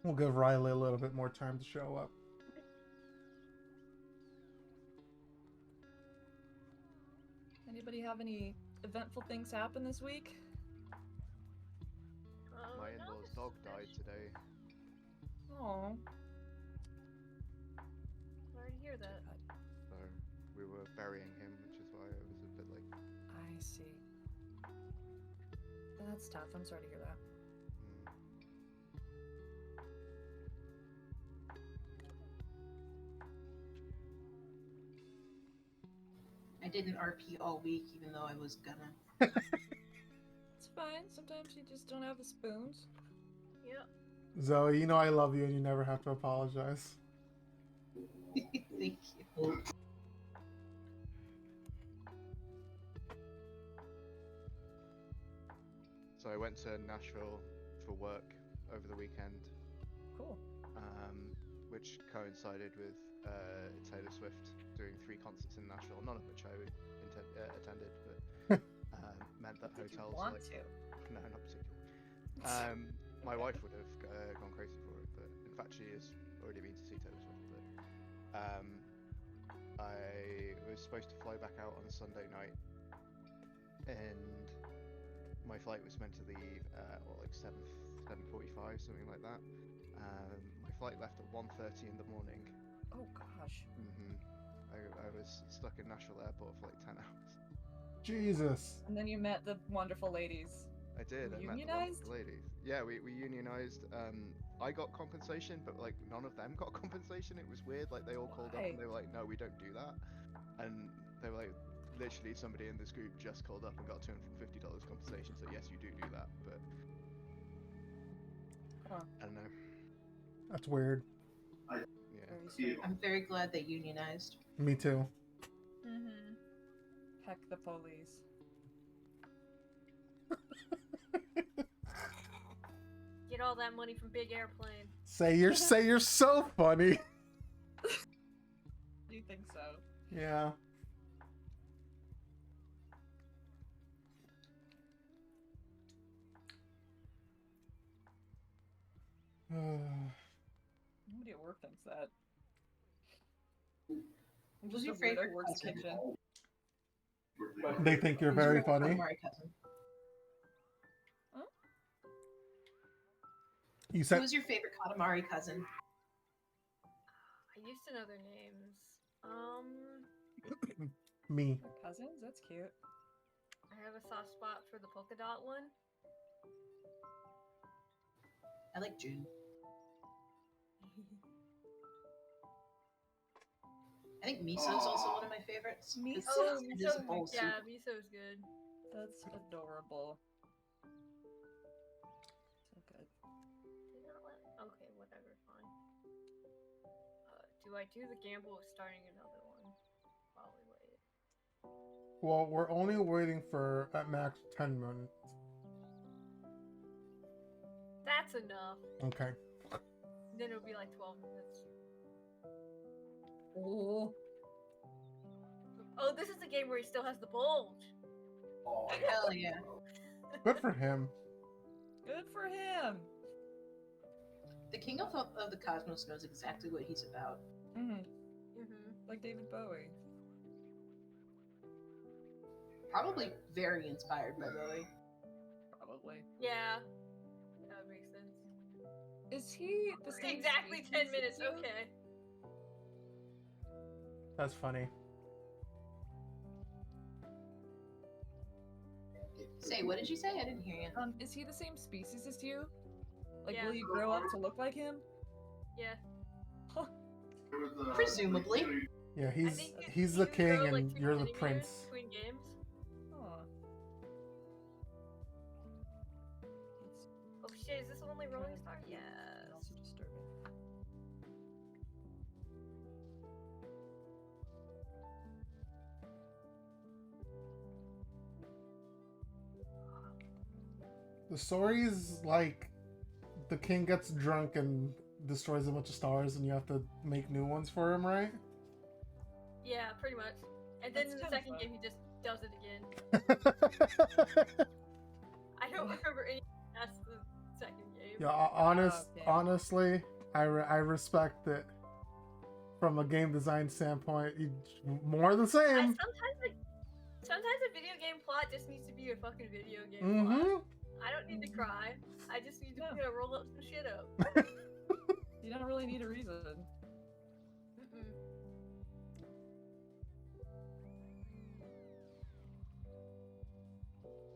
We'll give Riley a little bit more time to show up. Anybody have any eventful things happen this week? My in-law's dog died today. Oh. Sorry to hear that. So we were burying him, which is why it was a bit late. I see. That's tough. I'm sorry to hear that. I did an RP all week, even though I was gonna. It's fine. Sometimes you just don't have the spoons. Yep. Zoe, you know I love you and you never have to apologize. Thank you. So I went to Nashville for work over the weekend. Cool. Which coincided with Taylor Swift doing 3 concerts in Nashville, none of which I attended, but meant that hotels Want like to? no, not particularly. My wife would have gone crazy for it, but in fact she has already been to see Taylor Swift. But I was supposed to fly back out on a Sunday night, and my flight was meant to leave at like 7:45, something like that. My flight left at 1:30 in the morning. Oh gosh. I was stuck in Nashville Airport for like 10 hours. Jesus. And then you met the wonderful ladies. I did. I met the wonderful ladies. Yeah, we unionized. I got compensation, but like none of them got compensation. It was weird. Like they all called up and they were like, "No, we don't do that." And they were like, literally somebody in this group just called up and got $250 compensation. So yes, you do that, but I don't know. That's weird. Yeah. I'm very glad they unionized. Me too. Heck the police. Get all that money from Big Airplane. Say you're so funny. Do you think so? Yeah. Nobody at work thinks that. Who's your favorite works cousin? kitchen. They think you're very funny. Cousin? Huh? You said Who's your favorite Katamari cousin? I used to know their names. me. They're cousins? That's cute. I have a soft spot for the polka dot one. I like June. I think Miso's also one of my favorites. Miso? Oh, It is a bowl miso's, soup. yeah, miso's good. That's adorable. So good. Did not let... Okay, whatever, fine. Do I do the gamble of starting another one while we wait? Well, we're only waiting for at max 10 minutes. That's enough. Okay. Then it'll be like 12 minutes. Oh. Oh, this is the game where he still has the bulge. Oh, hell yeah. Good for him. Good for him. The King of the Cosmos knows exactly what he's about. Like David Bowie. Probably very inspired by Bowie. Probably. Yeah. That would make sense. Is he the same Exactly species 10 as minutes, you? okay. That's funny. Say, what did you say? I didn't hear you. Is he the same species as you? Like, Yeah. will you grow up to look like him? Yeah. Huh. Presumably. Yeah, I he's think he's you the king grow, like, and 2 you're the centimeters prince. Between games. Aw. Oh shit, is this only Rolling Star? And Yes. also disturbing. The story's like the king gets drunk and destroys a bunch of stars and you have to make new ones for him, right? Yeah, pretty much. And then That's in the kinda second fun. game, he just does it again. I don't remember any past the second game. Yeah, okay. honestly, I respect it from a game design standpoint. More the same. Sometimes a video game plot just needs to be a fucking video game Mm-hmm. plot. I don't need to cry. I just need to roll up some shit up. You don't really need a reason. Mm-mm.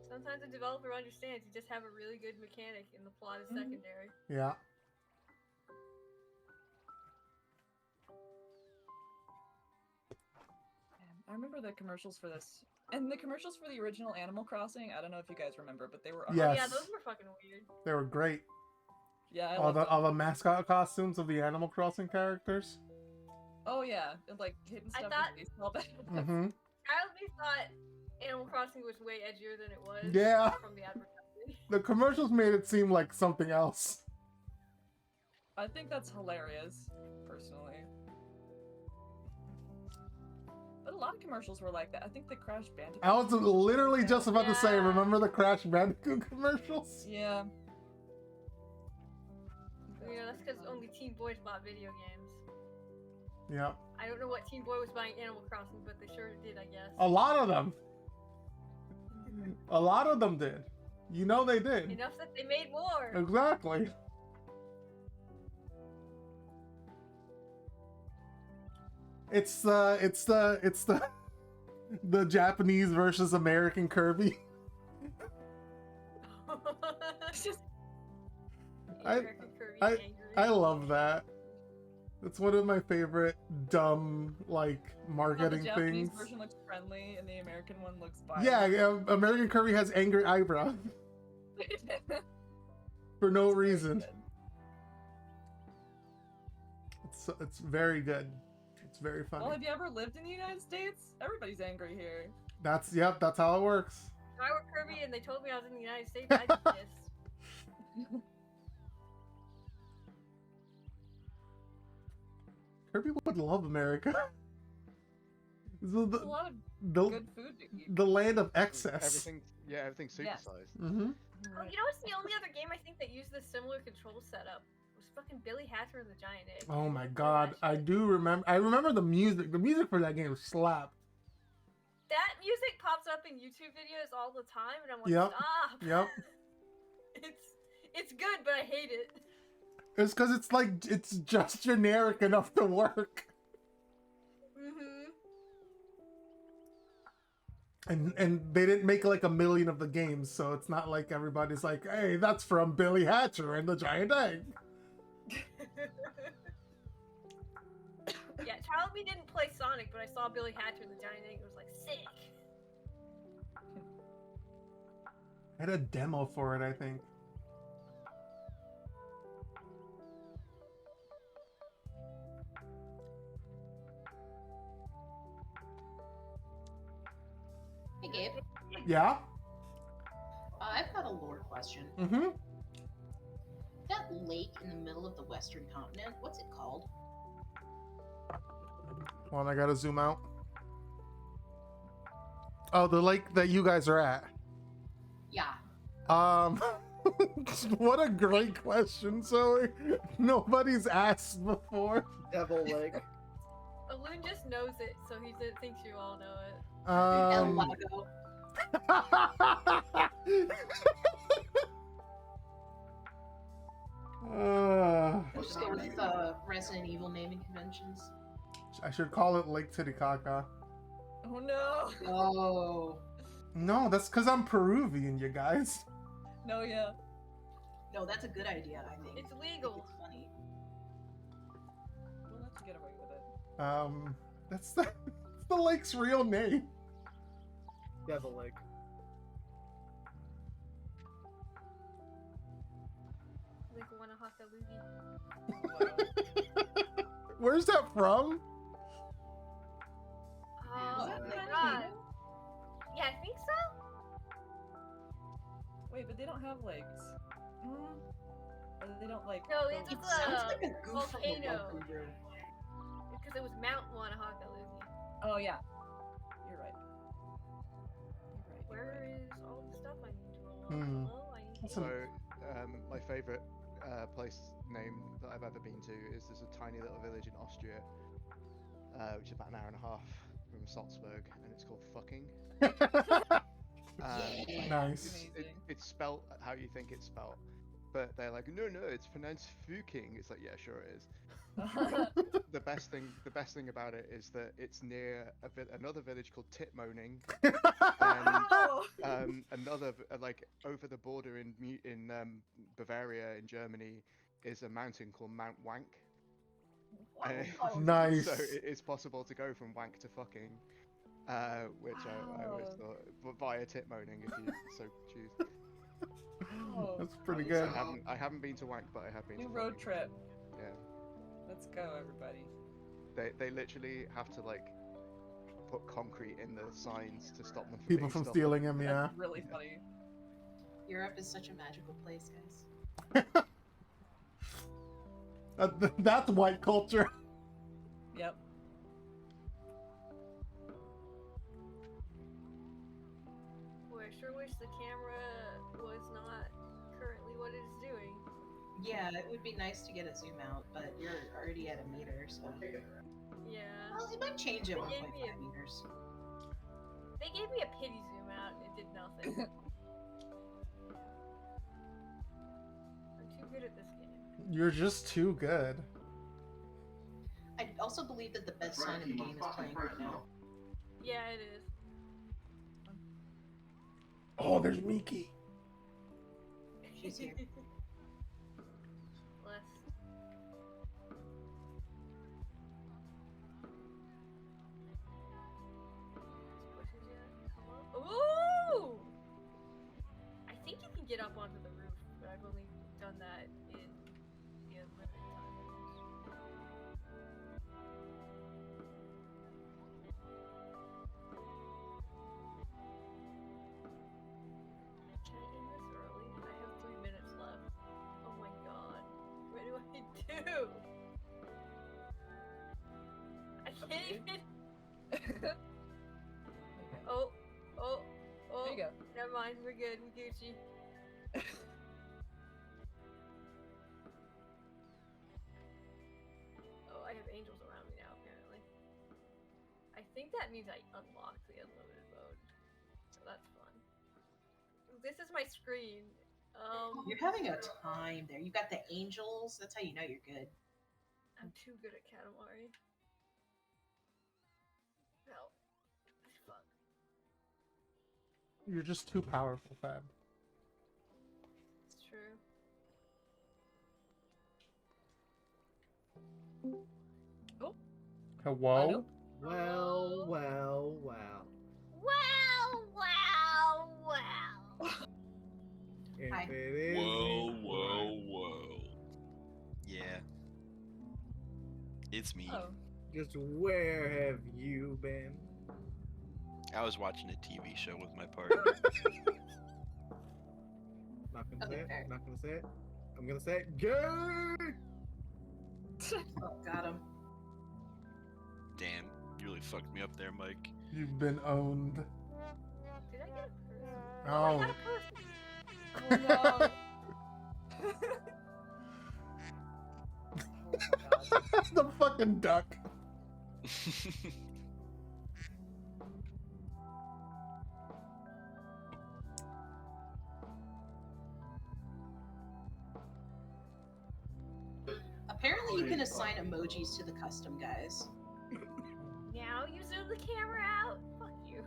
Sometimes a developer understands you just have a really good mechanic and the plot is secondary. Yeah. I remember the commercials for this. And the commercials for the original Animal Crossing, I don't know if you guys remember, but they were Yes. Oh, yeah, those were fucking weird. They were great. Yeah, I all loved them. the mascot costumes of the Animal Crossing characters. Oh yeah, and like hitting I stuff thought- with baseball bat. Mm-hmm. I always thought Animal Crossing was way edgier than it was. Yeah. From the advertising. The commercials made it seem like something else. I think that's hilarious, personally. But a lot of commercials were like that. I think the Crash Bandicoot. I was literally just about to say, Yeah. remember the Crash Bandicoot commercials? Yeah. You know, that's because only teen boys bought video games. Yep. I don't know what teen boy was buying Animal Crossing, but they sure did, I guess. A lot of them. A lot of them did. You know they did. Enough that they made more. Exactly. It's the Japanese versus American Kirby. It's just I- American Kirby angry. I love that. It's one of my favorite dumb like Well, marketing the Japanese things. version looks friendly, and the American one looks violent. Yeah, American Kirby has angry eyebrows for no reason. It's very good. It's very funny. Well, have you ever lived in the United States? Everybody's angry here. That's how it works. If I were Kirby and they told me I was in the United States, I'd be pissed. Kirby would love America. This is There's a lot of the, good food to eat. the land of excess. Everything's Yes. supersized. Mm-hmm. Oh, you know what's the only other game I think that used this similar control setup? Was fucking Billy Hatcher and the Giant Egg. Oh my Remember god, that I shit? do remember. I remember the music. The music for that game slapped. That music pops up in YouTube videos all the time, and I'm like, Yep. stop. Yep. It's good, but I hate it. It's because it's just generic enough to work. Mm-hmm. And they didn't make like a million of the games, so it's not like everybody's like, hey, that's from Billy Hatcher and the Giant Egg. Yeah, Child of Me didn't play Sonic, but I saw Billy Hatcher and the Giant Egg and was like, sick. I had a demo for it, I think. Hey, Gabe. Yeah? I've got a lore question. Mm-hmm. That lake in the middle of the Western continent, what's it called? Well, I gotta zoom out. Oh, the lake that you guys are at. Yeah. What a great question, Zoe. Nobody's asked before. Devil Lake. Balloon just knows it, so he thinks you all know it. El Lago. We'll just go with Resident Evil naming conventions. I should call it Lake Titicaca. Oh no! Oh. No, that's because I'm Peruvian, you guys. No, yeah. No, that's a good idea, I think. It's I think legal. It's funny. We'll let you get away with it. That's the lake's real name. Devil Lake. Like Wanahaka Lugi. Where's that from? Oh Is my that god. Yeah, I think so. Wait, but they don't have legs. Or they don't like. No, it's It a sounds like a goof from the volcano. Welcome Room. Because it was Mount Wanahaka Lugi. Oh yeah. You're right. You're right. Where is all the stuff I need to roll up? Hmm. Hello? I need That's So, a- my favorite place name that I've ever been to is there's a tiny little village in Austria, which is about an hour and a half from Salzburg, and it's called Fucking. Nice. It's spelt how you think it's spelt, but they're like, no, it's pronounced Fuking. It's like, yeah, sure it is. The best thing about it is that it's near another village called Titmoning, and another like over the border in Bavaria in Germany is a mountain called Mount Wank. Nice. So it is possible to go from Wank to Fucking, which I always thought via Titmoning if you so choose. That's pretty I good. haven't been to Wank, but I have been New to road Fucking. trip. Yeah. Let's go, everybody. They literally have to like put concrete in the signs to stop them from People being from stolen. stealing him, yeah. That's really funny. Europe is such a magical place, guys. That's white culture. Yep. Boy, I sure wish the camera was not currently what it's doing. Yeah, it would be nice to get a zoom out, but you're already at a meter, so. Yeah. Well, it might change at They gave 1.5 me a- meters. They gave me a pity zoom out and it did nothing. I'm too good at this game. You're just too good. I also believe that the best sign of the game is playing right now. Yeah, it is. Oh, there's Miki. She's here. Bless. Pushes you. Come on. Ooh! I think you can get up onto the roof, but I've only done that in the unlimited time. Can I end this early? I have 3 minutes left. Oh my god. What do I do? I can't even. Oh. There you go. Never mind. We're good. We Gucci. Oh, I have angels around me now, apparently. I think that means I unlocked the unlimited mode. So that's fun. This is my screen. You're having a time there. You got the angels. That's how you know you're good. I'm too good at Katamari. No. Fuck. You're just too powerful, Fab. It's true. Hello? Well. Wow, wow. If Hi. it is Whoa. Yeah. It's me. Oh. just where have you been? I was watching a TV show with my partner. Not gonna Okay, say it. fair. Not gonna say it. I'm gonna say it. Gay! Oh, got him. Damn, you really fucked me up there, Mike. You've been owned. Did I get a person? I Oh. got a person. Oh no. Oh my god. The fucking duck. Apparently, you can assign emojis to the custom guys. Now you zoom the camera out. Fuck you.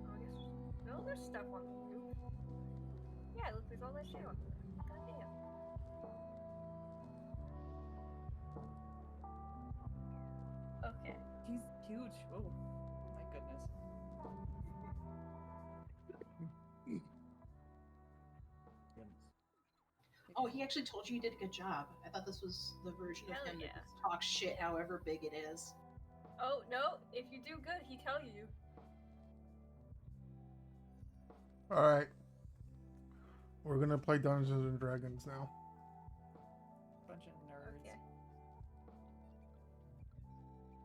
Oh, I guess. No, there's stuff on the roof. Yeah, look, there's all that shit on the roof. Goddamn. Okay. He's huge. Oh my goodness. Oh, he actually told you did a good job. I thought this was the version Hell of him yeah. that just talks shit however big it is. Oh, no, if you do good, he tell you. Alright. We're gonna play Dungeons and Dragons now. Bunch of nerds. Okay.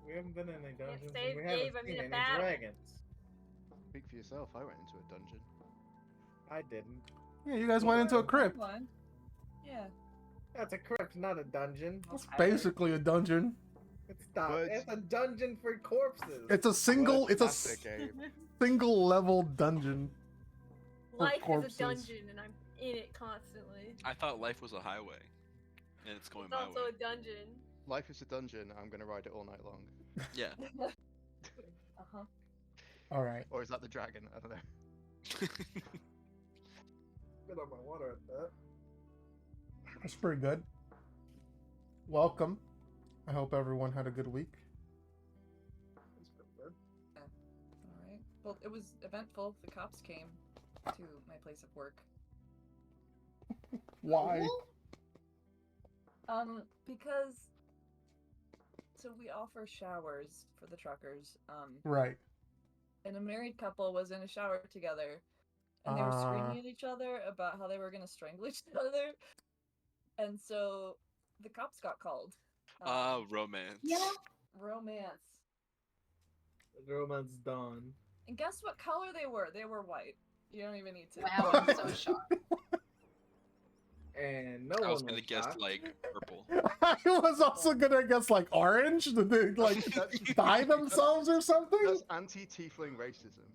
We haven't been in any dungeons, save and we haven't Dave, I'm seen in a any battle. dragons. Speak for yourself. I went into a dungeon. I didn't. Yeah, you guys went into a Fun crypt. one. Yeah. That's a crypt, not a dungeon. It's basically a dungeon. It's not. Words- It's a dungeon for corpses. It's a single. Words It's a matter, Gabe. single level dungeon. Life corpses. is a dungeon, and I'm in it constantly. I thought life was a highway, and it's going It's my also way. a dungeon. Life is a dungeon. I'm gonna ride it all night long. Yeah. Uh-huh. All right. Or is that the dragon? I don't know. Spit on my water at that. That's pretty good. Welcome. I hope everyone had a good week. That's pretty good. All right. Well, it was eventful. The cops came to my place of work. Why? Because so we offer showers for the truckers. Right. And a married couple was in a shower together, and they were screaming at each other about how they were gonna strangle each other, and so the cops got called. Romance. Yeah. Romance. The romance dawn. And guess what color they were? They were white. You don't even need to. Wow, I'm so shocked. And no I one was gonna guess shocked. like purple. I was also gonna guess like orange. Did they like dye themselves or something? That's anti-tiefling racism.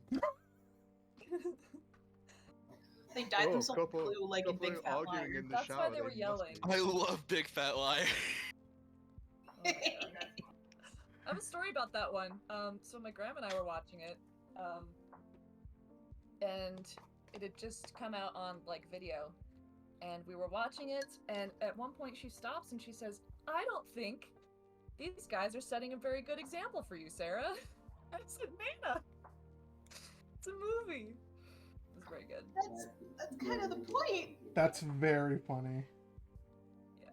They dyed Oh, themselves couple- blue like a couple big fat arguing lion. in the That's why shower. they were must yelling. be- I love Big Fat Liar. Oh my God. I have a story about that one. So my grandma and I were watching it, and it had just come out on like video, and we were watching it, and at one point she stops and she says, "I don't think these guys are setting a very good example for you, Sarah." I said, "Nana, it's a movie." It was very good. That's kind of the point. That's very funny. Yeah.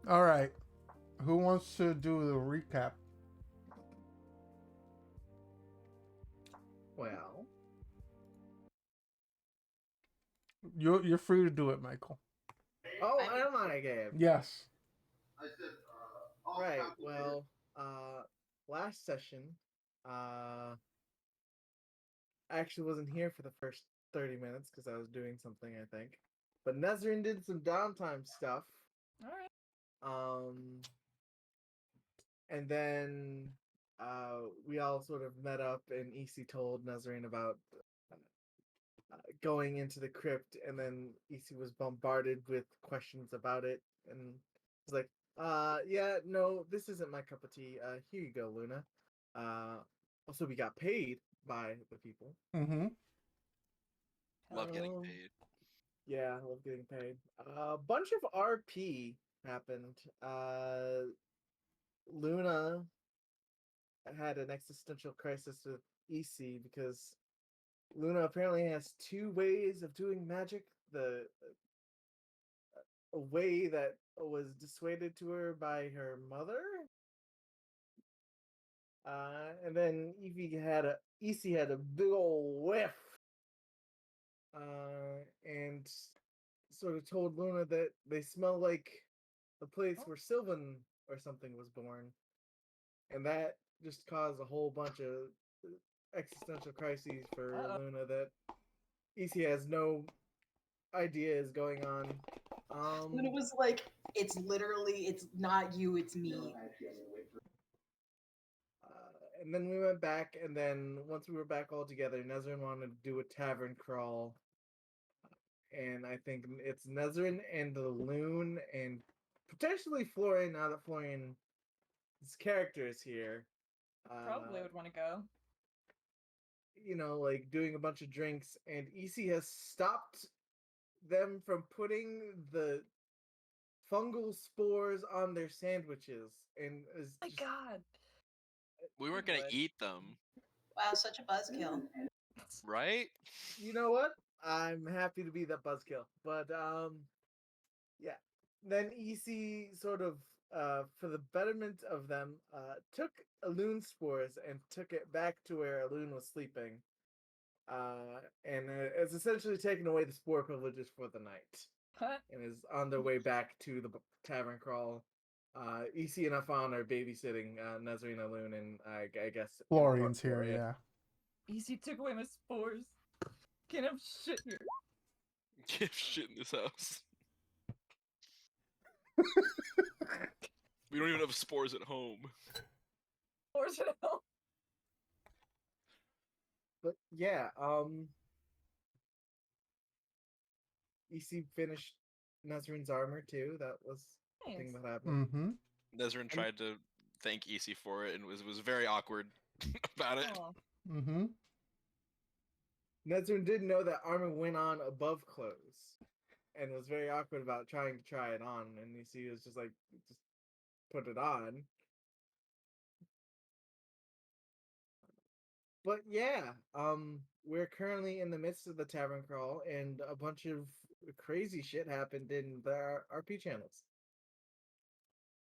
All right. Who wants to do the recap? Well, You're free to do it, Michael. oh, am I, Gabe? Yes. Right. Well, last session, I actually wasn't here for the first 30 minutes because I was doing something, I think. But Nezrin did some downtime stuff. All right. And then we all sort of met up, and EC told Nezrin about going into the crypt, and then EC was bombarded with questions about it, and was like, yeah, no, this isn't my cup of tea. Here you go, Luna. Also, we got paid by the people. Mm-hmm. Love getting Um, paid. Yeah, I love getting paid. A bunch of RP happened. Luna had an existential crisis with EC because Luna apparently has two ways of doing magic. A way that was dissuaded to her by her mother. And then EC had a big old whiff. And sort of told Luna that they smell like the place where Sylvan or something was born. And that just caused a whole bunch of existential crises for Luna that EC has no idea is going on. When it was like, it's not you, it's me. And then we went back, and then once we were back all together, Nezrin wanted to do a tavern crawl. And I think it's Nezrin and the Loon, and potentially Florian, now that Florian's character is here. Probably would want to go. You know, like doing a bunch of drinks, and EC has stopped them from putting the fungal spores on their sandwiches, and is Oh my just- God. We weren't gonna What? eat them, Wow, such a buzzkill. right? You know what? I'm happy to be that buzzkill, but yeah. Then EC sort of, for the betterment of them, took Loon spores and took it back to where Loon was sleeping, and has essentially taken away the spore privileges for the night, Huh? and is on their way back to the tavern crawl. EC and Afan are babysitting Nazrina Loon and I guess Florian's here, Florian. yeah. Easy took away my spores. Can't have shit here. Give shit in this house. We don't even have spores at home. Spores at home. But yeah, EC finished Nazrin's armor too. That was the thing Nice. that happened. Mm-hmm. Nezrin tried to thank EC for it and was very awkward about it. Aw. Mm-hmm. Nezrin did know that armor went on above clothes, and was very awkward about trying to try it on. And EC was just like, just put it on. But yeah, we're currently in the midst of the tavern crawl, and a bunch of crazy shit happened in the RP channels.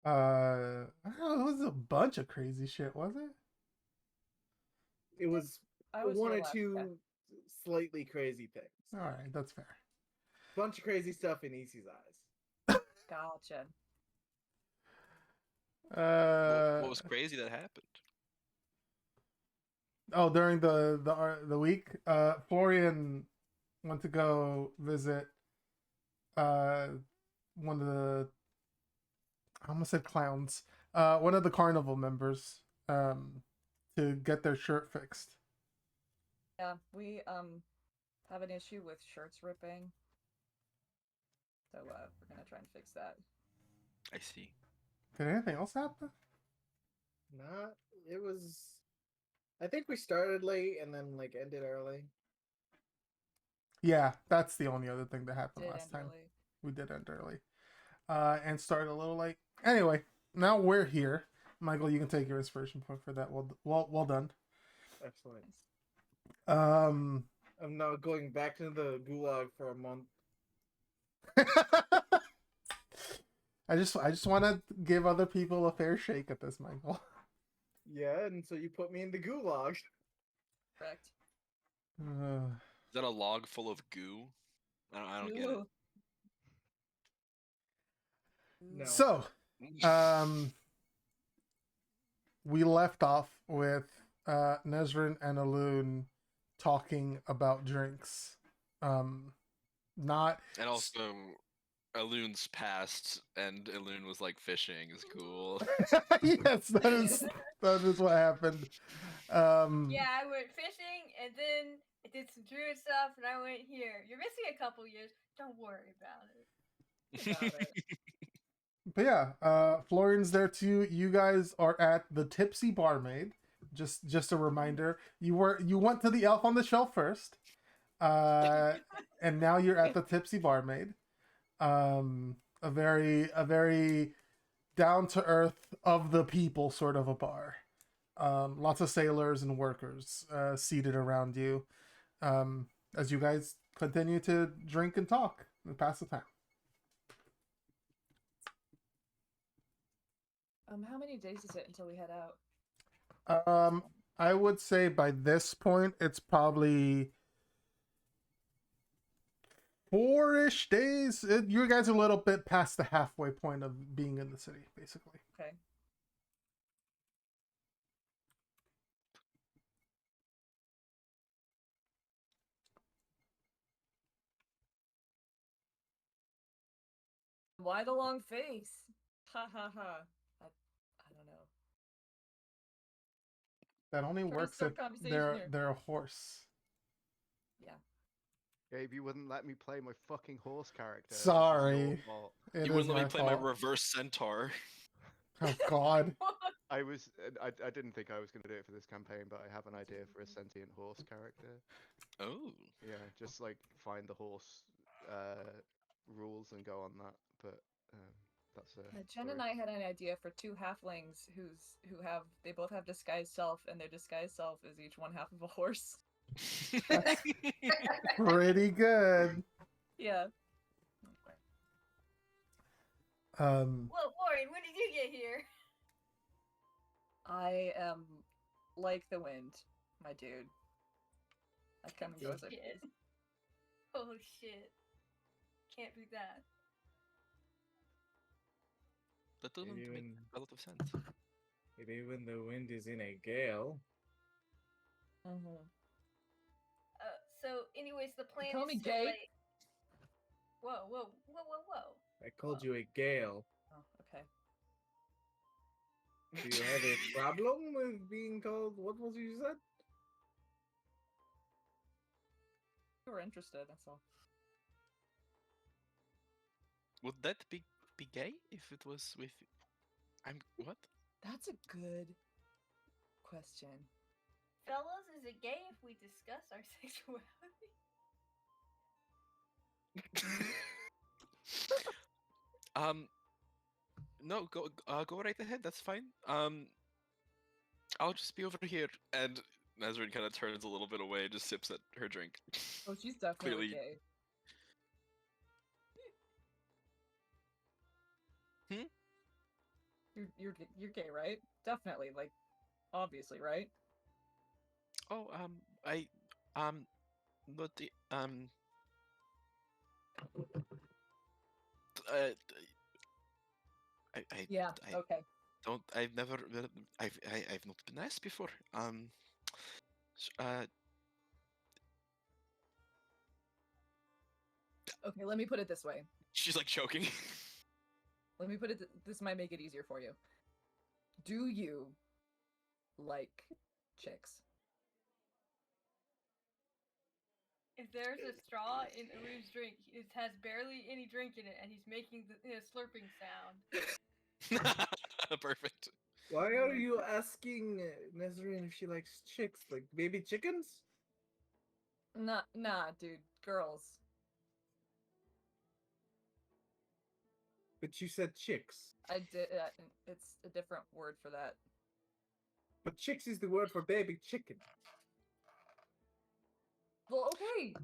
I don't know, it was a bunch of crazy shit, was it? It was I was one here or last- two okay. slightly crazy things. All right, that's fair. Bunch of crazy stuff in EC's eyes. Gotcha. What was crazy that happened? Oh, during the week, Florian went to go visit one of the, I almost said clowns, one of the carnival members, to get their shirt fixed. Yeah, we have an issue with shirts ripping. So we're gonna try and fix that. I see. Did anything else happen? Not. It was. I think we started late and then like ended early. Yeah, that's the only other thing that happened Did last end time. early. We did end early, and started a little late. Anyway, now we're here. Michael, you can take your inspiration point for that. Well done. Excellent. Um, I'm now going back to the gulag for a month. I just want to give other people a fair shake at this, Michael. Yeah, and so you put me in the gulag. Correct. Is that a log full of goo? I don't get it. Ooh. No. So, we left off with Nezrin and Alun talking about drinks. Not And also, Alun's passed, and Alun was like, fishing is cool. yes, that is what happened. Yeah, I went fishing and then I did some druid stuff and I went here. You're missing a couple years. Don't worry about it. About it. But yeah, Florian's there too. You guys are at the Tipsy Barmaid. Just a reminder, you went to the Elf on the Shelf first, and now you're at the Tipsy Barmaid. A very down to earth, of the people sort of a bar. Lots of sailors and workers seated around you, as you guys continue to drink and talk and pass the time. How many days is it until we head out? I would say by this point it's probably 4-ish days. You guys are a little bit past the halfway point of being in the city, basically. Okay. Why the long face? Ha ha ha. I don't know. That only Trying to works start if conversation they're here. they're a horse. Yeah. Gabe, you wouldn't let me play my fucking horse character. This is Sorry. your fault. It You is wouldn't let me play my fault. reverse centaur. Oh God. I didn't think I was going to do it for this campaign, but I have an idea for a sentient horse character. Oh. Yeah, just like find the horse rules and go on that. But that's Jen and I had an idea for two halflings they both have disguised self, and their disguised self is each one half of a horse. Pretty good. Yeah. Well, Warren, when did you get here? I am like the wind, my dude. I come and go as I Shit. Oh shit. Can't do that. That doesn't Maybe make when, a lot of sense. maybe when the wind is in a gale. Mm-hmm. So, anyways, the plan call is me to gay? like. Whoa, whoa, whoa, whoa, whoa! I called you a gale. Oh, okay. Do you have a problem with being called? What was you said? You were interested, that's all. Would that be gay if it was with? I'm what? That's a good question. Fellas, is it gay if we discuss our sexuality? um, no, go right ahead. That's fine. I'll just be over here, and Nazarene kind of turns a little bit away, just sips at her drink. Oh, she's definitely Clearly, gay. Hmm? You're gay, right? Definitely, like, obviously, right? Oh, but the uh, Yeah. I Okay. don't. I've never. I've not been asked before. Okay. Let me put it this way. She's like choking. Let me put it. This might make it easier for you. Do you like chicks? If there's a straw in Aru's drink, it has barely any drink in it, and he's making the slurping sound. Perfect. Why are you asking Nazarene if she likes chicks? Like baby chickens? Nah, dude. Girls. But you said chicks. I did. It's a different word for that. But chicks is the word for baby chicken. Well, okay.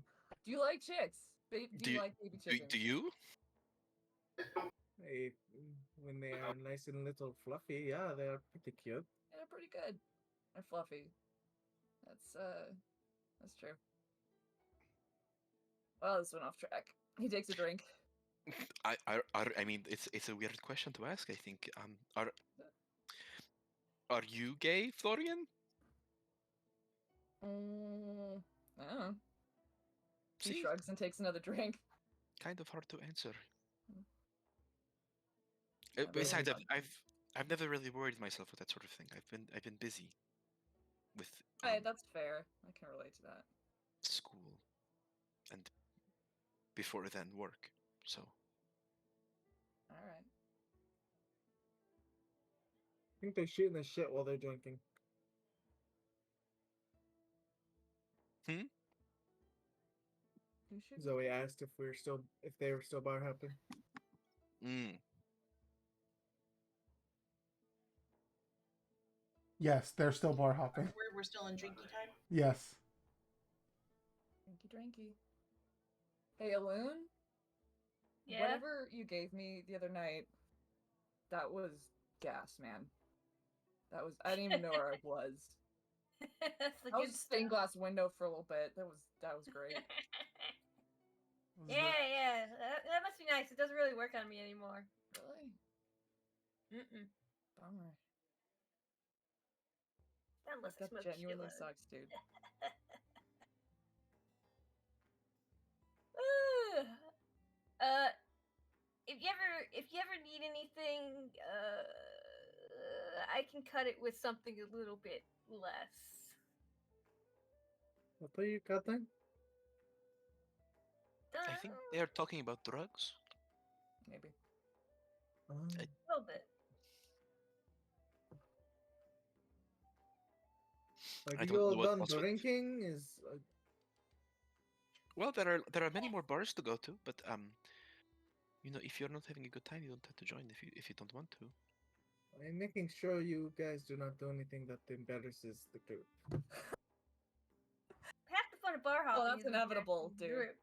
Do you like chicks? Do Do you you like baby chickens? do you? Hey, when they are nice and little fluffy, yeah, they are pretty cute. Yeah, they're pretty good. They're fluffy. That's true. Well, this went off track. He takes a drink. I mean, it's a weird question to ask. I think. Are you gay, Florian? I don't know. He See, shrugs and takes another drink. kind of hard to answer. Yeah, but Besides, it's I've never really worried myself with that sort of thing. I've been busy with Hey, that's fair. I can relate to that. school and before then work. So All right. I think they're shooting the shit while they're drinking. Who should Zoe asked if they were still bar hopping. Yes, they're still bar hopping. We're still in drinky time. Yes. drinky? Hey, Alun? Yeah. Whatever you gave me the other night, that was gas, man. I didn't even know where I was. That's the I was good just stained stuff. glass window for a little bit. That was great. Was yeah. That must be nice. It doesn't really work on me anymore. Really? Mm-mm. Bummer. Not unless I That smoke genuinely shitload. sucks, dude. If you ever need anything, I can cut it with something a little bit less. What are you cutting? I think they are talking about drugs. Maybe. Oh. A little bit. Are I you don't all know what done also- drinking? Well, there are many more bars to go to, but you know, if you're not having a good time, you don't have to join if you don't want to. I'm making sure you guys do not do anything that embarrasses the group. Half the fun of bar hopping. that's is inevitable, embarrassing the dude. group.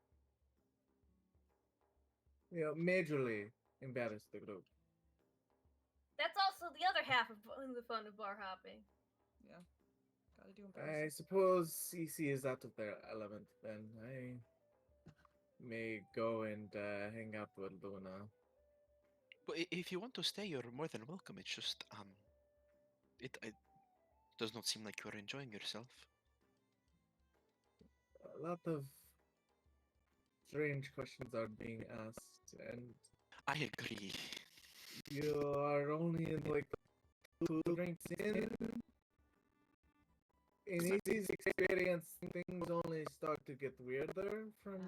You know, majorly embarrass the group. That's also the other half of the fun of bar hopping. Yeah. Gotta do I embarrassing. suppose CC is out of their element. Then I may go and hang out with Luna. But if you want to stay, you're more than welcome. It's just it does not seem like you're enjoying yourself. A lot of strange questions are being asked, and I agree. you are only in like 2 drinks in. In Easy's experience, things only start to get weirder from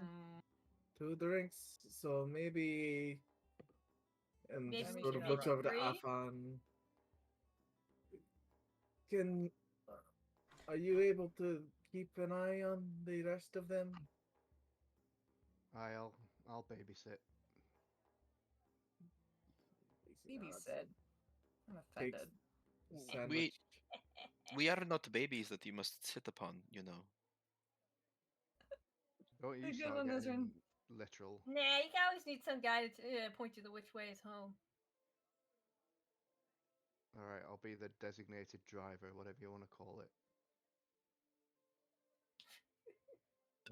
2 drinks. So maybe, and Maybe just we sort should of make looks it over to 3? Afan. Can are you able to keep an eye on the rest of them? I'll babysit. Easy BB nods. said. I'm Takes offended. a sandwich. We are not babies that you must sit upon, you know. Don't you Good start one, getting Ezrin. literal. Nah, you can always need some guy to point you the which way is home. Alright, I'll be the designated driver, whatever you want to call it.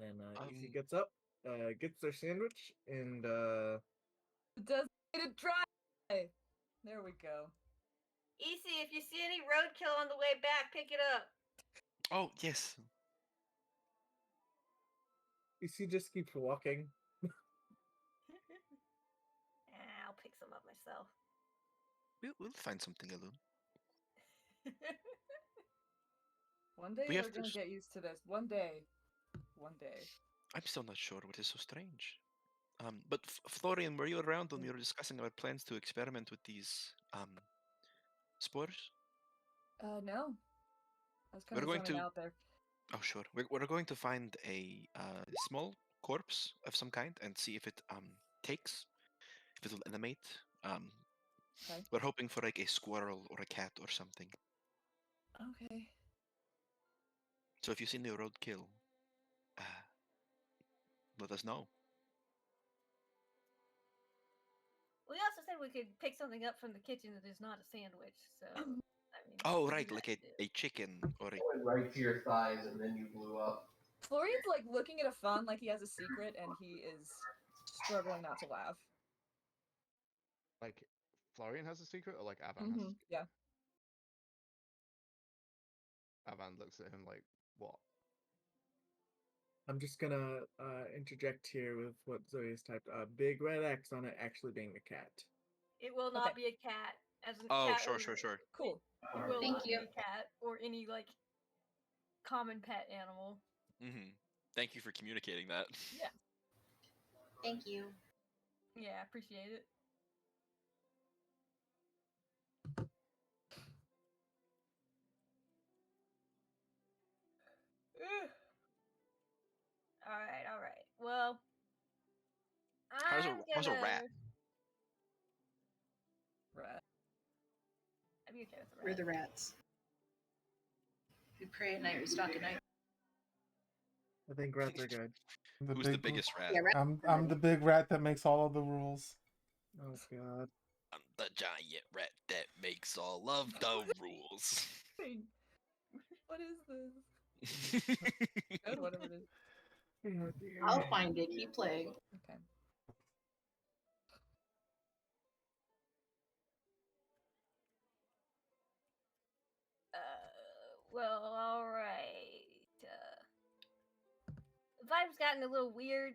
And Easy Um, gets up, gets their sandwich, and Designated drive. There we go. Easy, if you see any roadkill on the way back, pick it up. oh yes, Easy just keeps walking. I'll pick some up myself. we'll find something alone. One day We have we're to gonna s- get used to this. One day. One day. I'm still not sure what is so strange. But Florian, were you around when we were discussing our plans to experiment with these spores? No. I was kind We're of going zoning to. out there. Oh, sure. We're going to find a small corpse of some kind and see if it takes, if it will animate. Okay. We're hoping for like a squirrel or a cat or something. Okay. So if you see any roadkill, let us know. We also said we could pick something up from the kitchen that is not a sandwich. So I mean. Oh, we right, do like that too. a chicken or a. Went right to your thighs and then you blew up. Florian's like looking at a phone like he has a secret and he is struggling not to laugh. Like, Florian has a secret, or like Avan has a secret? Yeah. Avan looks at him like, what? I'm just gonna interject here with what Zoe has typed. Big red X on it actually being a cat. It will Okay. not be a cat. As a Oh, cat sure, or- sure, sure. Cool. It will Thank not you. be a cat or any like common pet animal. Mm-hmm. Thank you for communicating that. Yeah. Thank you. Yeah, I appreciate it. All right. Well, How's a I'm how's a gonna. rat? Right. I'd be okay with the rat. We're the rats. We pray at night, we stalk at night. I think rats are good. Who's the biggest rat? Yeah, rats. I'm the big rat that makes all of the rules. Oh god. I'm the giant rat that makes all of the rules. What is this? Good, whatever it is. Oh, dear. I'll find it. Keep playing. Okay. Well, all right. The vibe's gotten a little weird.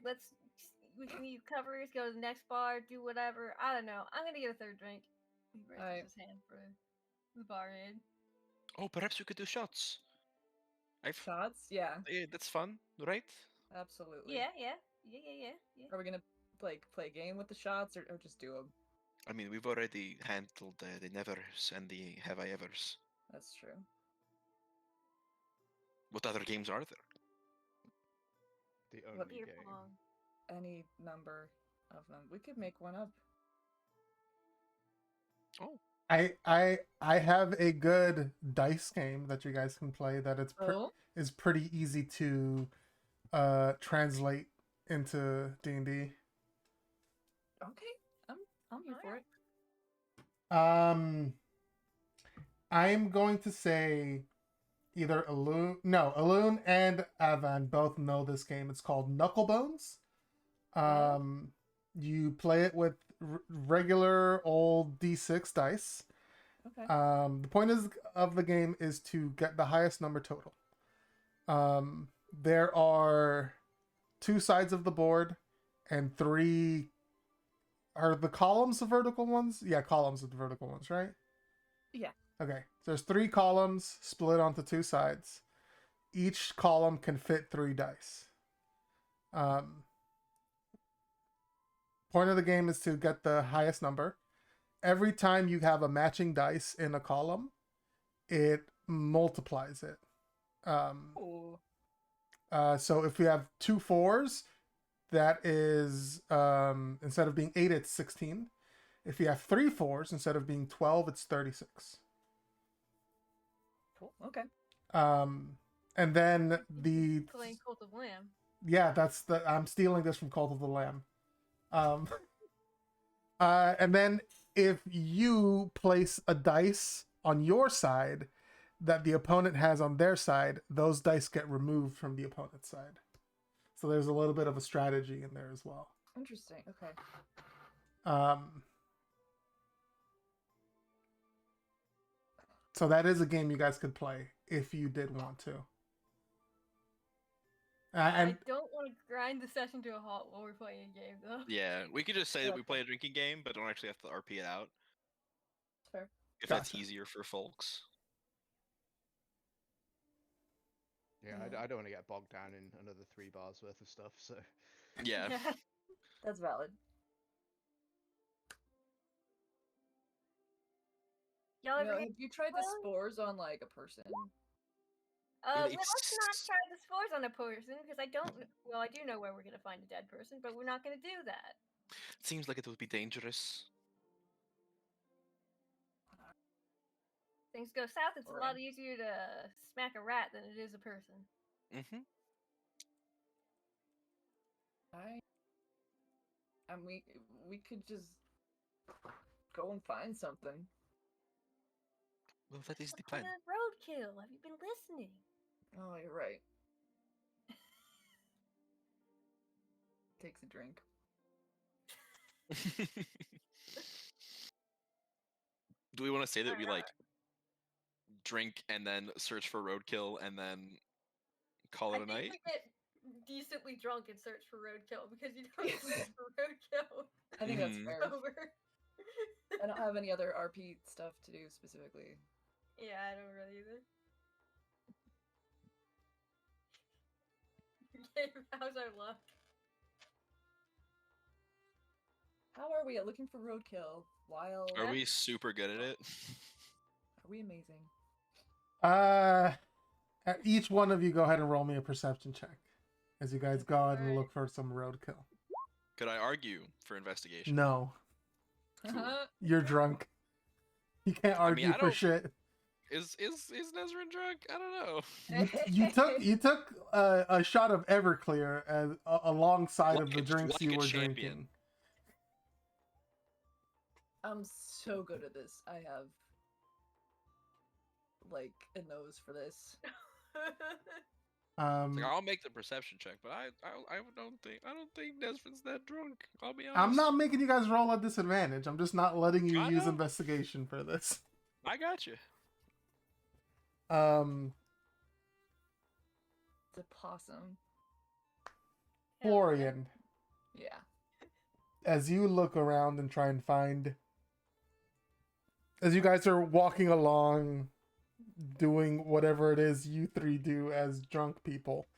We can leave covers, go to the next bar, do whatever. I don't know. I'm gonna get a third drink. He raises Alright. his hand for the barmaid. Oh, perhaps we could do shots. Shots? Yeah, Yeah, that's fun, right? absolutely. Yeah. Are we gonna like play a game with the shots or just do them? I mean, we've already handled the nevers and the have I evers. That's true. What other games are there? The What only Beer game. pong. Any number of them. We could make one up. Oh, I have a good dice game that you guys can play that Oh, is pretty easy to translate into D&D. okay. I'm here for it. I'm going to say either Alun and Avan both know this game. It's called Knucklebones. You play it with regular old D6 dice. Okay. The point of the game is to get the highest number total. There are 2 sides of the board, and 3 are the columns the vertical ones. Yeah, columns are the vertical ones, right? Yeah. Okay, so there's 3 columns split onto 2 sides. Each column can fit 3 dice. Point of the game is to get the highest number. Every time you have a matching dice in a column, it multiplies it. Oh. So if you have 2 4s, that is instead of being 8, it's 16. If you have 3 4s, instead of being 12, it's 36. Cool. Okay. And then the Playing Cult of Lamb. yeah, I'm stealing this from Cult of the Lamb. And then if you place a dice on your side that the opponent has on their side, those dice get removed from the opponent's side. So there's a little bit of a strategy in there as well. Interesting. Okay. So that is a game you guys could play if you did want to. And I don't want to grind the session to a halt while we're playing a game, though. Yeah, we could just say that we Okay. play a drinking game, but don't actually have to RP it out. Fair. If that's Gotcha. easier for folks. Yeah, I don't want to get bogged down in another 3 bars worth of stuff, so. Yeah. That's valid. Y'all You ever know, get... have you tried the Well- spores on like a person? well, It's- let's not try the spores on a person, because I don't... Well, I do know where we're going to find a dead person, but we're not going to do that. Seems like it would be dangerous. Things go south, it's a Alright. lot easier to smack a rat than it is a person. Mm-hmm. And we could just go and find something. Well, that is the What plan. kind of roadkill? Have you been listening? Oh, you're right. Takes a drink. Do we want to say that Why we not? like drink and then search for roadkill and then call I it a think night? we get decently drunk and search for roadkill, because you don't search for roadkill I think that's Mhm. fair. over. I don't have any other RP stuff to do specifically. Yeah, I don't really either. Okay, how's our luck? How are we at looking for roadkill while Are we super good at it? Are we amazing? Each one of you go ahead and roll me a perception check as you guys go ahead and Alright. look for some roadkill. Could I argue for investigation? No, Cool. you're drunk. You can't I mean, argue I for don't- shit. Is Nezrin drunk? I don't know. You took a shot of Everclear as alongside of Like the a- drinks like you a were champion. drinking. I'm so good at this. I have like a nose for this. Like, I'll make the perception check, but I don't think Nezrin's that drunk. I'll be honest. I'm not making you guys roll at disadvantage. I'm just not letting you I use know. investigation for this. I got you. It's a possum. Florian, Yeah. as you look around and try and find, as you guys are walking along, doing whatever it is you 3 do as drunk people,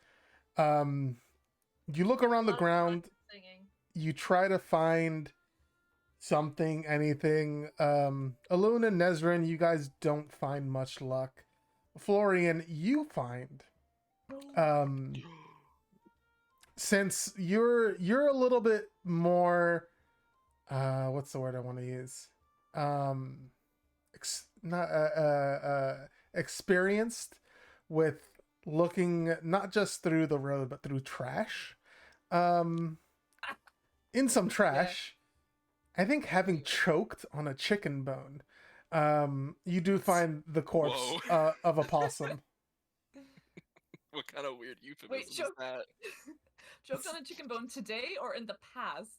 you look around the ground. Singing. You try to find something, anything. Alun and Nezrin, you guys don't find much luck. Florian, you find. Since you're a little bit more, what's the word I want to use? Experienced with looking not just through the road but through trash. In some trash, I think having choked on a chicken bone, you do find the corpse of a possum. What kind of weird euphemism Wait, is choke- that? Choked on a chicken bone today or in the past?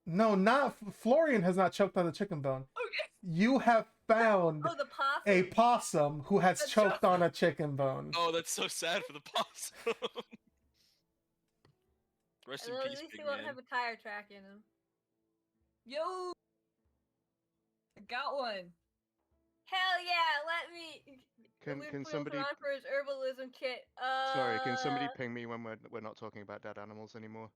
No, not Florian has not choked on a chicken bone. Okay. You have found Oh, the possum. a possum who has A choked choke. on a chicken bone. Oh, that's so sad for the possum. Rest in Well, at peace, least big he won't man. have a tire track in him. Yo, I got one. Hell yeah, let me. Can Luke somebody on for his herbalism kit. sorry? Can somebody ping me when we're not talking about dead animals anymore?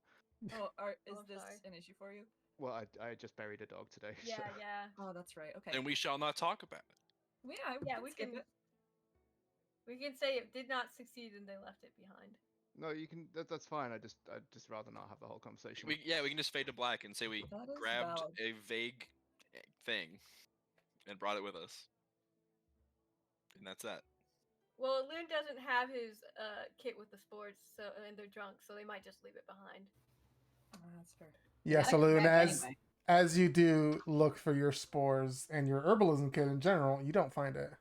Oh, is Oh, this sorry. an issue for you? Well, I just buried a dog today. Yeah, so. yeah. Oh, that's right. Okay. And we shall not talk about it. Yeah, Yeah, we we skip can. it. We can say it did not succeed and they left it behind. No, you can. That's fine. I'd just rather not have the whole conversation. We can just fade to black and say we That is grabbed valid. a vague thing and brought it with us, and that's that. Well, Loon doesn't have his kit with the sports, so and they're drunk, so they might just leave it behind. Oh, that's fair. Yeah, I Saloon, can grab anyway. as you do look for your spores and your herbalism kit in general, you don't find it.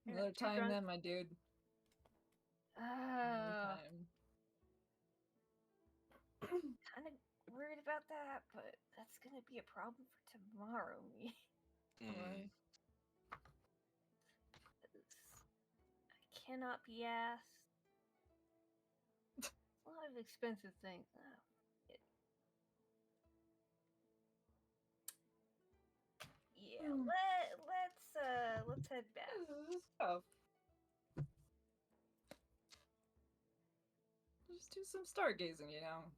Another Too time drunk. then, my dude. Another time. Kind of worried about that, but that's gonna be a problem for tomorrow. Me, Mm. Why? I cannot be asked. A lot of expensive things. Yeah, Hmm. let's head back. This is tough. Just do some stargazing, you know.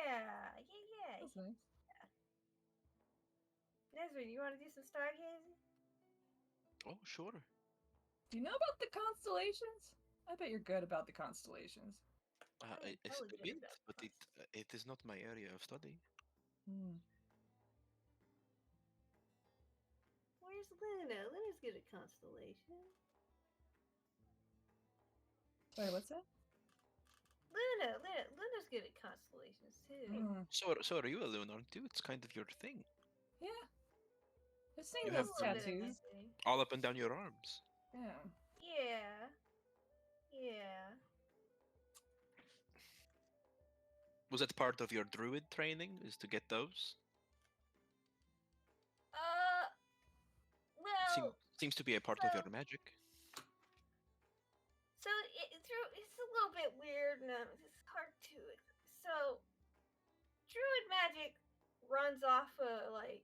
Yeah. That's nice. Nezrin, you want to do some stargazing? Oh, sure. Do you know about the constellations? I bet you're good about the constellations. I'm A hella bit, good about but it is not my area of study. Hmm. Where's Luna? Luna's good at constellations. Wait, what's that? Luna's good at constellations too. Hmm. So are you a loon, aren't you? It's kind of your thing. Yeah. I've seen You those have a little bit of tattoos. my thing. All up and down your arms. Yeah. Yeah. Was that part of your druid training? Is to get those? Well, Seems to be a part of your so- magic. so it's a little bit weird and it's hard to. So, druid magic runs off of like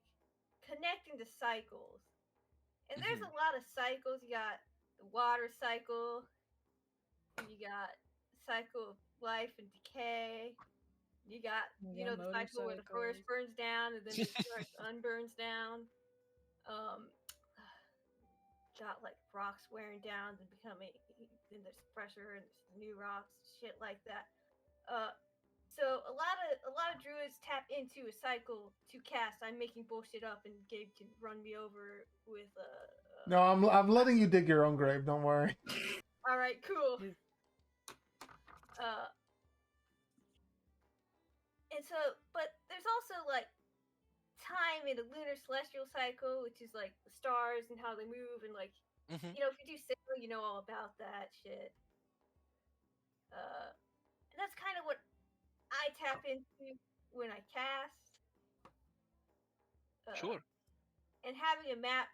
connecting to cycles, and there's a lot of cycles. You got the water cycle, you got cycle of life and decay. You got, You got the cycle where the forest motorcycles. burns down and then it starts unburns down. Got like rocks wearing down and becoming, then there's pressure and there's new rocks, shit like that. So a lot of druids tap into a cycle to cast. I'm making bullshit up, and Gabe can run me over with No, I'm letting you dig your own grave. Don't worry. All right, cool. Yeah. And so, but there's also like time in a lunar celestial cycle, which is like the stars and how they move, and like Mm-hmm. if you do sail, you know all about that shit. And that's kind of what I tap into when I cast. Sure. And having a map,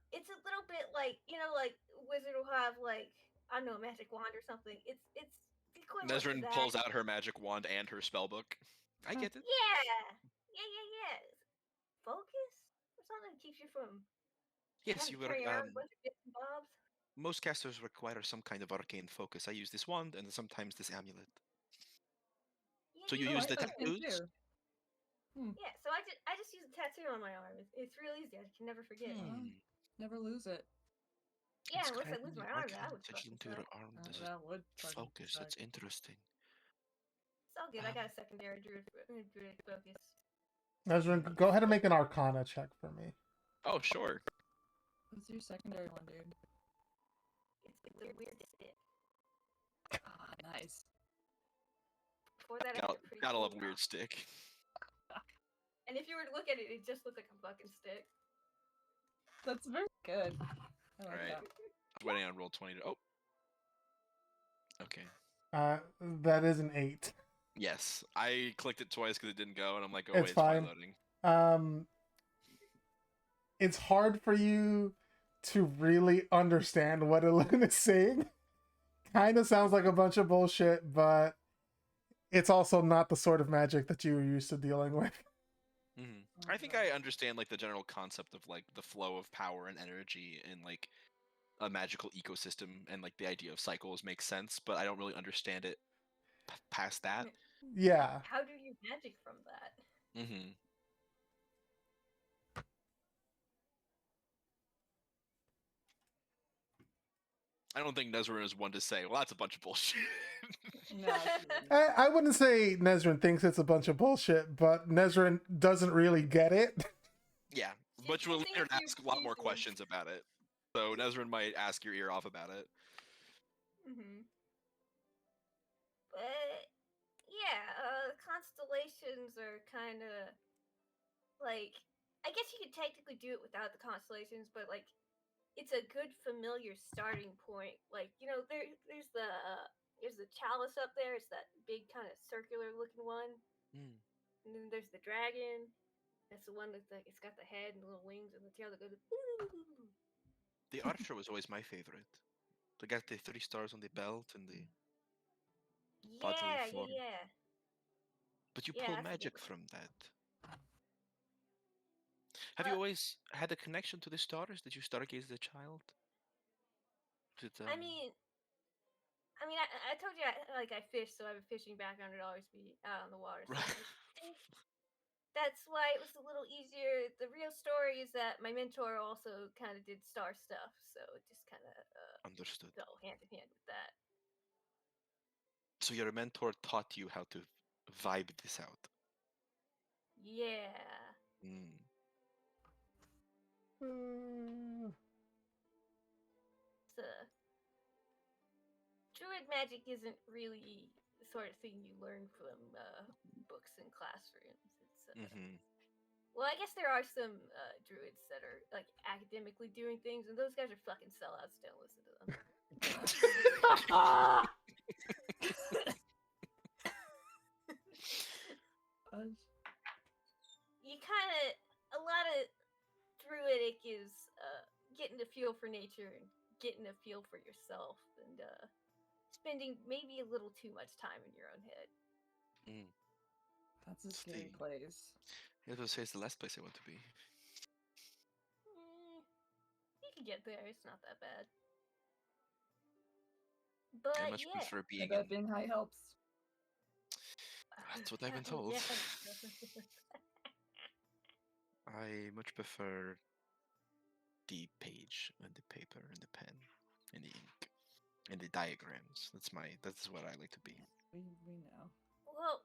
it's a little bit like like wizard will have like, I don't know, a magic wand or something. It's the equivalent to Nezrin that. pulls out her magic wand and her spellbook. I get it. Yeah. Focus or something keeps you from Yes, having you to were. carry around a bunch of bits and bobs. Most casters require some kind of arcane focus. I use this wand and sometimes this amulet. So you Yeah, use I the thought same tattoos? too. Yeah, so I just use a tattoo on my arm. It's real easy. I can never forget. Never lose it. Yeah, unless I Inscribing lose my an arm, arcane that would message fucking into your suck. arm. Does That would it fucking focus? suck. That's interesting. It's all good. I got a secondary druid focus. Ezra, go ahead and make an Arcana check for me. Oh, sure. What's your secondary one, dude? It's a weird stick. Ah, nice. Before that, I had a pretty Gotta cool love weird rock. stick. And if you were to look at it, it just looked like a fucking stick. That's very good. I like Alright. that. I'm waiting on roll 20 to. Oh, Okay. That is an 8. Yes, I clicked it twice because it didn't go, and I'm like, oh It's wait, it's probably fine. loading. It's hard for you to really understand what Elune is saying. Kind of sounds like a bunch of bullshit, but it's also not the sort of magic that you were used to dealing with. Hmm. Oh, I think God. I understand like the general concept of like the flow of power and energy in like a magical ecosystem, and like the idea of cycles makes sense, but I don't really understand it past that. Yeah. How do you magic from that? Hmm. I don't think Nezrin is one to say, well, that's a bunch of bullshit. No, she wouldn't. I wouldn't say Nezrin thinks it's a bunch of bullshit, but Nezrin doesn't really get it. Yeah, She but you'll thinks later you ask a lot more pieces. questions about it. So Nezrin might ask your ear off about it. Mm-hmm. But yeah, constellations are kind of like, I guess you could technically do it without the constellations, but like it's a good familiar starting point. Like, you know, there's the chalice up there. It's that big kind of circular looking one, Mm. and then there's the dragon. That's the one that's like it's got the head and the little wings and the tail that goes. The archer was always my favorite. They got the 3 stars on the belt and the bodily Yeah, form. yeah, But you yeah. pull That's a good magic one. from that. Have you Uh, always had a connection to the stars? Did you stargaze as a child? Did I told you I fish, so I have a fishing background. I'd always be out on the water. So right. I think that's why it was a little easier. The real story is that my mentor also kind of did star stuff, so it just kind of Understood. go hand in hand with that. So your mentor taught you how to vibe this out. Yeah. Mm. So druid magic isn't really the sort of thing you learn from books and classrooms. It's Hmm. well, I guess there are some druids that are like academically doing things, and those guys are fucking sellouts. Don't listen to them. You kind of a lot of druidic is getting a feel for nature and getting a feel for yourself, and spending maybe a little too much time in your own head. Mm. That's a It's scary the. place. It was say it's the last place I want to be. You can get there; it's not that bad. I But much yeah, prefer I being bet in. being high helps. That's what I've been told. Yeah. I much prefer the page and the paper and the pen and the ink and the diagrams. That's what I like to be. We know. Well,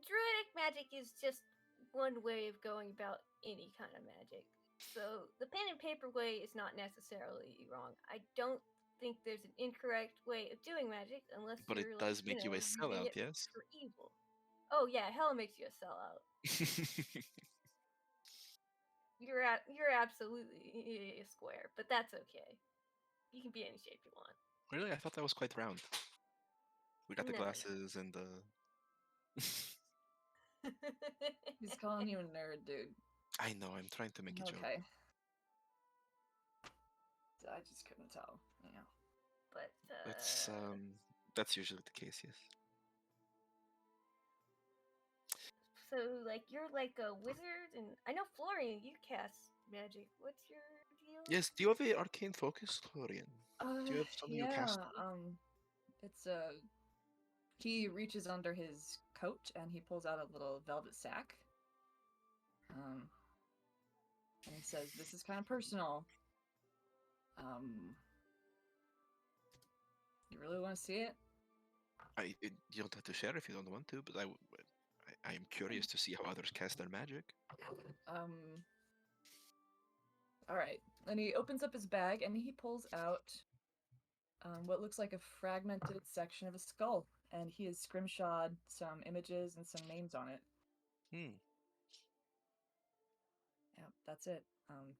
druidic magic is just one way of going about any kind of magic. So the pen and paper way is not necessarily wrong. I don't think there's an incorrect way of doing magic unless But it you're like, does make you a using sellout, it yes? for evil. Oh yeah, hell makes you a sellout. You're absolutely a square, but that's okay. You can be any shape you want. Really? I thought that was quite round. We got the No, glasses and the. no. He's calling you a nerd, dude. I know, I'm trying to make a joke. Okay. I just couldn't tell. Yeah. But That's usually the case, yes. so like you're like a wizard, and I know Florian, you cast magic. What's your deal? Yes, do you have a arcane focus, Florian? Do you have something you cast? Yeah. It's a. He reaches under his coat and he pulls out a little velvet sack. And he says, "This is kind of personal. You really want to see it?" You don't have to share if you don't want to, but I am curious to see how others cast their magic. All right. And he opens up his bag and he pulls out what looks like a fragmented section of a skull, and he has scrimshawed some images and some names on it. Hmm. Yeah, that's it. Huh.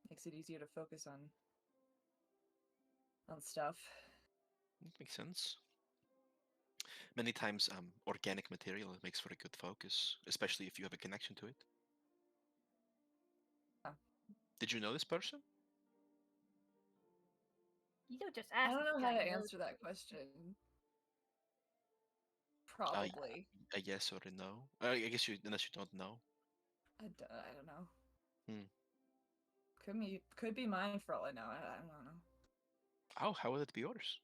Makes it easier to focus on stuff. That makes sense. Many times, organic material makes for a good focus, especially if you have a connection to it. Yeah. Did you know this person? You don't just I ask. don't if know you how to gotta know answer that question. Uh, Probably. a yes or a no? I guess unless you don't know. I don't know. Hmm. Could be mine for all I know. I don't know. Oh, how will it be yours?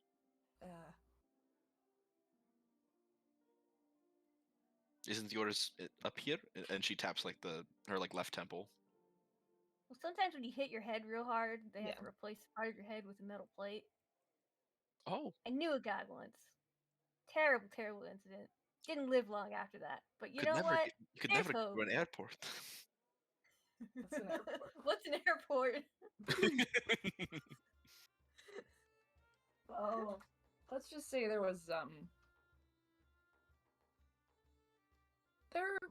Isn't yours up here? And she taps like her like left temple. Well, sometimes when you hit your head real hard, they have Yeah. to replace part of your head with a metal plate. Oh, I knew a guy once. Terrible, terrible incident. Didn't live long after that. But you could know never what? get, you could There's never get hope. to an airport. What's an airport? What's an airport? Well, let's just say there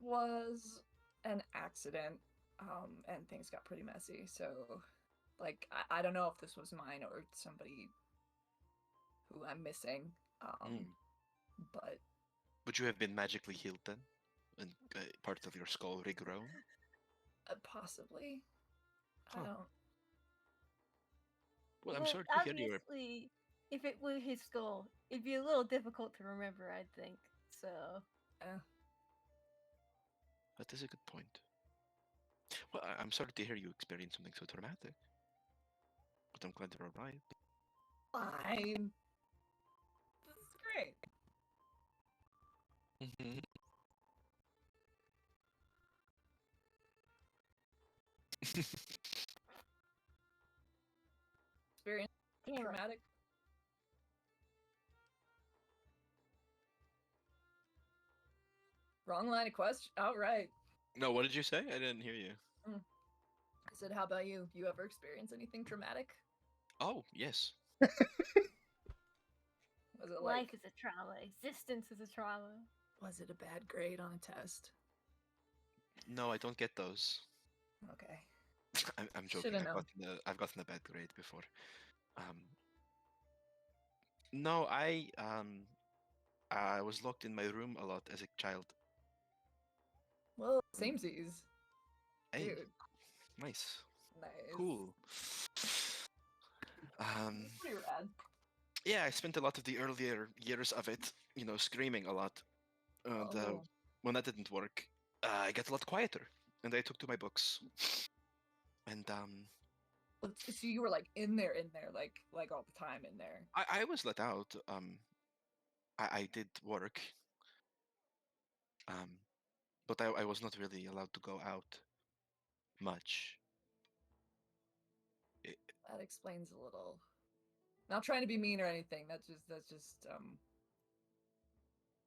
was an accident, and things got pretty messy. So, like, I don't know if this was mine or somebody who I'm missing. Hmm. But Would you have been magically healed then? And part of your skull regrown? possibly, I Huh. don't. Well, I'm Well, sorry to hear you were. obviously, if it was his skull, it'd be a little difficult to remember, I think. So, That is a good point. Well, I'm sorry to hear you experience something so traumatic. But I'm glad you're alright. Fine. This is great. Mm-hmm. Experience damn it. traumatic. Wrong line of question. All right. No, what did you say? I didn't hear you. I said, how about you? You ever experience anything traumatic? Oh, yes. Was it like, Life is a trauma. Existence is a trauma. was it a bad grade on a test? No, I don't get those. Okay. I'm joking. Shoulda known. I've gotten a bad grade before. No, I was locked in my room a lot as a child. Well, samesies. Hey, Dude, nice, nice. cool. Pretty rad. Yeah, I spent a lot of the earlier years of it, screaming a lot. And Oh. when that didn't work, I got a lot quieter, and I took to my books. And So you were like in there, like all the time in there. I was let out. I did work, but I was not really allowed to go out much. That explains a little. Not trying to be mean or anything. That's just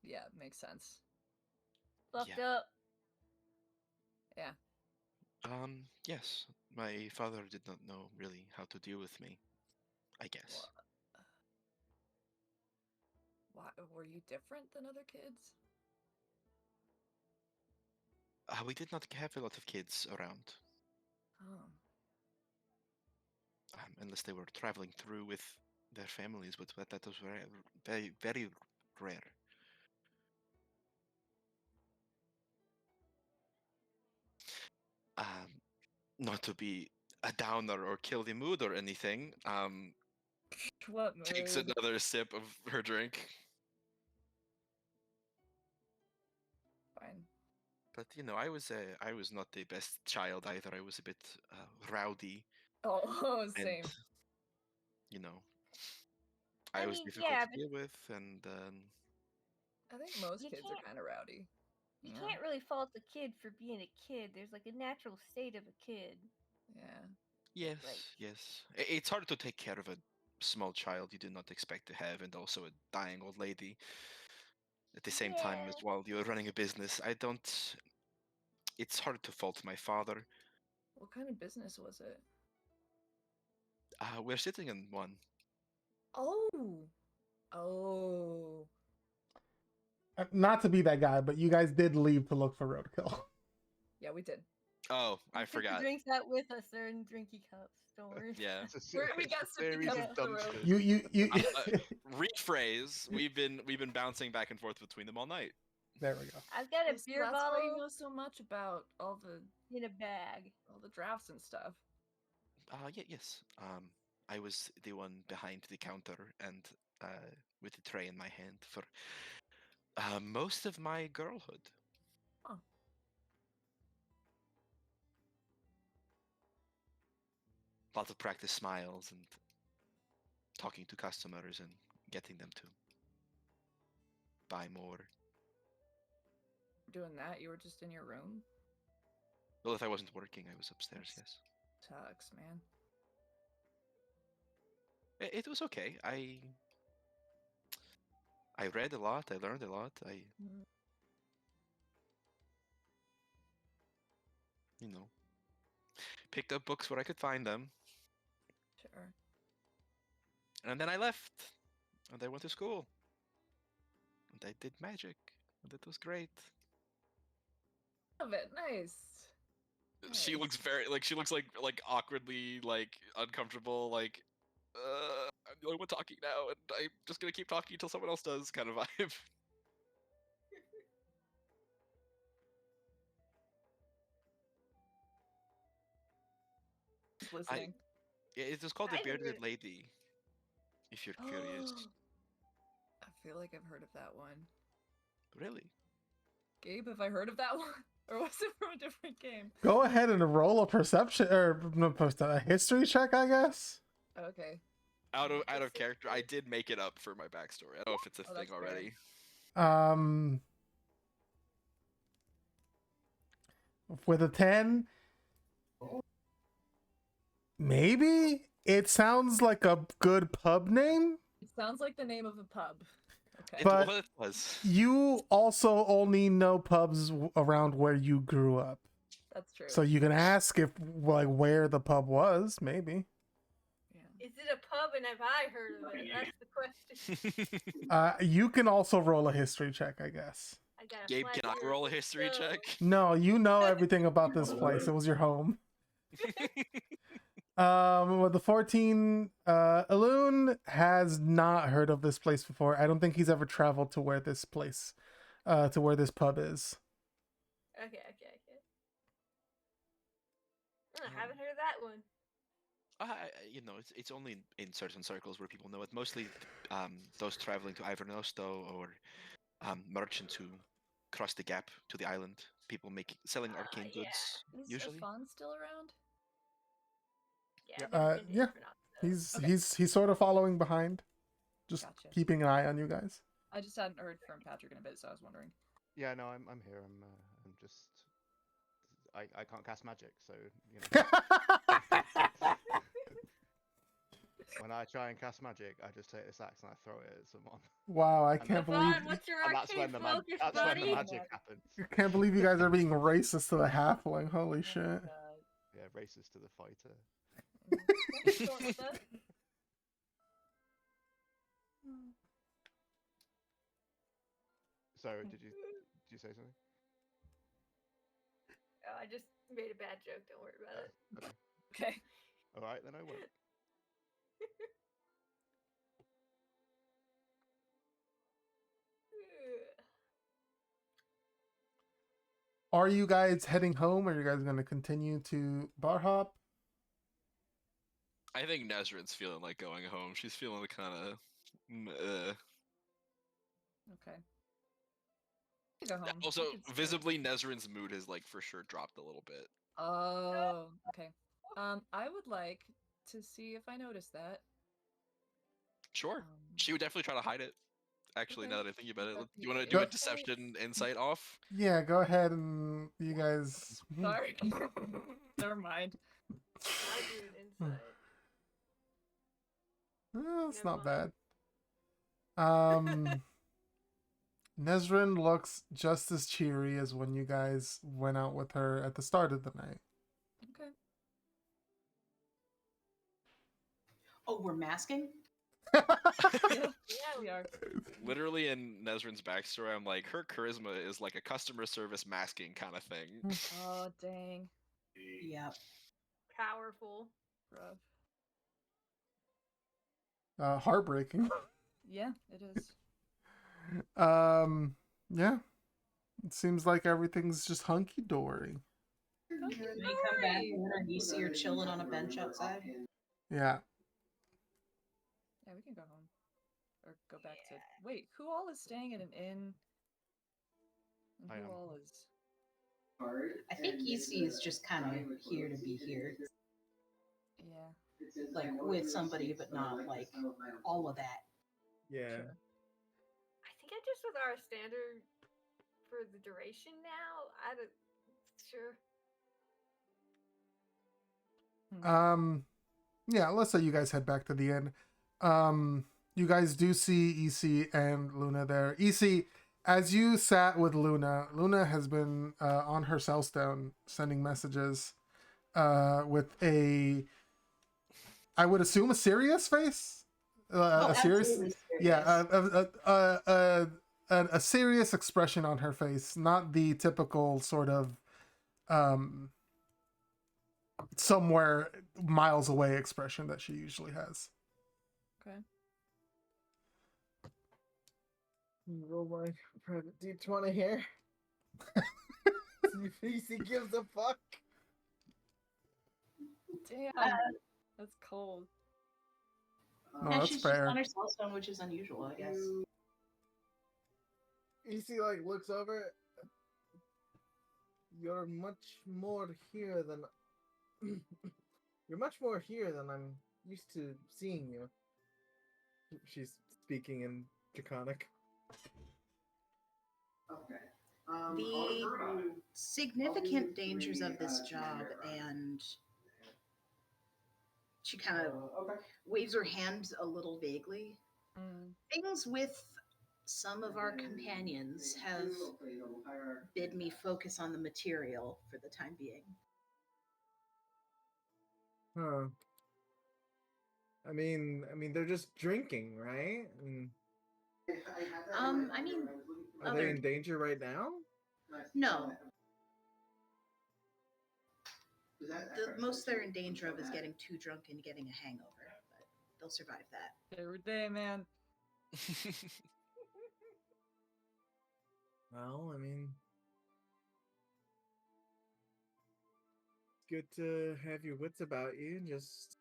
yeah, it makes sense. Fucked Yeah. up. Yeah. Yes, my father did not know really how to deal with me, I guess. Why were you different than other kids? We did not have a lot of kids around, Oh. unless they were traveling through with their families, but that was very, very, very rare. Not to be a downer or kill the mood or anything. What Takes mood? another sip of her drink. Fine. But I was not the best child either. I was a bit rowdy, Oh, and same. I I was mean, difficult yeah, to but deal with, and I think most You kids are can't- kind of rowdy. you Yeah. can't really fault a kid for being a kid. There's like a natural state of a kid. Yeah. yes, Like- yes, it's hard to take care of a small child you do not expect to have, and also a dying old lady at the same time as Yeah. while you're running a business. I don't. It's hard to fault my father. What kind of business was it? We're sitting in one. Oh. Oh. Not to be that guy, but you guys did leave to look for roadkill. Yeah, we did. Oh, I We took the forgot. drinks out with us. They're in drinky cups. Don't worry. Yeah. We got some series because of of the road. dumpsters. You Rephrase. We've been bouncing back and forth between them all night. there we go. I've got a So beer that's why you bottle know so much about all the in a bag. drafts and stuff. Yes. I was the one behind the counter and with the tray in my hand for most of my girlhood. Oh. Lots of practice smiles and talking to customers and getting them to buy more. Doing that, you were just in your room. Well, if I wasn't working, I was upstairs. Yes. Sucks, man. It was okay. I read a lot. I learned a lot. Mm. Picked up books where I could find them, Sure. and then I left, and I went to school, and I did magic, and it was great. Love it. Nice. She Nice. looks she looks like awkwardly uncomfortable, I'm the only one talking now, and I'm just gonna keep talking until someone else does, kind of vibe. Just listening. Yeah, it was called The I didn't Bearded really- Lady. If you're curious. I feel like I've heard of that one. Really? Gabe, have I heard of that one? Or was it from a different game? Go ahead and roll a perception or no, a history check, I guess. Okay. Out of It's character, I did make it up for my backstory. I don't know if it's a Oh, thing that's fair. already. With a 10, maybe it sounds like a good pub name. It sounds like the name of a pub. Okay. But- Well, it was. You also only know pubs around where you grew up, That's true. so you can ask if where the pub was. Maybe. Yeah. Is it a pub and have I heard of it? That's the question. You can also roll a history check, I guess. I got a Gabe, can I flat roll a earth, history so- check? No, you know everything about this place. It was your home. With the 14, Elune has not heard of this place before. I don't think he's ever traveled to where this place, to where this pub is. Okay. I haven't heard of that one. It's only in certain circles where people know it. Mostly, those traveling to Ivernosto or merchants who cross the gap to the island. People selling arcane yeah. goods Is usually. Afan still around? Yeah. I've never been to Yeah. Inferno, so- He's sort of following behind, just Gotcha. keeping an eye on you guys. I just hadn't heard from Patrick in a bit, so I was wondering. Yeah, no, I'm here. I'm just. I can't cast magic, so you know. When I try and cast magic, I just take this axe and I throw it at someone. Wow, I And can't then- believe Fun, what's your And that's arcane when the focus, that's when the buddy? magic happens. I can't believe you guys are being racist to the halfling. Holy Oh shit! my God. Yeah, racist to the fighter. That's sort of stuff. So did you say something? Oh, I just made a bad joke. Don't worry about it. Okay. Okay. All right, then I won't. Are you guys heading home, or are you guys going to continue to bar hop? I think Nezrin's feeling like going home. She's feeling kind of. Okay. I go home. I Also, could stay. visibly, Nezrin's mood has for sure dropped a little bit. Oh, okay. I would like to see if I noticed that. Sure. She would definitely try to hide it. Actually, Okay. now that I think about it, That'd you be want to great. do a Go- deception insight off? Yeah, go ahead and you guys. Sorry. Never mind. I do it inside. It's Never not mind. bad. Nezrin looks just as cheery as when you guys went out with her at the start of the night. Okay. Oh, we're masking? Yeah, Yeah, we are. Literally in Nezrin's backstory, I'm like, her charisma is like a customer service masking kind of thing. Oh, dang. Yeah. powerful. Rough. Heartbreaking. Yeah, it is. Yeah. It seems like everything's just hunky dory. When you come back and you see her chilling on a bench outside. Yeah. Yeah, we can go home. Or go back to. Wait, who all is staying at an inn? And I who am. all is. I think EC is just kind of here to be here, Yeah, like with somebody, but not like all of that. Yeah. sure. I think I just with our standard for the duration now. I don't sure. Yeah, let's say you guys head back to the inn. You guys do see EC and Luna there. EC, as you sat with Luna, Luna has been on her cell stone sending messages with I would assume a serious face? A serious, Absolutely yeah, serious. a serious expression on her face, not the typical sort of um, somewhere miles away expression that she usually has. Okay. Roll my private D20 here. See if he gives a fuck. Damn. That's cold. No, And that's she's just fair. on her cell phone, which is unusual, I guess. EC like looks over. You're much more here than you're much more here than I'm used to seeing you. She's speaking in Draconic. The significant dangers of this job, and she kind of waves her hand a little vaguely. Mm. Things with some of our companions have bid me focus on the material for the time being. Huh. I mean, they're just drinking, right? I mean, Are they in danger right now? no. The most they're in danger of is getting too drunk and getting a hangover, but they'll survive that. Every day, man. Well, I mean, it's good to have your wits about you. Just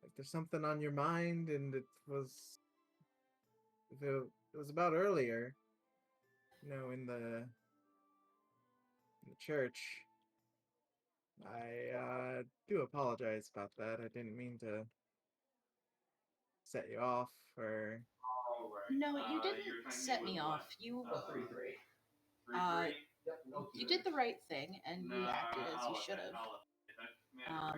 if there's something on your mind, and if it was about earlier, in the church. I do apologize about that. I didn't mean to set you off, or No, you didn't set me off. You did the right thing, and you acted as you should have.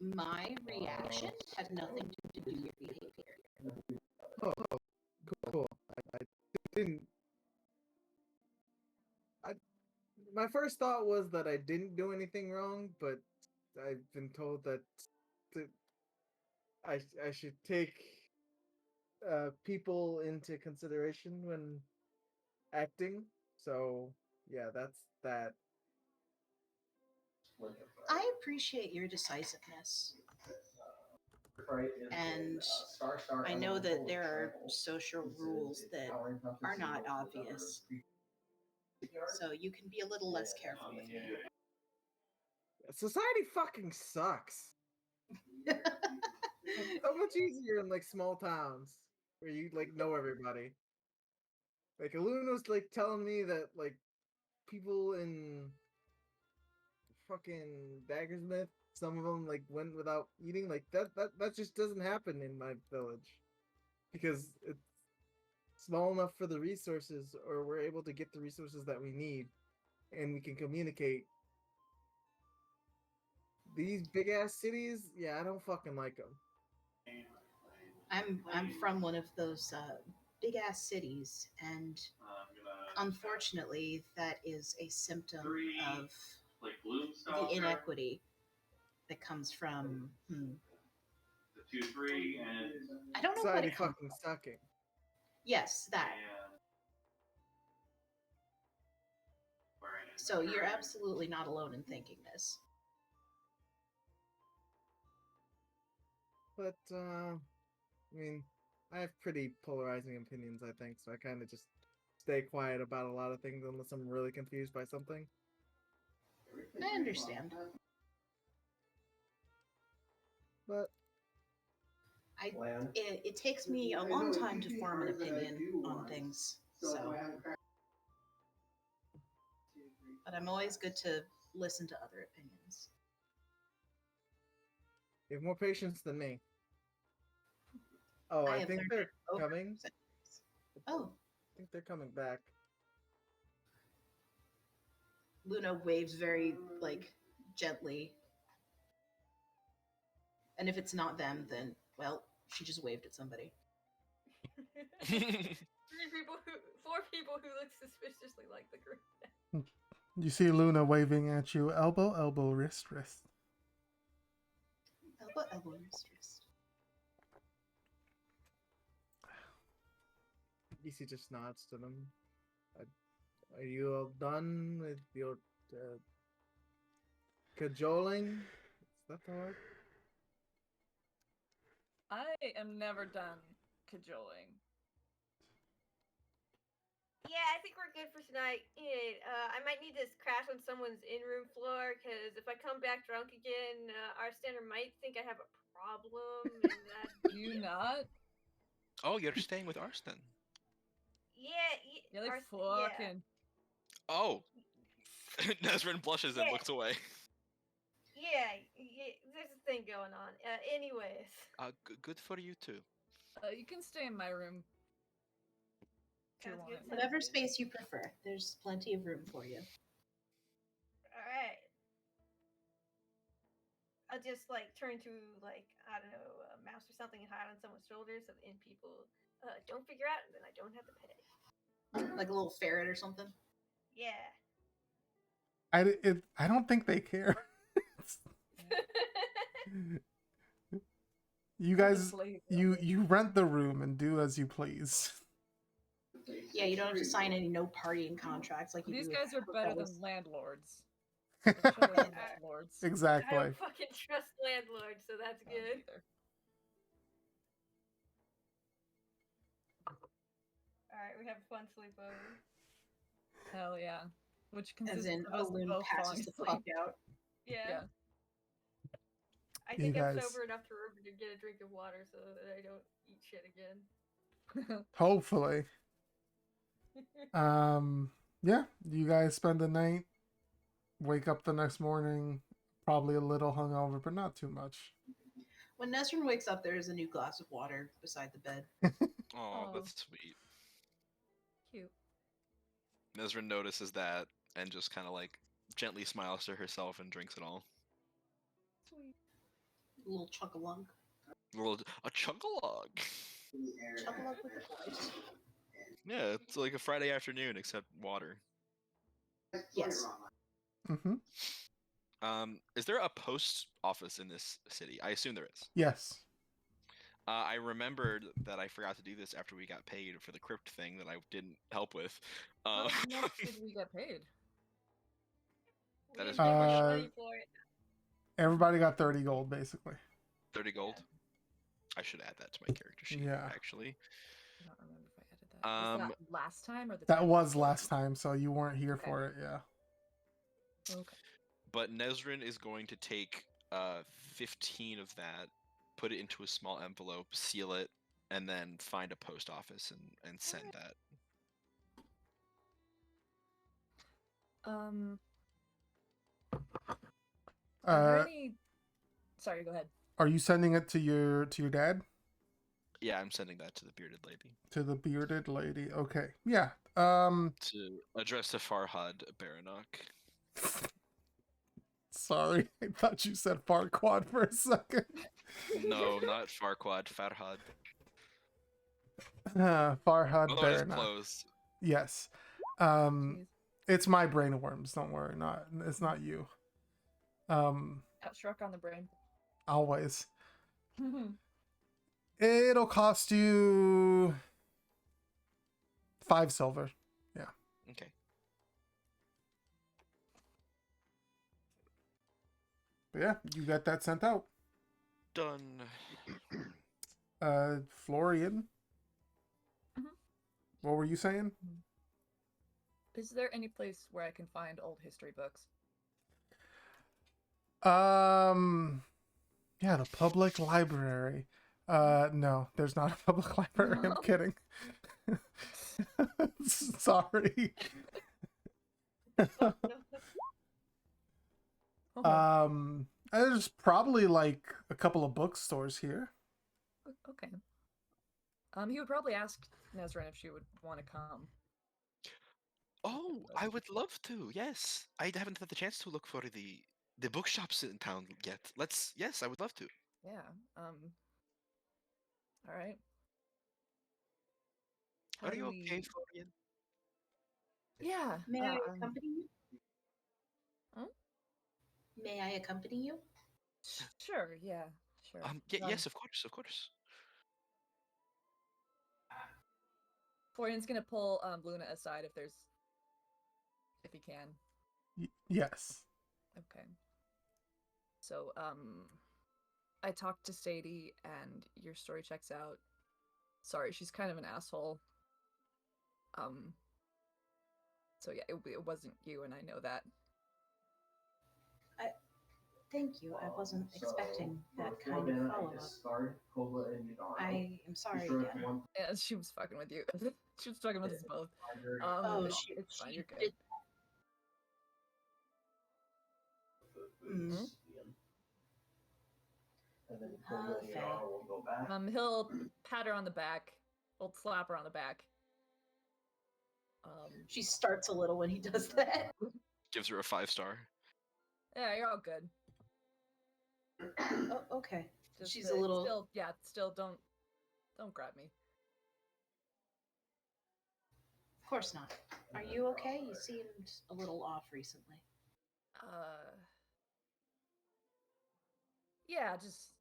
My reaction had nothing to do with your behavior. oh, cool. I didn't. I My first thought was that I didn't do anything wrong, but I've been told that I should take people into consideration when acting. So yeah, that's that. I appreciate your decisiveness. And I know that there are social rules that are not obvious. So you can be a little less careful with me. Society fucking sucks. So much easier in like small towns where you like know everybody. Like Aluna was like telling me that like people in fucking Daggersmith, some of them like went without eating. Like that just doesn't happen in my village because it's small enough for the resources, or we're able to get the resources that we need, and we can communicate. These big ass cities, yeah, I don't fucking like them. I'm from one of those big ass cities, and unfortunately, that is a symptom of the inequity that comes from. I don't know what Society it comes. fucking sucking. Yes, that. So you're absolutely not alone in thinking this. But I mean, I have pretty polarizing opinions, I think, so I kind of just stay quiet about a lot of things unless I'm really confused by something. I understand. But It takes me a long time to form an opinion on things, so. But I'm always good to listen to other opinions. you have more patience than me. Oh, I have think learned they're it over coming. centuries. Oh, I think they're coming back. Luna waves very, like, gently. And if it's not them, then, well, she just waved at somebody. Four people who look suspiciously like the group. You see Luna waving at you, elbow, elbow, wrist, wrist. Elbow, elbow, wrist, wrist. DC just nods to them. Are you all done with your cajoling? Is that the word? I am never done cajoling. Yeah, I think we're good for tonight. I might need to crash on someone's in-room floor because if I come back drunk again, our standard might think I have a problem, and that. Do you not? Oh, you're staying with Ars then? You're like yeah. fucking. Oh. Nesrin blushes and looks away. Yeah, there's a thing going on. Anyways. Good for you too. You can stay in my room. Sounds good. Whatever space you prefer. There's plenty of room for you. Alright. I'll just like turn to like, I don't know, a mouse or something and hide on someone's shoulders so and people don't figure out and then I don't have to pay. Like a little ferret or something? Yeah. I don't think they care. You guys, you rent the room and do as you please. Yeah, you don't have to sign any no partying contracts like you These do. guys are better than hotels. landlords. Landlords. Exactly. I don't fucking trust landlords, so that's good. Alright, we have a fun sleepover. Hell yeah. Which As consists in, of us Loon both falling passes the asleep. fuck out. Yeah. I You think I'm guys- sober enough to remember to get a drink of water so that I don't eat shit again. Hopefully. Yeah, you guys spend the night, wake up the next morning, probably a little hungover, but not too much. When Nesrin wakes up, there is a new glass of water beside the bed. Oh, Oh. that's sweet. Cute. Nesrin notices that and just kind of like gently smiles to herself and drinks it all. Sweet. A little chug-a-lug. A chug-a-log. Chug-a-lug with the boys. Yeah, it's like a Friday afternoon except water. Yes. Mm-hmm. Is there a post office in this city? I assume there is. Yes. I remembered that I forgot to do this after we got paid for the crypt thing that I didn't help with. How much did we get paid? That is We my never question. got money for it. Everybody got 30 gold, basically. 30 gold? I should add that to my character sheet, Yeah. actually. I don't remember if I added that. Was that last time or the That time was before? last time, so you weren't here Okay. for it, yeah. Okay. But Nesrin is going to take 15 of that, put it into a small envelope, seal it, and then find a post office and send that. Are there any... Sorry, go ahead. Are you sending it to your dad? Yeah, I'm sending that to the bearded lady. To the bearded lady. Okay. Yeah. To address to Farhad Baranok. Sorry, I thought you said Farquad for a second. No, not Farquad, Farhad. Farhad Although it is Baranok. close. Yes. Jeez. It's my brain worms. Don't worry. It's not you. Got struck on the brain. Always. It'll cost you 5 silver. Yeah. Okay. But yeah, you got that sent out. Done. Florian, Mhm. what were you saying? Is there any place where I can find old history books? Yeah, the public library. No, there's not a public library. I'm kidding. Sorry. There's probably like a couple of bookstores here. Okay. He would probably ask Nezrin if she would want to come. Oh, I would love to. Yes, I haven't had the chance to look for the bookshops in town yet. Yes, I would love to. Yeah. All right. How Are do you we? okay, Florian? Yeah. May I accompany you? Huh? May I accompany you? Sure. Yeah. Sure. Yes, of course, of course. Florian's gonna pull Luna aside if he can. Yes. Okay. So I talked to Sadie and your story checks out. Sorry, she's kind of an asshole. So yeah, it wasn't you, and I know that. Thank you. I wasn't expecting that kind of follow-up. I am sorry again. Yeah, she was fucking with you. She was fucking with us both. Oh, It's fine. You're good. did. Mm. Okay. He'll pat her on the back. He'll slap her on the back. She starts a little when he does that. Gives her a 5-star. Yeah, you're all good. Oh, okay. Just She's a little. Still don't grab me. Of course not. Are you okay? You seemed a little off recently. Yeah, just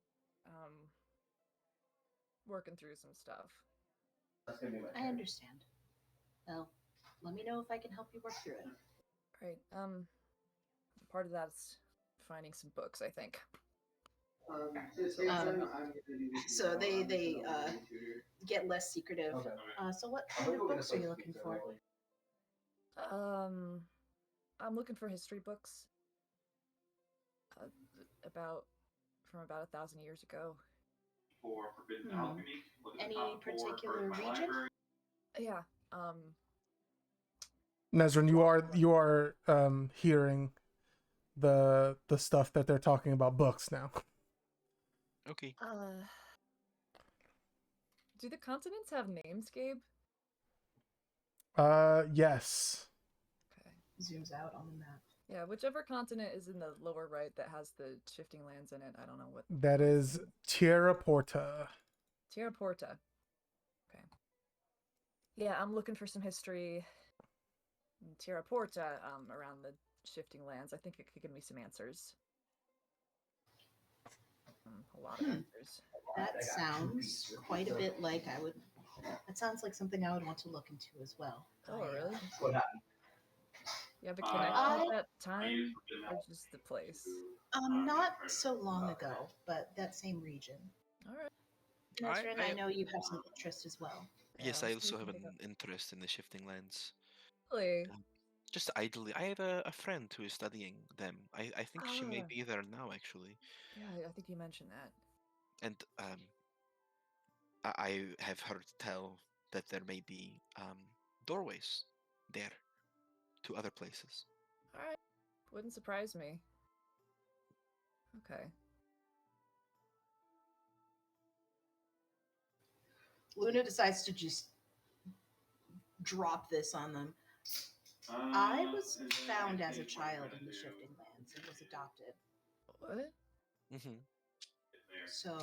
working through some stuff. I understand. Well, let me know if I can help you work through it. Right. Part of that's finding some books, I think. So they get less secretive. So what kind of books are you looking for? I'm looking for history books. From about 1,000 years ago. Any particular region? Yeah. Nezrin, you are hearing the stuff that they're talking about books now. Okay. Do the continents have names, Gabe? Yes. Okay. Zooms out on the map. Yeah, whichever continent is in the lower right that has the shifting lands in it. I don't know what. That is Tierra Porta. Tierra Porta. Okay. Yeah, I'm looking for some history in Tierra Porta around the shifting lands. I think it could give me some answers. A lot of answers. That sounds quite a bit like I would. That sounds like something I would want to look into as well. Oh, really? What happened? You have a connection with that time, or just the place? Not so long ago, but that same region. All right. Nezrin, I know you have some interest as well. Yes, I also have an interest in the shifting lands. Really? Just idly. I have a friend who is studying them. I think she may be there now, actually. Yeah, I think you mentioned that. And I have heard tell that there may be doorways there to other places. All right. Wouldn't surprise me. Okay. Luna decides to just drop this on them. I was found as a child in the shifting lands and was adopted. What? Mm-hmm. So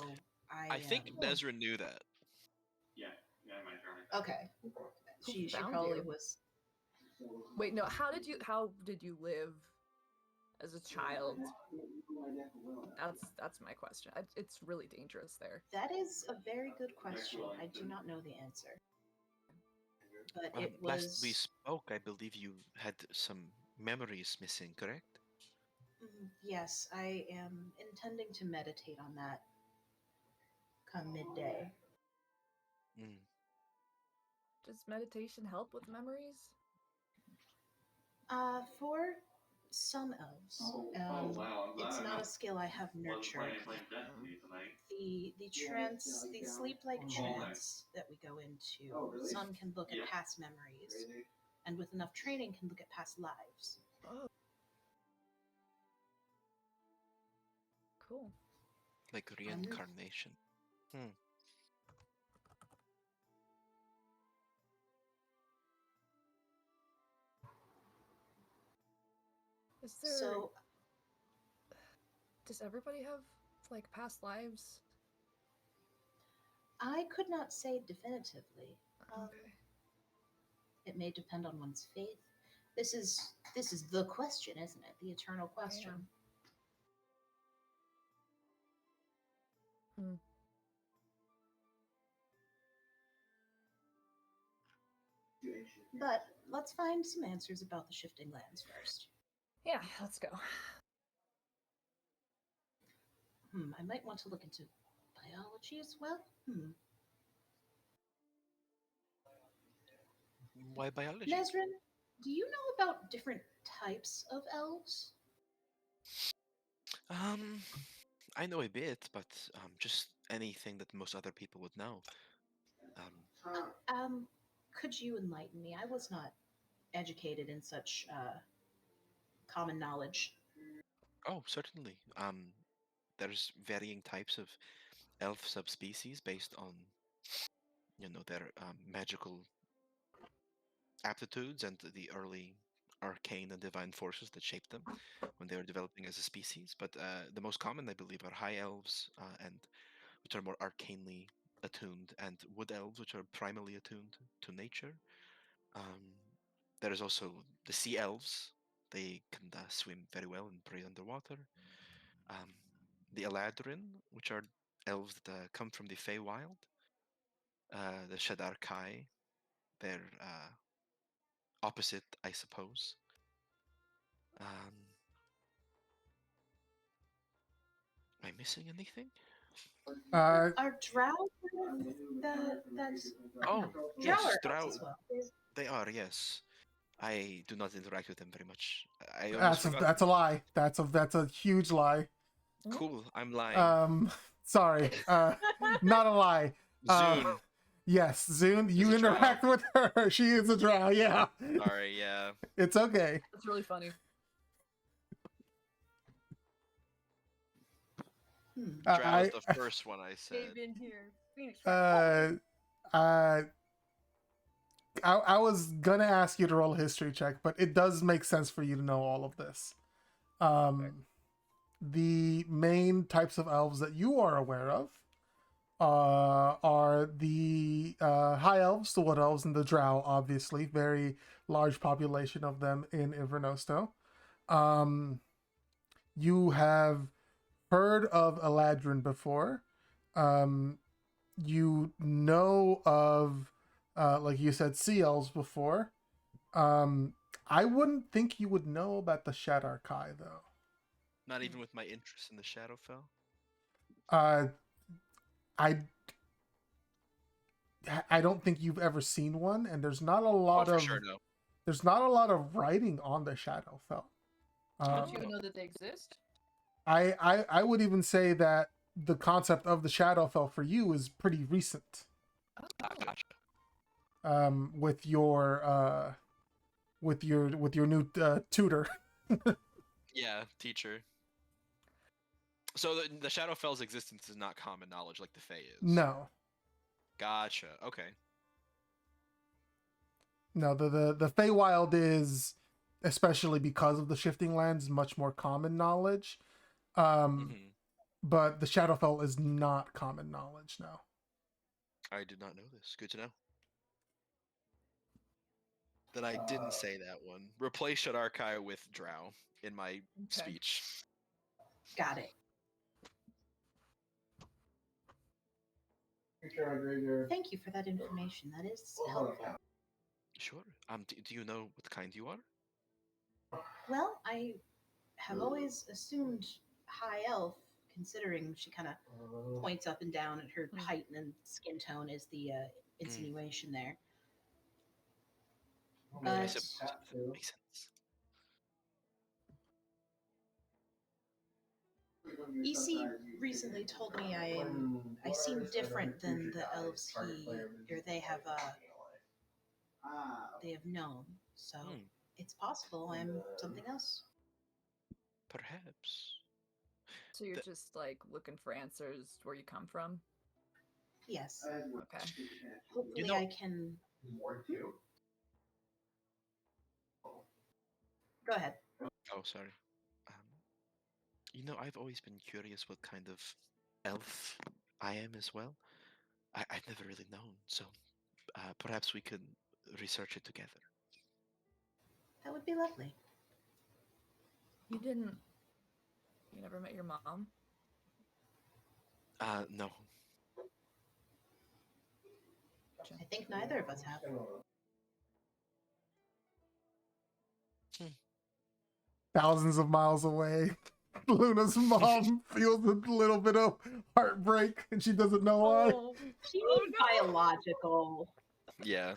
I think Nezrin knew that. Okay. She probably was. Wait, no. How did you live as a child? That's my question. It's really dangerous there. That is a very good question. I do not know the answer. But it was. Last we spoke, I believe you had some memories missing, correct? Yes, I am intending to meditate on that come midday. Mm. Does meditation help with memories? For some elves, it's not a skill I have nurtured. The trance, the sleep-like trance that we go into, some can look at past memories, and with enough training can look at past lives. Oh, cool. Like reincarnation. Hmm. Is there? So Does everybody have like past lives? I could not say definitively. Okay. It may depend on one's faith. This is the question, isn't it? The eternal question. Yeah. Hmm. But let's find some answers about the shifting lands first. Yeah, let's go. I might want to look into biology as well. Why biology? Nezrin, do you know about different types of elves? I know a bit, but just anything that most other people would know. Could you enlighten me? I was not educated in such common knowledge. Oh, certainly. There's varying types of elf subspecies based on, their magical aptitudes and the early arcane and divine forces that shaped them when they were developing as a species. But the most common, I believe, are high elves, and which are more arcanely attuned, and wood elves, which are primally attuned to nature. Um, there is also the sea elves. They can swim very well and breathe underwater. Um, the Eladrin, which are elves that come from the Feywild. The Shadar Kai, they're opposite, I suppose. Am I missing anything? Are drow that's Oh, drow yes, are drow. elves as well? They are, yes. I do not interact with them very much. I almost That's forgot. that's a lie. That's a huge lie. Cool, I'm lying. Sorry. Not a lie. Zune Yes, Zune, is you a drow. interact with her. She is a drow. Yeah. Sorry, yeah. It's okay. That's really funny. Drow is the first one I said. Cave in here. Phoenix. I was gonna ask you to roll a history check, but it does make sense for you to know all of this. The main types of elves that you are aware of are the high elves, the wood elves, and the drow. Obviously, very large population of them in Invernosto. You have heard of Eladrin before. You know of, like you said, sea elves before. I wouldn't think you would know about the Shadar Kai, though. Not even with my interest in the Shadowfell. Uh, I I don't think you've ever seen one, and there's not a lot of Sure, no. there's not a lot of writing on the Shadowfell. Don't you even know that they exist? I would even say that the concept of the Shadowfell for you is pretty recent. Gotcha. With your new tutor. Yeah, teacher. So the Shadowfell's existence is not common knowledge like the Fae is. No. Gotcha. Okay. No, the Feywild is, especially because of the shifting lands, much more common knowledge. But the Shadowfell is not common knowledge now. I did not know this. Good to know. Then I didn't say that one. Replace Shadarkai with Drow in my speech. Got it. Thank you for that information. That is helpful. Sure. Do you know what kind you are? Well, I have always assumed high elf, considering she kind of points up and down at her height and skin tone is the insinuation there. I But suppose it makes sense. EC recently told me I seem different than the elves they have known. So it's possible I'm something else. Perhaps. So you're just like looking for answers where you come from? Yes. Okay. Hopefully I can. Go ahead. Oh, sorry. I've always been curious what kind of elf I am as well. I've never really known, so perhaps we could research it together. That would be lovely. You never met your mom? No. I think neither of us have. Thousands of miles away, Luna's mom feels a little bit of heartbreak, and she doesn't know why. She's biological. Yeah.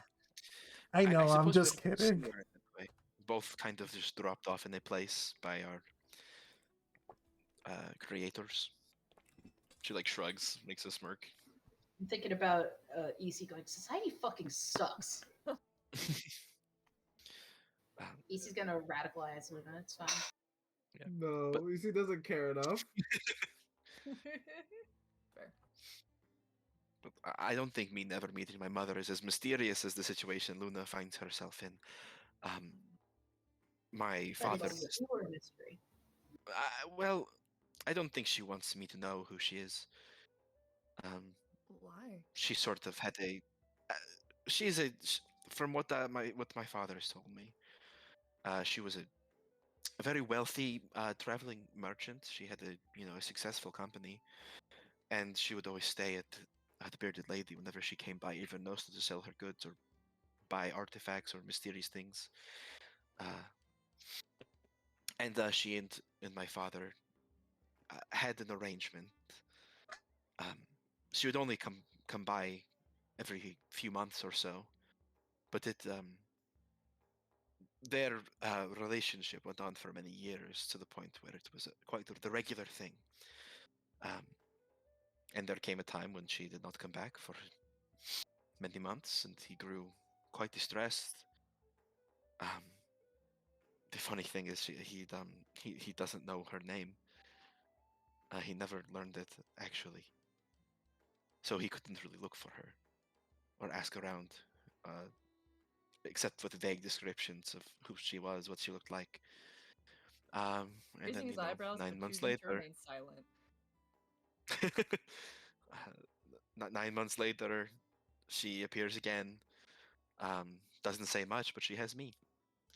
I know, I'm suppose just we're kidding. similar in that way. Both kind of just dropped off in a place by our creators. She like shrugs, makes a smirk. I'm thinking about EC going, society fucking sucks. EC's gonna radicalize Luna, it's fine. Yeah, No, EC doesn't care enough. Fair. But I don't think me never meeting my mother is as mysterious as the situation Luna finds herself in. My father That is is. pure mystery. Well, I don't think she wants me to know who she is. Why? She sort of had a. She's a. From what my father has told me, she was a very wealthy traveling merchant. She had a successful company, and she would always stay at the Bearded Lady whenever she came by, even mostly to sell her goods or buy artifacts or mysterious things. And she and my father had an arrangement. She would only come by every few months or so, but their relationship went on for many years to the point where it was quite the regular thing. And there came a time when she did not come back for many months, and he grew quite distressed. The funny thing is, he doesn't know her name. He never learned it actually, so he couldn't really look for her or ask around, except with vague descriptions of who she was, what she looked like. And Raising then his eyebrows, 9 months choosing to later, remain silent. 9 months later, she appears again. Doesn't say much, but she has me,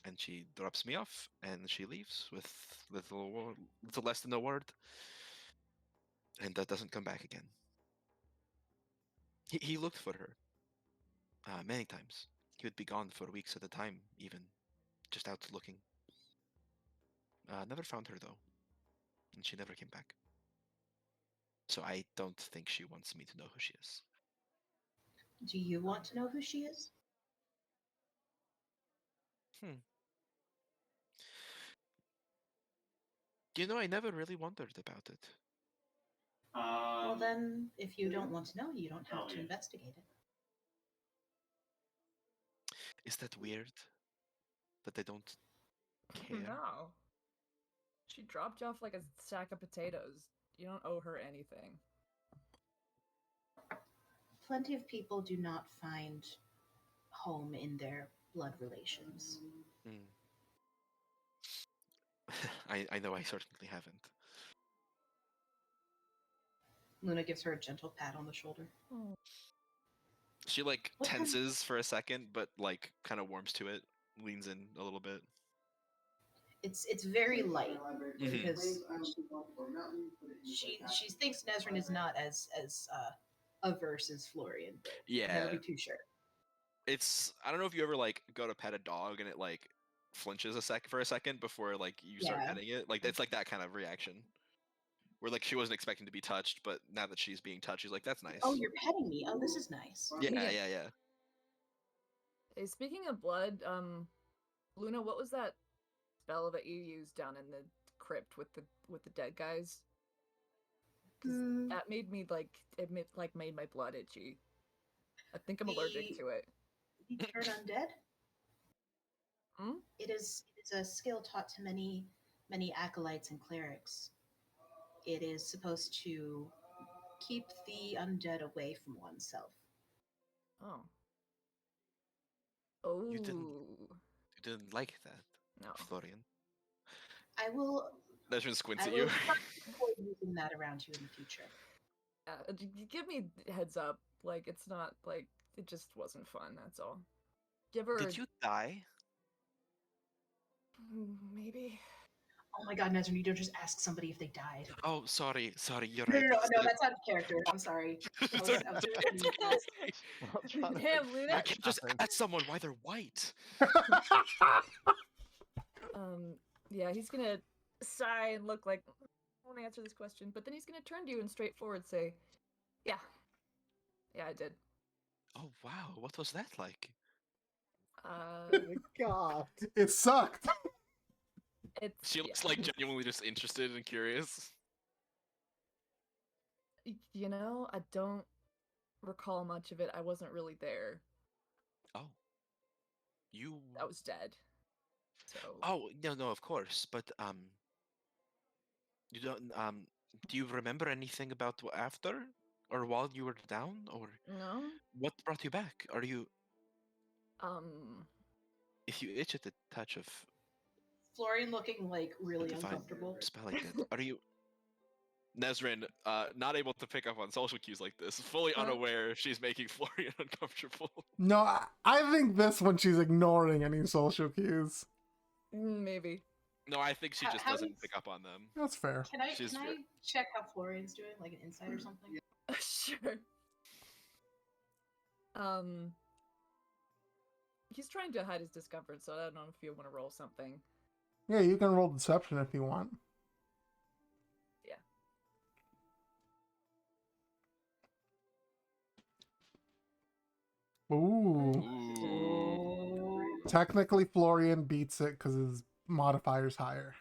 and she drops me off, and she leaves with little less than a word, and that doesn't come back again. He looked for her many times. He would be gone for weeks at a time, even just out looking. Never found her though, and she never came back. So I don't think she wants me to know who she is. Do you want to know who she is? I never really wondered about it. Well, then, if you don't want to know, you don't have to investigate it. Is that weird? That they don't care? No. She dropped you off like a sack of potatoes. You don't owe her anything. Plenty of people do not find home in their blood relations. I know I certainly haven't. Luna gives her a gentle pat on the shoulder. Oh. She like tenses for a second, but like kind of warms to it, leans in a little bit. It's very light because she thinks Nezrin is not as averse as Florian, but Yeah, never be too sure. I don't know if you ever like go to pet a dog and it like flinches for a second before like you start Yeah. petting it. Like it's like that kind of reaction. Where like she wasn't expecting to be touched, but now that she's being touched, she's like, "That's nice." Oh, you're petting me. Oh, this is nice. Yeah, Yeah. yeah, yeah. Hey, speaking of blood, Luna, what was that spell that you used down in the crypt with the dead guys? 'Cause Hmm. that made me made my blood itchy. I think I'm allergic The- to it. The turn undead. Hmm? It's a skill taught to many acolytes and clerics. It is supposed to keep the undead away from oneself. Oh. Oh. You didn't like that, No. Florian. I will. Desmond squints I at will you. try to avoid using that around you in the future. Give me heads up. Like it's not like it just wasn't fun. That's all. Give her. Did you die? Maybe. Oh my god, Nezrin, you don't just ask somebody if they died. Oh, sorry, you're No, right. no, that's out of character. I'm sorry. I was It's doing okay. Damn, Luna. You can't just ask someone why they're white. Yeah, he's gonna sigh and look like I want to answer this question, but then he's gonna turn to you and straightforward say, "Yeah, yeah, I did." Oh wow, what was that like? Oh my god. It sucked. It's She looks like genuinely just interested and curious. You know, I don't recall much of it. I wasn't really there. Oh. You. I was dead. So. Oh no, of course, but you don't do you remember anything about after or while you were down or No. what brought you back? Are you Um. if you itch at the touch of Florian looking like a really divine uncomfortable. spell like that, are you Nezrin, not able to pick up on social cues like this, fully unaware she's making Florian uncomfortable. No, I think this one she's ignoring any social cues. Maybe. No, I think she just doesn't pick up on them. That's fair. Can I She's check how Florian's doing, like an insight or something? Sure. He's trying to hide his discomfort, so I don't know if you want to roll something. Yeah, you can roll deception if you want. Ooh. Ooh. Technically, Florian beats it because his modifier's higher.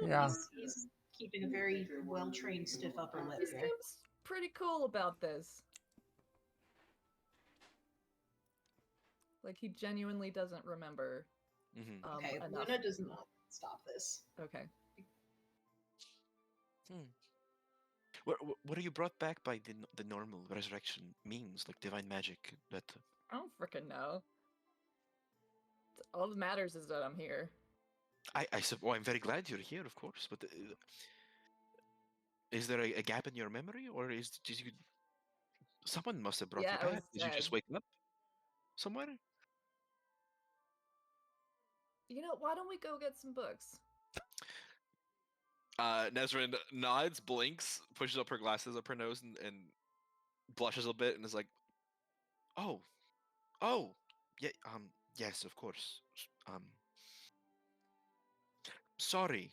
Yeah. He's keeping a very well-trained stiff upper lip He here. seems pretty cool about this. Like he genuinely doesn't remember. Okay, enough. Luna does not stop this. Okay. What are you brought back by the normal resurrection means, like divine magic? That I don't freaking know. All that matters is that I'm here. I'm very glad you're here, of course. But is there a gap in your memory, or did you? Someone must have brought Yeah, you I back. was Did you just dead. wake up somewhere? You know, why don't we go get some books? Nezrin nods, blinks, pushes up her glasses up her nose, and blushes a bit, and is like, "Oh, yeah, yes, of course. Sorry,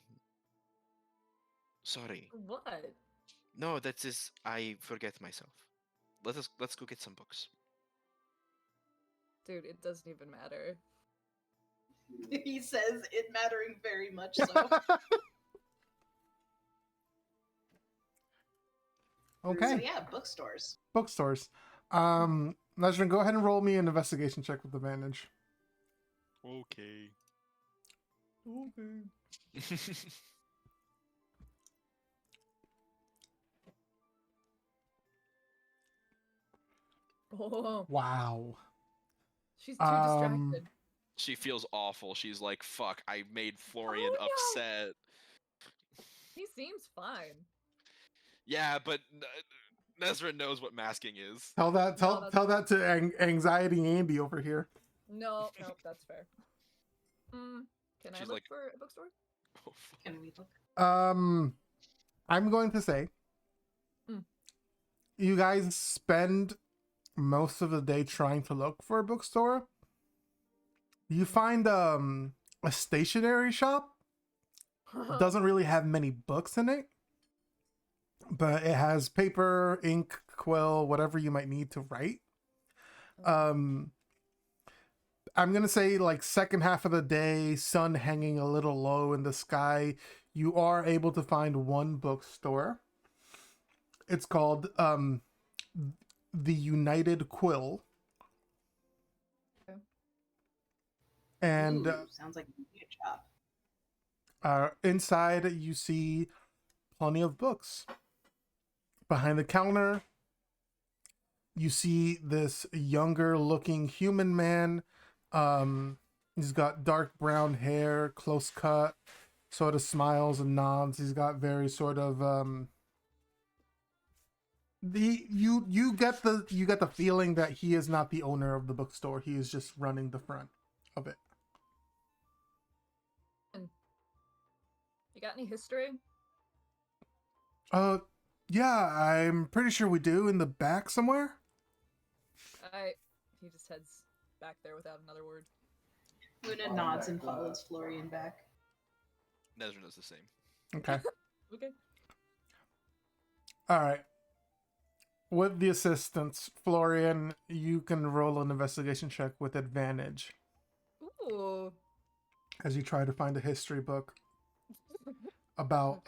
sorry. What? No, that is, I forget myself. Let's go get some books." Dude, it doesn't even matter. He says it mattering very much so. Okay. So yeah, bookstores. Bookstores. Najrin, go ahead and roll me an investigation check with advantage. Okay. Okay. Oh, Wow. she's too distracted. She feels awful. She's like, "Fuck, I made Florian Oh, no. upset." He seems fine. Yeah, but Nezrin knows what masking is. Tell that No, tell that to anxiety Andy over here. No, that's fair. Can I She's look like- for a bookstore? Oh, fuck. Can we look? I'm going to say you guys spend most of the day trying to look for a bookstore. You find a stationery shop. Doesn't really have many books in it, but it has paper, ink, quill, whatever you might need to write. I'm gonna say like second half of the day, sun hanging a little low in the sky. You are able to find one bookstore. It's called the United Quill, Okay. and Ooh, sounds like a good job. inside you see plenty of books. Behind the counter, you see this younger looking human man. He's got dark brown hair, close cut, sort of smiles and nods. He's got very sort of you get the feeling that he is not the owner of the bookstore. He is just running the front of it. You got any history? Yeah, I'm pretty sure we do, in the back somewhere. He just heads back there without another word. Luna nods and follows Florian back. Nezrin does the same. Okay. Okay. All right. With the assistance, Florian, you can roll an investigation check with advantage Ooh. as you try to find a history book about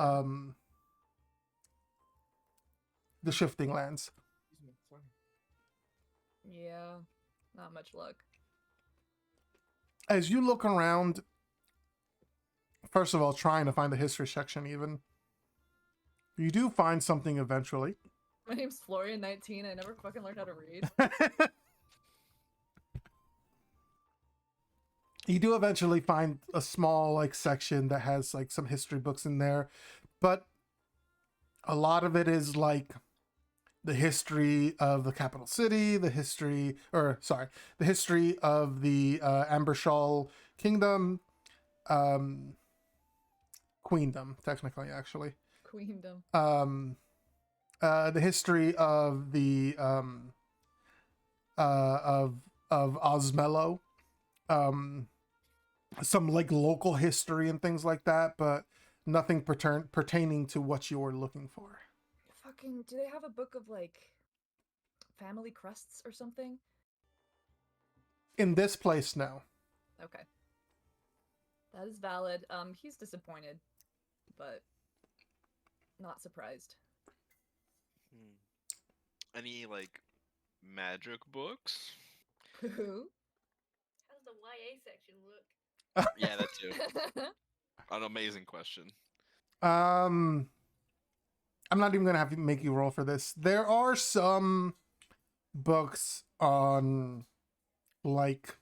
the shifting lands. Yeah. Not much luck. As you look around, first of all, trying to find the history section even, you do find something eventually. My name's Florian, 19. I never fucking learned how to read. You do eventually find a small like section that has like some history books in there, but a lot of it is like the history of the capital city, the history of the Ambershall kingdom, queendom, technically, actually. Queendom. The history of the of Osmello, some like local history and things like that, but nothing pertaining to what you're looking for. Fucking, do they have a book of like family crests or something? In this place, no. Okay. That is valid. He's disappointed, but not surprised. Any like magic books? Who? How's the YA section look? Yeah, that too. An amazing question. I'm not even gonna have to make you roll for this. There are some books on like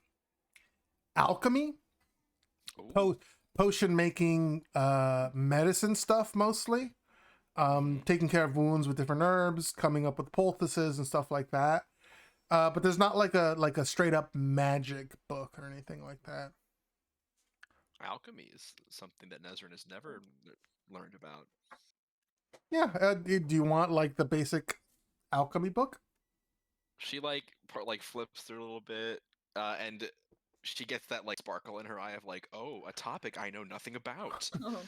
alchemy, potion making, medicine stuff mostly. Taking care of wounds with different herbs, coming up with poultices and stuff like that. But there's not like a straight up magic book or anything like that. Alchemy is something that Nezrin has never learned about. Yeah. Do you want like the basic alchemy book? She like flips through a little bit, and she gets that like sparkle in her eye of like, oh, a topic I know nothing about. Oh.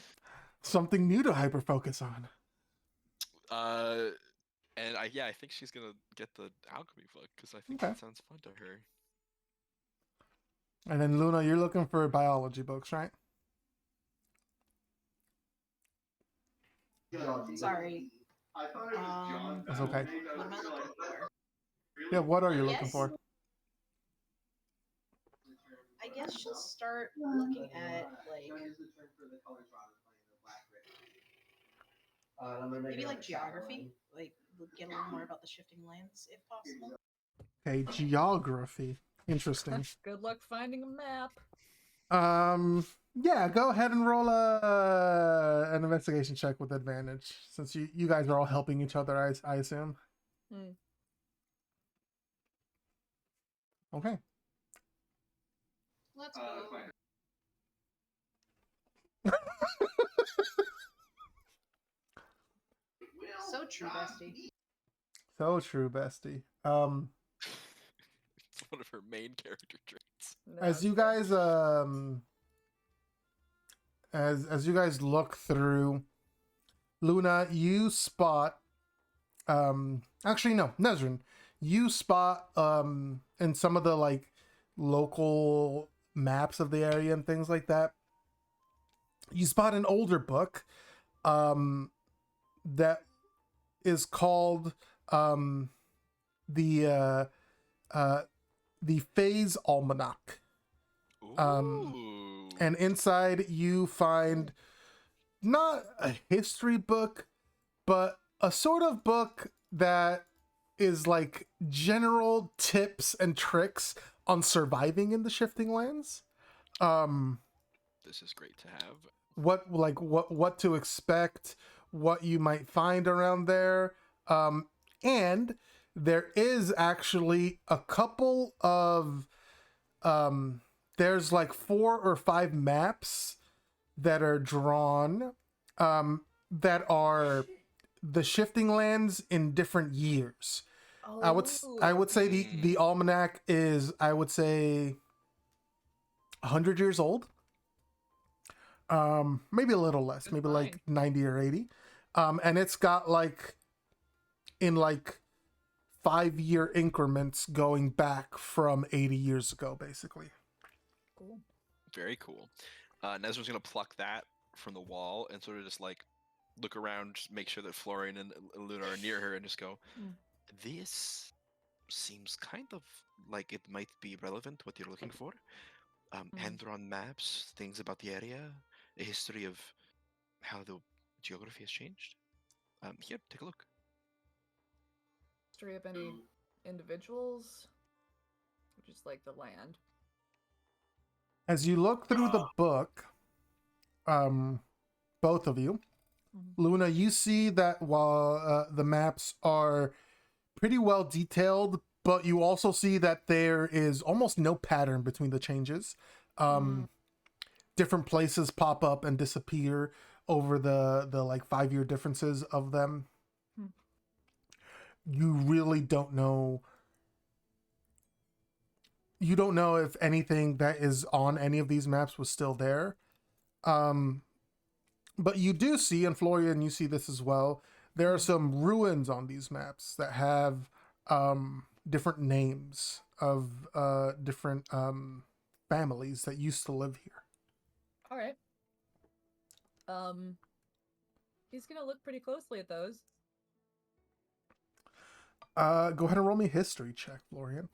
Something new to hyper focus on. And I think she's gonna get the alchemy book because I think Okay. that sounds fun to her. And then Luna, you're looking for biology books, right? Sorry. That's okay. What am I looking for? Yeah, what are you looking for? I guess just start looking at like maybe like geography, like get a little more about the shifting lands if possible. Okay, geography. Interesting. Good luck finding a map. Yeah, go ahead and roll an investigation check with advantage, since you guys are all helping each other, I assume. Okay. Let's go. So true, bestie. So true, bestie. one of her main character traits. No, As you fair. guys as you guys look through, Luna, you spot actually no, Nezrin, you spot in some of the like local maps of the area and things like that, you spot an older book that is called the the Phase Almanac. Ooh. And inside you find not a history book, but a sort of book that is like general tips and tricks on surviving in the shifting lands. This is great to have. What to expect, what you might find around there. And there is actually a couple of there's like 4 or 5 maps that are drawn that are the shifting lands in different years. I would say the almanac is, I would say, 100 years old. Maybe a little less, That's maybe fine. like 90 or 80. And it's got like in like 5-year increments going back from 80 years ago, basically. Cool. Very cool. Nezra's gonna pluck that from the wall and sort of just like look around, just make sure that Florian and Luna are near her, and just go, "This seems kind of like it might be relevant what you're looking for. Hand-drawn maps, things about the area, a history of how the geography has changed. Here, take a look." History of any individuals, or just like the land. As you look through the book, both of you, Luna, you see that while the maps are pretty well detailed, but you also see that there is almost no pattern between the changes. Different places pop up and disappear over the like 5-year differences of them. You really don't know. You don't know if anything that is on any of these maps was still there. But you do see, and Florian, you see this as well, there are some ruins on these maps that have different names of different families that used to live here. All right. He's gonna look pretty closely at those. Go ahead and roll me a history check, Florian.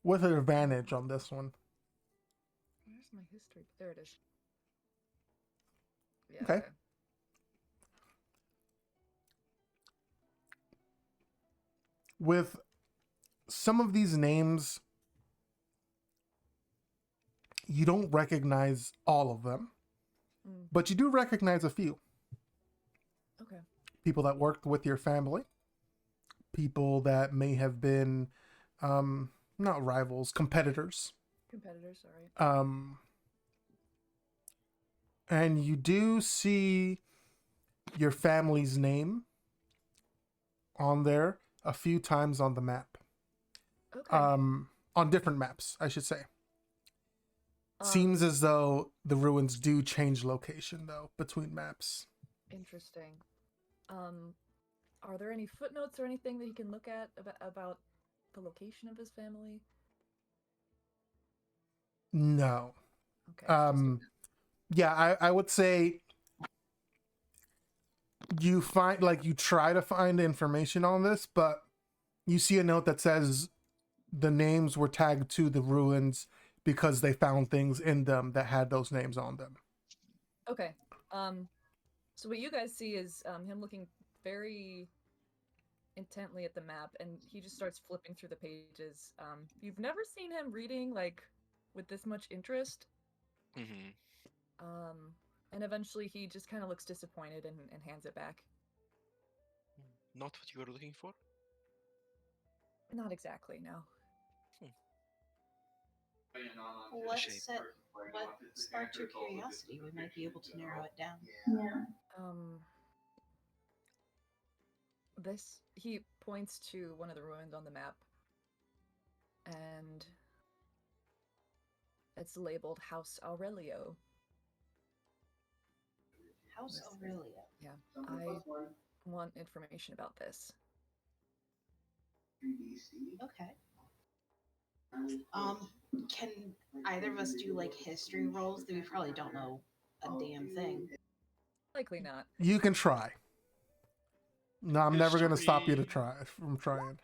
With an advantage on this one. Where's my history? There it is. Yeah. Okay. With some of these names, you don't recognize all of them, but you do recognize a few. Okay. People that worked with your family, people that may have been not rivals, competitors. Competitors, all right. And you do see your family's name on there a few times on the map. Okay. On different maps, I should say. Seems as though the ruins do change location, though, between maps. Interesting. Are there any footnotes or anything that he can look at about the location of his family? No. Okay. Yeah, I would say you find, like, you try to find information on this, but you see a note that says the names were tagged to the ruins because they found things in them that had those names on them. Okay. So what you guys see is him looking very intently at the map, and he just starts flipping through the pages. You've never seen him reading like with this much interest. And eventually he just kind of looks disappointed and hands it back. Not what you were looking for? Not exactly, no. What sparked your curiosity? We might be able to narrow it down. He points to one of the ruins on the map. and it's labeled House Aurelio. House Aurelia. Yeah, I want information about this. Okay. Can either of us do like history rolls? We probably don't know a damn thing. Likely not. You can try. No, I'm never gonna stop you to History. try from trying.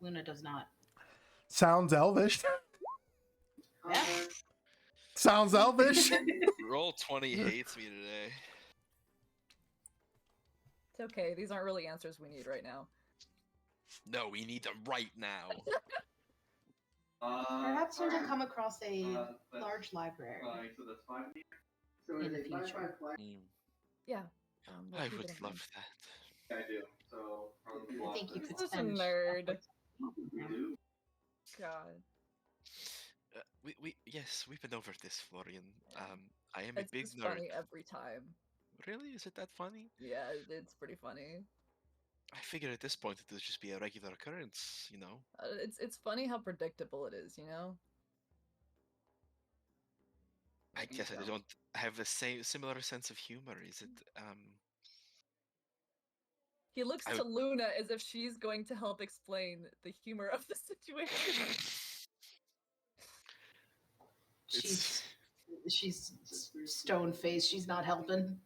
Luna does not. Sounds elvish. Yeah. Sounds elvish. Roll 20 hates me today. It's okay. These aren't really answers we need right now. No, we need them right now. Perhaps we will come across a large library in the future. Mm, Yeah. We'll I keep would it in love mind. that. I think you could This is a spend. nerd. God. Yes, we've been over this, Florian. I am a It's big just nerd. funny every time. Really? Is it that funny? Yeah, it's pretty funny. I figure at this point it would just be a regular occurrence, you know? It's funny how predictable it is, you know? I guess I don't have the similar sense of humor. Is it, He looks I to would... Luna as if she's going to help explain the humor of the situation. She's stone faced. She's not helping.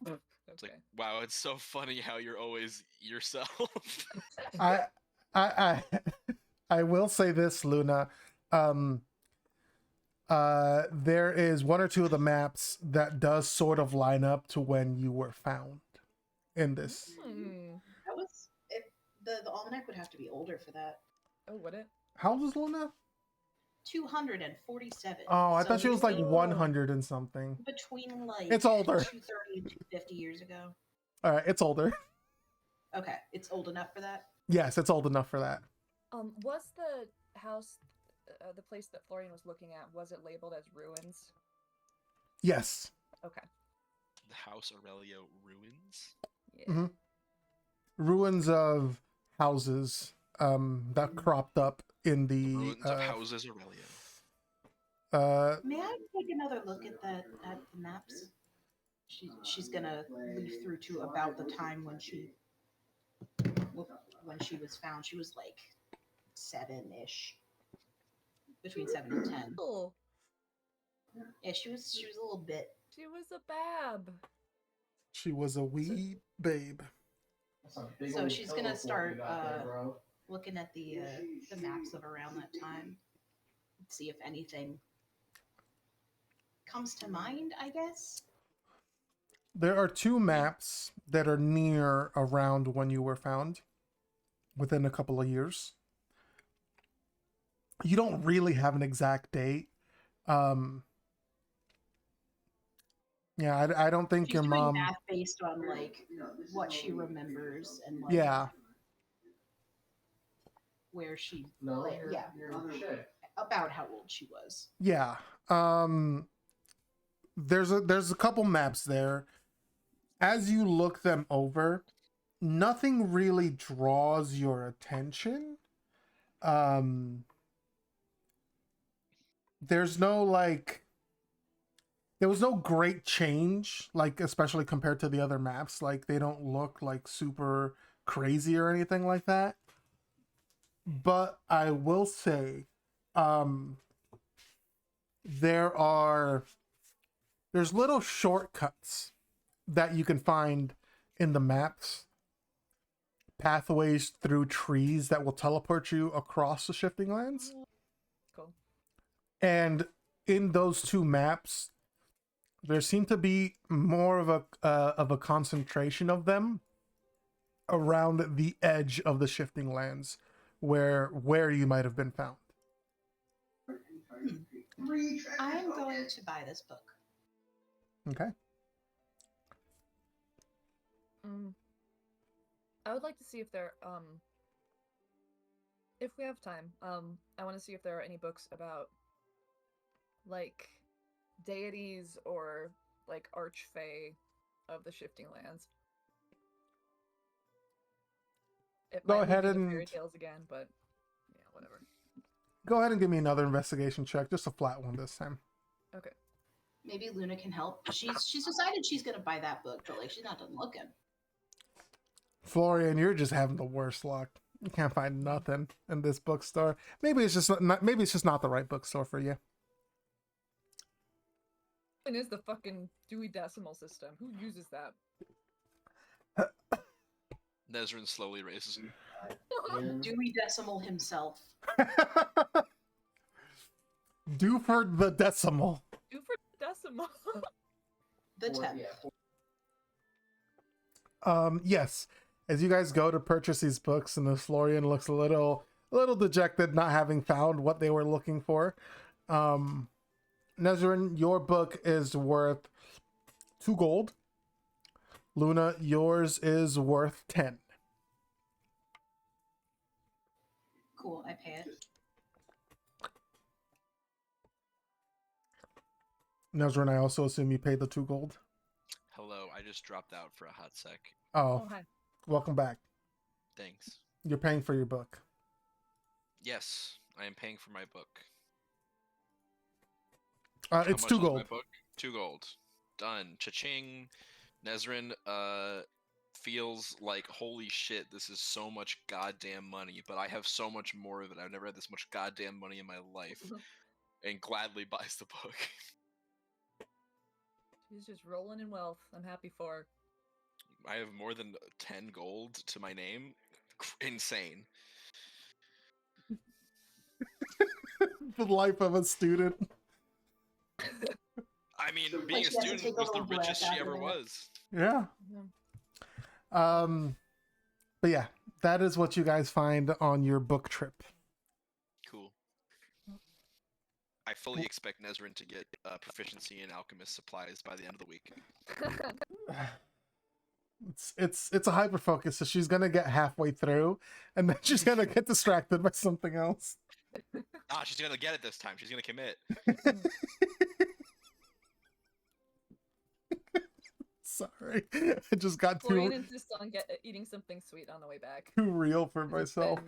It's like, wow, it's so funny how you're always yourself. I I I will say this, Luna. There is one or two of the maps that does sort of line up to when you were found in this. That was the almanac would have to be older for that. Oh, would it? How old is Luna? 247. Oh, I So thought she was like between- 100 and something. Between like It's older. 230 and 250 years ago. All right, it's older. Okay, it's old enough for that. Yes, it's old enough for that. Was the house, the place that Florian was looking at, was it labeled as ruins? Yes. Okay. The House Aurelio ruins? Yeah. Mhm. Ruins of houses that cropped up in the Ruins of Houses Aurelio. May I take another look at the maps? She's gonna leaf through to about the time when she was found. She was like 7-ish, between 7 and 10. Oh, Yeah, she was a little bit. she was a bab. She was a wee babe. So she's gonna start looking at the maps of around that time, see if anything comes to mind, I guess. There are two maps that are near around when you were found, within a couple of years. You don't really have an exact date. Yeah, I don't think She's your doing mom. math based on like what she remembers and like Yeah, where she about how old she was. yeah. There's a couple maps there. As you look them over, nothing really draws your attention. There's no like there was no great change, like especially compared to the other maps. Like they don't look like super crazy or anything like that. But I will say, there's little shortcuts that you can find in the maps, pathways through trees that will teleport you across the shifting lands. Cool. And in those two maps, there seemed to be more of a concentration of them around the edge of the shifting lands, where you might have been found. I'm going to buy this book. Okay. I would like to see if there, if we have time, I want to see if there are any books about, like, deities or, like, archfey of the shifting lands. It Go might lead ahead me to and fairy tales again, but Go ahead and give me another investigation check, just a flat one this time. Okay. Maybe Luna can help. She's decided she's gonna buy that book, but like she's not done looking. Florian, you're just having the worst luck. You can't find nothing in this bookstore. Maybe it's just not. Maybe it's just not the right bookstore for you. And is the fucking Dewey Decimal System? Who uses that? Nezrin slowly raises. Dewey Decimal himself. Duford the Decimal. Do for decimal. The 10th. Yes. As you guys go to purchase these books, and the Florian looks a little dejected, not having found what they were looking for. Nezrin, your book is worth 2 gold. Luna, yours is worth 10. Cool, I pay it. Nezrin, I also assume you paid the 2 gold. Hello, I just dropped out for a hot sec. Oh, Hi. welcome back. Thanks. You're paying for your book. Yes, I am paying for my book. It's How 2 much is gold. my book? 2 gold. Done. Cha-ching. Nezrin feels like, holy shit, this is so much goddamn money, but I have so much more of it. I've never had this much goddamn money in my life. And gladly buys the book. She's just rolling in wealth. I'm happy for her. I have more than 10 gold to my name. Insane. The life of a student. I mean, Like being a she has to student take a was the little breath richest she after ever that. was. Yeah. But yeah, that is what you guys find on your book trip. Cool. I fully expect Nezrin to get proficiency in alchemist supplies by the end of the week. It's a hyper focus, so she's gonna get halfway through, and then she's gonna get distracted by something else. Ah, she's gonna get it this time. She's gonna commit. Sorry, I just got Florian too insists on eating something sweet on the way back. real for It's myself.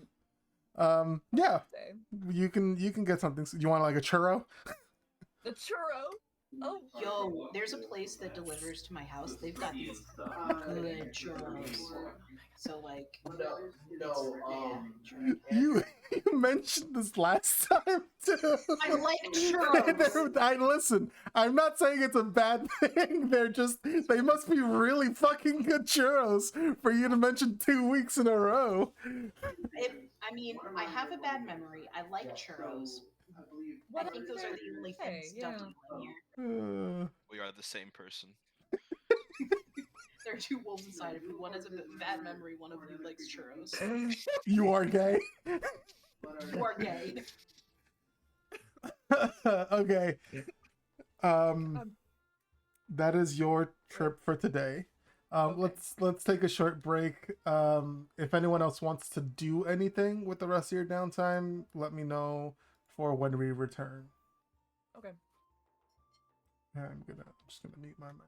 been Yeah, a day. you can get something. You want like a churro? The churro. Oh, Yo, there's a place that delivers to my house. They've got these good churros. So like, You mentioned this last time too. I like churros. I listen. I'm not saying it's a bad thing. They must be really fucking good churros for you to mention 2 weeks in a row. I mean, I have a bad memory. I like churros. I think those are the only things stuffed in here. We are the same person. There are 2 wolves inside of me. One has a bad memory. One of you likes churros. You are gay. You are gay. Okay. That is your trip for today. Okay. Let's take a short break. If anyone else wants to do anything with the rest of your downtime, let me know for when we return. Okay. I'm just gonna mute my mic.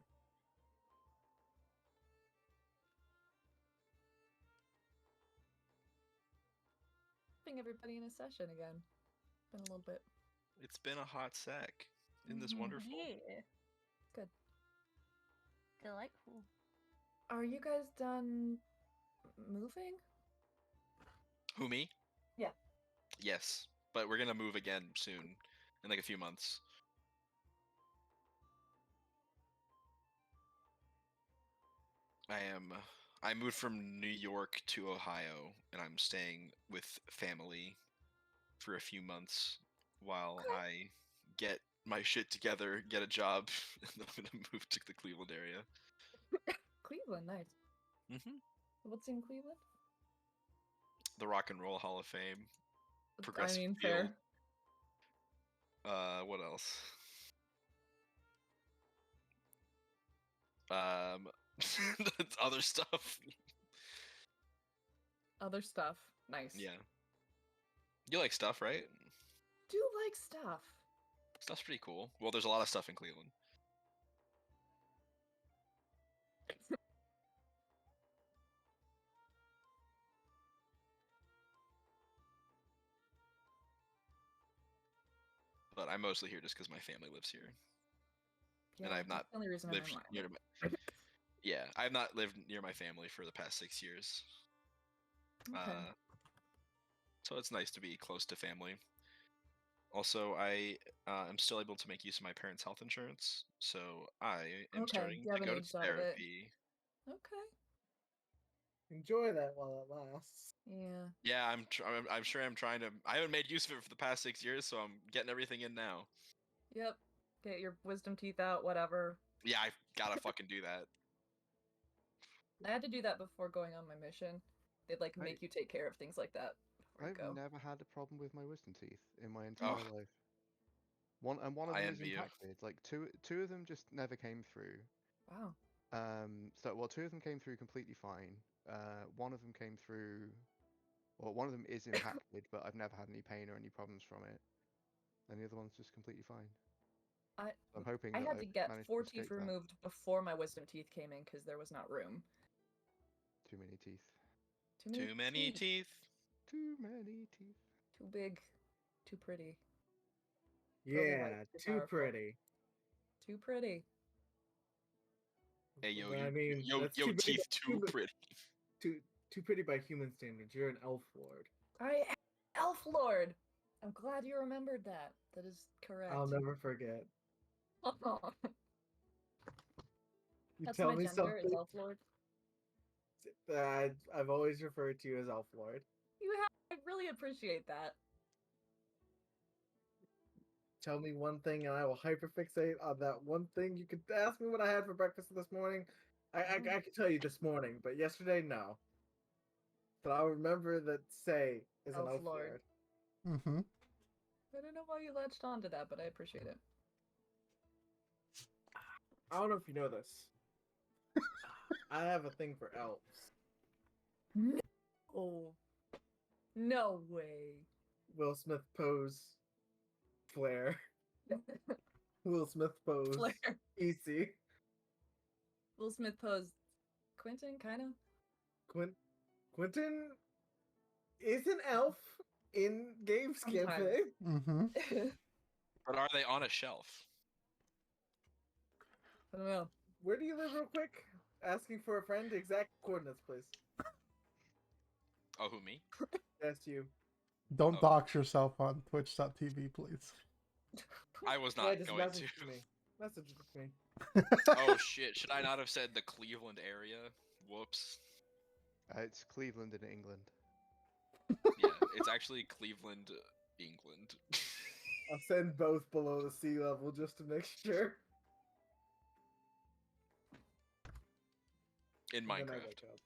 Putting everybody in a session again. Been a little bit. It's been a hot sec. Isn't this wonderful? Yeah. Good. Delightful. Are you guys done moving? Who, me? Yeah. Yes, but we're gonna move again soon, in like a few months. I moved from New York to Ohio, and I'm staying with family for a few months while I get my shit together, get a job, and then I'm gonna move to the Cleveland area. Cleveland, nice. Mm-hmm. What's in Cleveland? The Rock and Roll Hall of Fame. I Progressive mean, Field. fair. What else? Other stuff. Other stuff. Nice. Yeah. You like stuff, right? Do like stuff. Stuff's pretty cool. Well, there's a lot of stuff in Cleveland. but I'm mostly here just because my family lives here, Yeah, and I have not that's the only reason I'm lived in near my. Yeah, I have not lived near my family for the past 6 years. Okay. So it's nice to be close to family. Also, I am still able to make use of my parents' health insurance, so I am Okay, starting you to haven't go to aged out of it. therapy. Okay. Enjoy that while it lasts. Yeah. Yeah, I'm sure I'm trying to. I haven't made use of it for the past 6 years, so I'm getting everything in now. Yep. Get your wisdom teeth out, whatever. Yeah, I gotta fucking do that. I had to do that before going on my mission. They'd like I- make you take care of things like that before you I've go. never had a problem with my wisdom teeth in my Oh, entire life. One of I them is envy you. impacted. Like two of them just never came through. Wow. Two of them came through completely fine. One of them came through. Well, one of them is impacted, but I've never had any pain or any problems from it. And the other one's just completely fine. I'm hoping I that had to I've get managed 4 to escape teeth that. removed before my wisdom teeth came in because there was not room. Too many teeth. Too many teeth. Too many teeth. Too big. Too pretty. Probably Yeah, right, too too powerful. pretty. Too pretty. Hey yo, I mean, that's yo too pretty teeth by too pretty. too pretty by human standards. You're an elf lord. I am Elf Lord. I'm glad you remembered that. That is correct. I'll never forget. You That's tell my me gender. Is something Elf Lord. that I've always referred to you as elf lord. I really appreciate that. Tell me one thing, and I will hyperfixate on that one thing. You could ask me what I had for breakfast this morning. I could tell you this morning, but yesterday, no. But I'll remember that Say is an Elf elf Lord. lord. Mm-hmm. I don't know why you latched onto that, but I appreciate it. I don't know if you know this. I have a thing for elves. Oh. No way. Will Smith pose. Flair. Will Smith pose. Flair. Easy. Will Smith posed Quentin, kind of. Quentin is an elf in Gabe's Sometimes. campaign. Mm-hmm. But are they on a shelf? I don't know. Where do you live, real quick? Asking for a friend. Exact coordinates, please. Oh, who, me? Yes, you. Don't Oh. dox yourself on twitch.tv, please. I was Yeah, not just going message to. me. Message me. Oh shit! Should I not have said the Cleveland area? Whoops. It's Cleveland in England. Yeah, it's actually Cleveland, England. I'll send both below the sea level just to make sure. In And then I Minecraft. wake up.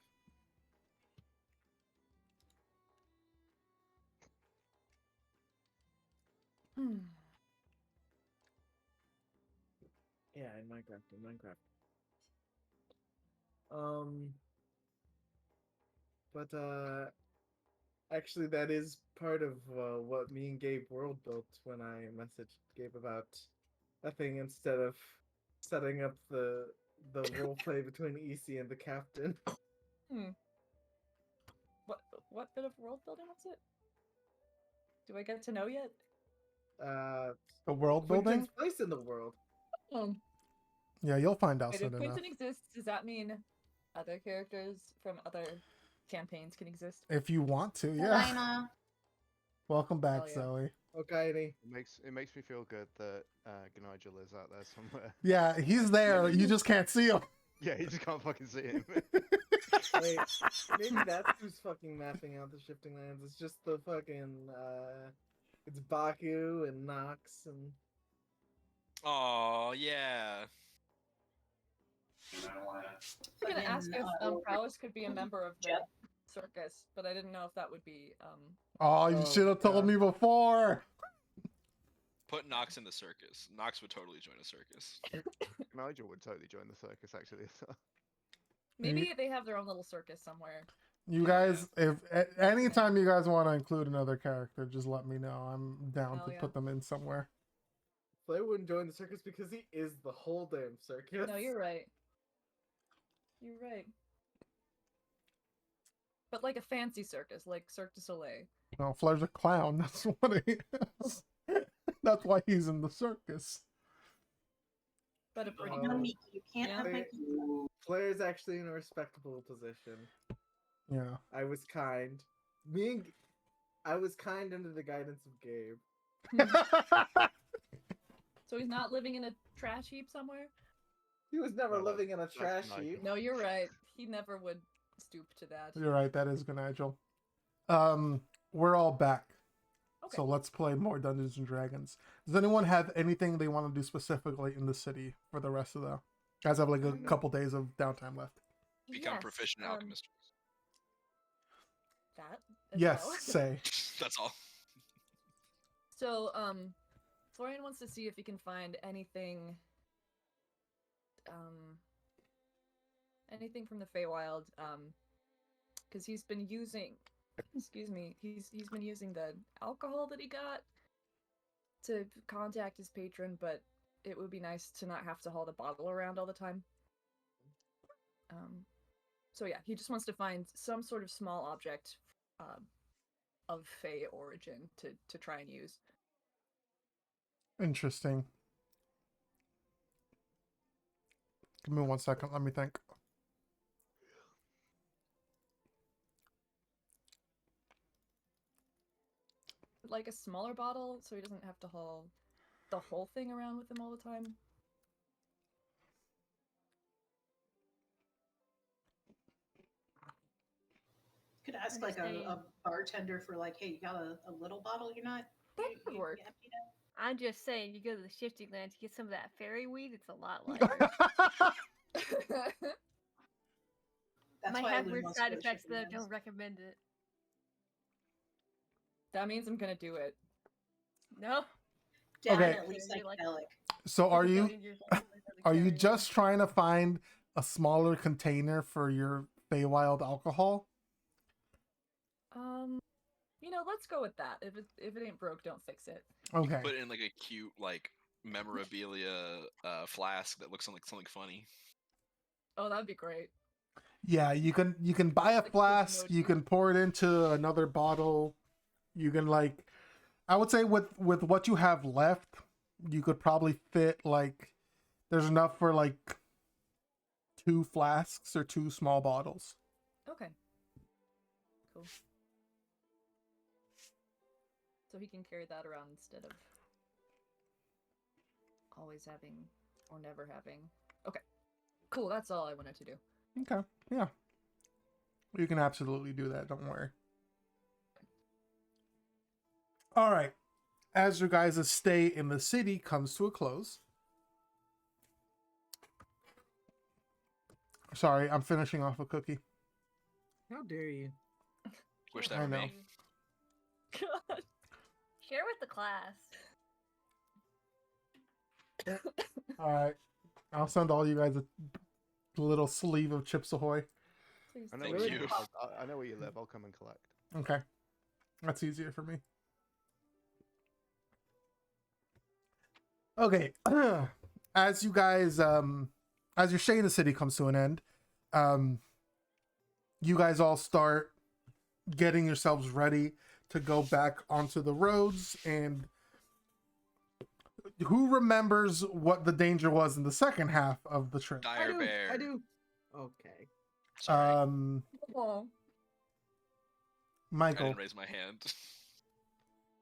Yeah, in Minecraft. But actually, that is part of what me and Gabe world built when I messaged Gabe about a thing instead of setting up the roleplay between EC and the captain. What bit of world building was it? Do I get to know yet? The world building? Quentin's place in the world. Yeah, you'll find out Wait, soon if enough. Quentin exists, does that mean other characters from other campaigns can exist? If you want to, yeah. Elena. Welcome back, Hell yeah. Zoe. Okay, It makes me feel good that Gnigel is out there somewhere. Yeah, he's there. You just can't see him. Yeah, you just can't fucking see him. wait, maybe that's who's fucking mapping out the shifting lands. It's just the fucking it's Baku and Nox and Oh yeah. I was gonna ask if Prowess could be a member of the circus, but I didn't know if that would be Oh, you Oh, should have told yeah. me before. Put Nox in the circus. Nox would totally join a circus. Nigel would totally join the circus, actually. maybe they have their own little circus somewhere. You guys, if anytime you guys want to include another character, just let me know. I'm down Hell to yeah. put them in somewhere. Flair wouldn't join the circus because he is the whole damn circus. No, you're right. You're right. But like a fancy circus, like Cirque du Soleil. No, Flair's a clown. That's what he is. That's why he's in the circus. But a pretty Oh. No, cool. Mickey, you can't Yeah. have Mickey. Flair's actually in a respectable position. Yeah. I was kind. I was kind under the guidance of Gabe. So he's not living in a trash heap somewhere? He was never No, that's- living in a that's trash Nigel. heap. No, you're right. He never would stoop to that. You're right. That is good, Nigel. We're all back. Okay. So let's play more Dungeons and Dragons. Does anyone have anything they want to do specifically in the city for the rest of the? Guys have like a couple days of downtime left. Become Yes, proficient alchemist. That as Yes, well. say. That's all. So, Florian wants to see if he can find anything, anything from the Feywild, because he's been using, excuse me, he's been using the alcohol that he got to contact his patron, but it would be nice to not have to haul the bottle around all the time. So yeah, he just wants to find some sort of small object, of Fey origin to try and use. Interesting. Give me 1 second. Let me think. Like a smaller bottle, so he doesn't have to haul the whole thing around with him all the time. Could ask I'm like just a saying. bartender for like, hey, you got a little bottle you're not. That you- could you work. emptied out? I'm just saying, you go to the shifting lands, you get some of that fairy weed, it's a lot lighter. That's Might why have Lou weird wants side to go effects shipping though, lanes. don't recommend it. That means I'm gonna do it. No. Definitely Okay. Like- psychedelic. So are you are you just just trying to find a smaller container for your Feywild alcohol? Let's go with that. If it ain't broke, don't fix it. Okay. Put it in like a cute like memorabilia flask that looks like something funny. Oh, that'd be great. Yeah, you can buy a Like flask, you emoji. can pour it into another bottle. You can I would say with what you have left, you could probably fit there's enough for 2 flasks or 2 small bottles. Okay. Cool. So he can carry that around instead of always having or never having. Okay. Cool, that's all I wanted to do. Okay. Yeah. You can absolutely do that, don't worry. All right. As your guys' stay in the city comes to a close. Sorry, I'm finishing off a cookie. How dare you? Wish I that were know. me. God. Share with the class. All right. I'll send all you guys a little sleeve of Chips Ahoy. Please I know, do. where Thank you you. live. I know where you live. I'll come and collect. Okay. That's easier for me. Okay. As you guys as your stay in the city comes to an end, you guys all start getting yourselves ready to go back onto the roads. And who remembers what the danger was in the second half of the trip? I Dire do. bear. I do. Okay. Sorry, Aw. I Michael. didn't raise my hand.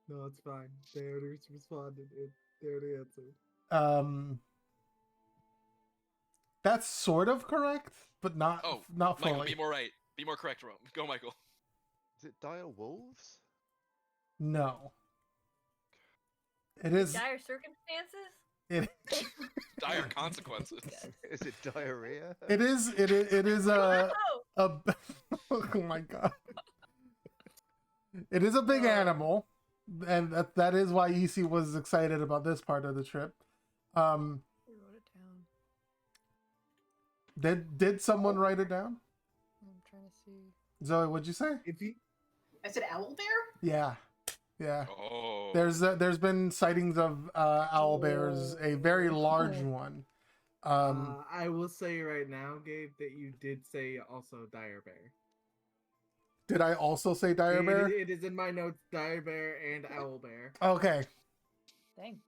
No, it's fine. They already responded. They already answered. That's sort of correct, but not Oh, not Michael, fully. be more right. Be more correct, Rome. Go, Michael. Is it dire wolves? No. It is Dire circumstances? it, Dire consequences. Is it diarrhea? it is Oh! a oh my god. It is a big animal, and that is why EC was excited about this part of the trip. We wrote it down. Did someone write it down? I'm trying to see. Zoe, what'd you say? If you I said owl bear? Yeah. Oh. There's been sightings of owl bears, a very large one. I will say right now, Gabe, that you did say also dire bear. Did I also say dire bear? It is in my notes, dire bear and owl bear. Okay. Dang.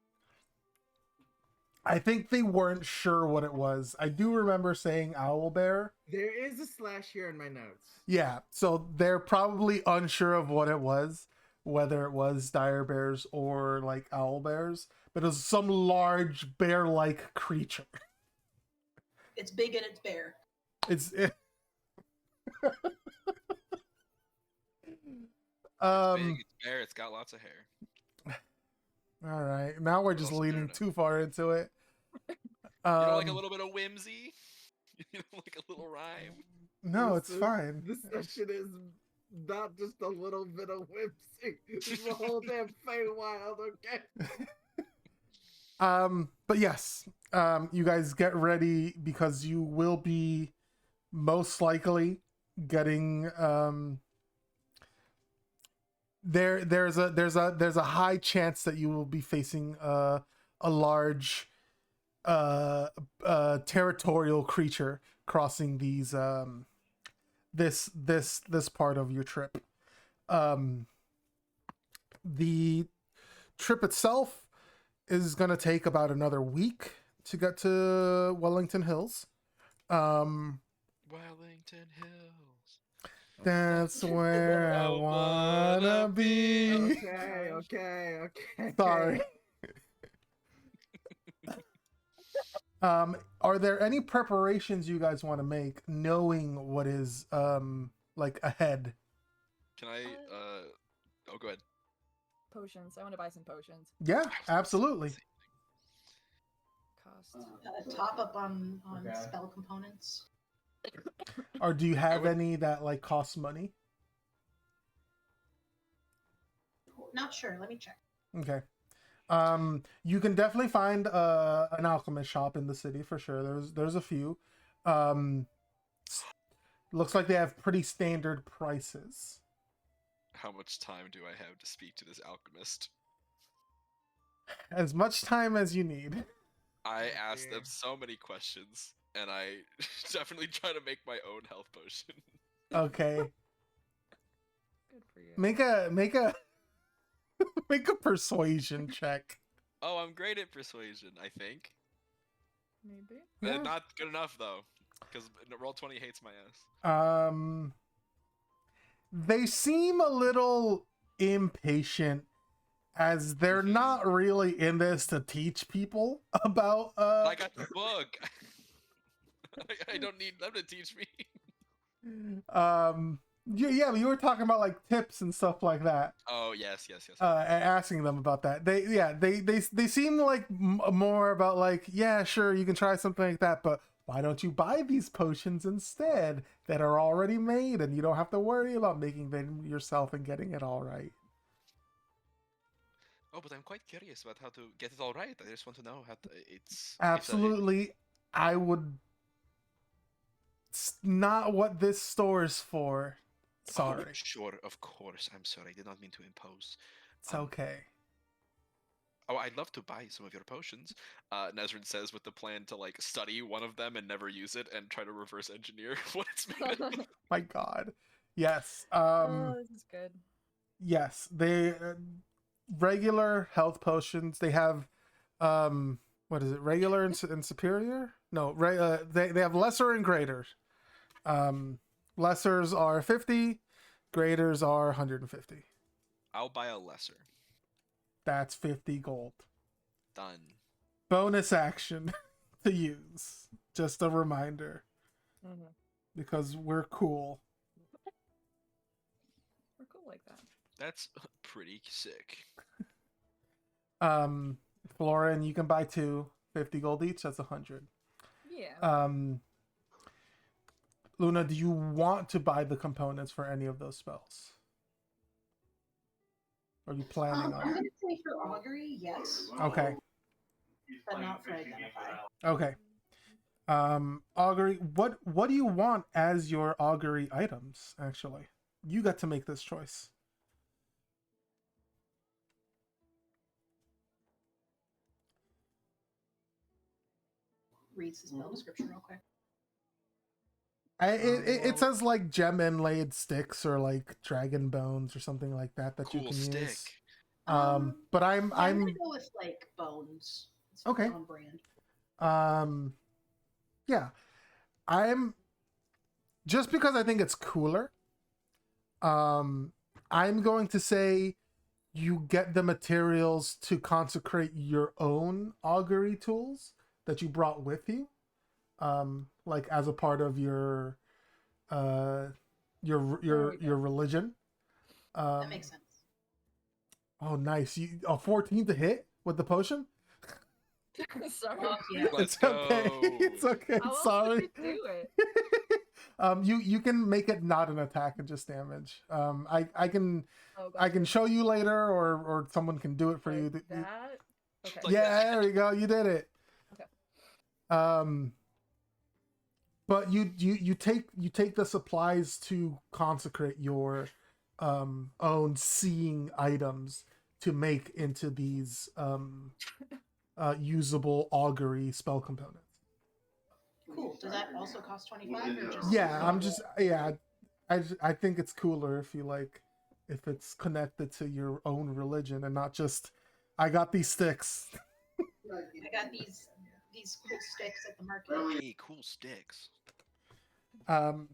I think they weren't sure what it was. I do remember saying owlbear. There is a slash here in my notes. Yeah, so they're probably unsure of what it was, whether it was dire bears or like owl bears, but it was some large bear-like creature. It's big and it's bare. It's big, it's bare, it's got lots of hair. All right, now we're just else is there leaning to know? too far into it. You don't like a little bit of whimsy? You don't like a little rhyme? No, This it's is- fine. This session is not just a little bit of whimsy. This is a whole damn Feywild, okay? But yes, you guys get ready because you will be most likely getting there's a high chance that you will be facing a large territorial creature crossing these this part of your trip. The trip itself is going to take about another week to get to Wellington Hills. Wellington Hills. That's where I wanna be. Okay. Sorry. Are there any preparations you guys want to make, knowing what is like ahead? Can I oh, go ahead. Potions. I want to buy some potions. Yeah, absolutely. Cost. Top up on spell components. Or do you have would- any that like cost money? Not sure. Let me check. Okay. You can definitely find an alchemist shop in the city for sure. There's a few. Looks like they have pretty standard prices. How much time do I have to speak to this alchemist? As much time as you need. I asked them dear. so many questions, and I definitely try to make my own health potion. Okay. Good for you. Make a make a persuasion check. Oh, I'm great at persuasion, I think. Maybe. Yeah. Not good enough though, because Roll20 hates my ass. They seem a little impatient as they're Mhm. not really in this to teach people about I got the book. I don't need them to teach me. yeah, but you were talking about like tips and stuff like that. Oh yes. And asking them about that. They seem like more about like, yeah, sure, you can try something like that, but why don't you buy these potions instead that are already made and you don't have to worry about making them yourself and getting it all right. Oh, but I'm quite curious about how to get it all right. I just want to know how to, it's Absolutely. I would. It's not what this store is for. Sorry. Oh, sure, of course. I'm sorry. I did not mean to impose. It's okay. Oh, I'd love to buy some of your potions. Nezrin says with the plan to like study one of them and never use it and try to reverse engineer what it's made of. My God. Yes. Oh, this is good. Yes. They regular health potions. They have what is it? Regular and superior? No, they have lesser and greater. Lessers are 50, graders are 150. I'll buy a lesser. That's 50 gold. Done. Bonus action to use. Just a reminder. Mhm. Because we're cool. We're cool like that. That's pretty sick. Flora, and you can buy 50 gold each. That's 100. Yeah. Luna, do you want to buy the components for any of those spells? Are you planning I'm on going it? to say for augury, yes, Okay. but not for identify. Okay. Augury, what do you want as your augury items, actually? You got to make this choice. Reads the spell description real quick. It says like gem inlaid sticks or like dragon bones or something like that you Cool can stick. use. But I'm I'm gonna go with like bones. It's Okay. on brand. Yeah, I'm just because I think it's cooler. Um, I'm going to say you get the materials to consecrate your own augury tools that you brought with you, like as a part of uh, your religion. That makes sense. Oh, nice! A 14 to hit with the potion. Sorry. Fuck yeah. Let's It's okay. go. It's okay. How else Sorry. would you do it? You can make it not an attack and just damage. I can Oh, I can gotcha. show you later, or someone can do it for Like you. that? Okay. Like Yeah, that. there we go. You did it. Okay. But you take the supplies to consecrate your own seeing items to make into these usable augury spell components. Cool. Does that also cost 25 or just? I think it's cooler if you like if it's connected to your own religion and not just I got these sticks. I got these cool sticks at the market. Hey, cool sticks. But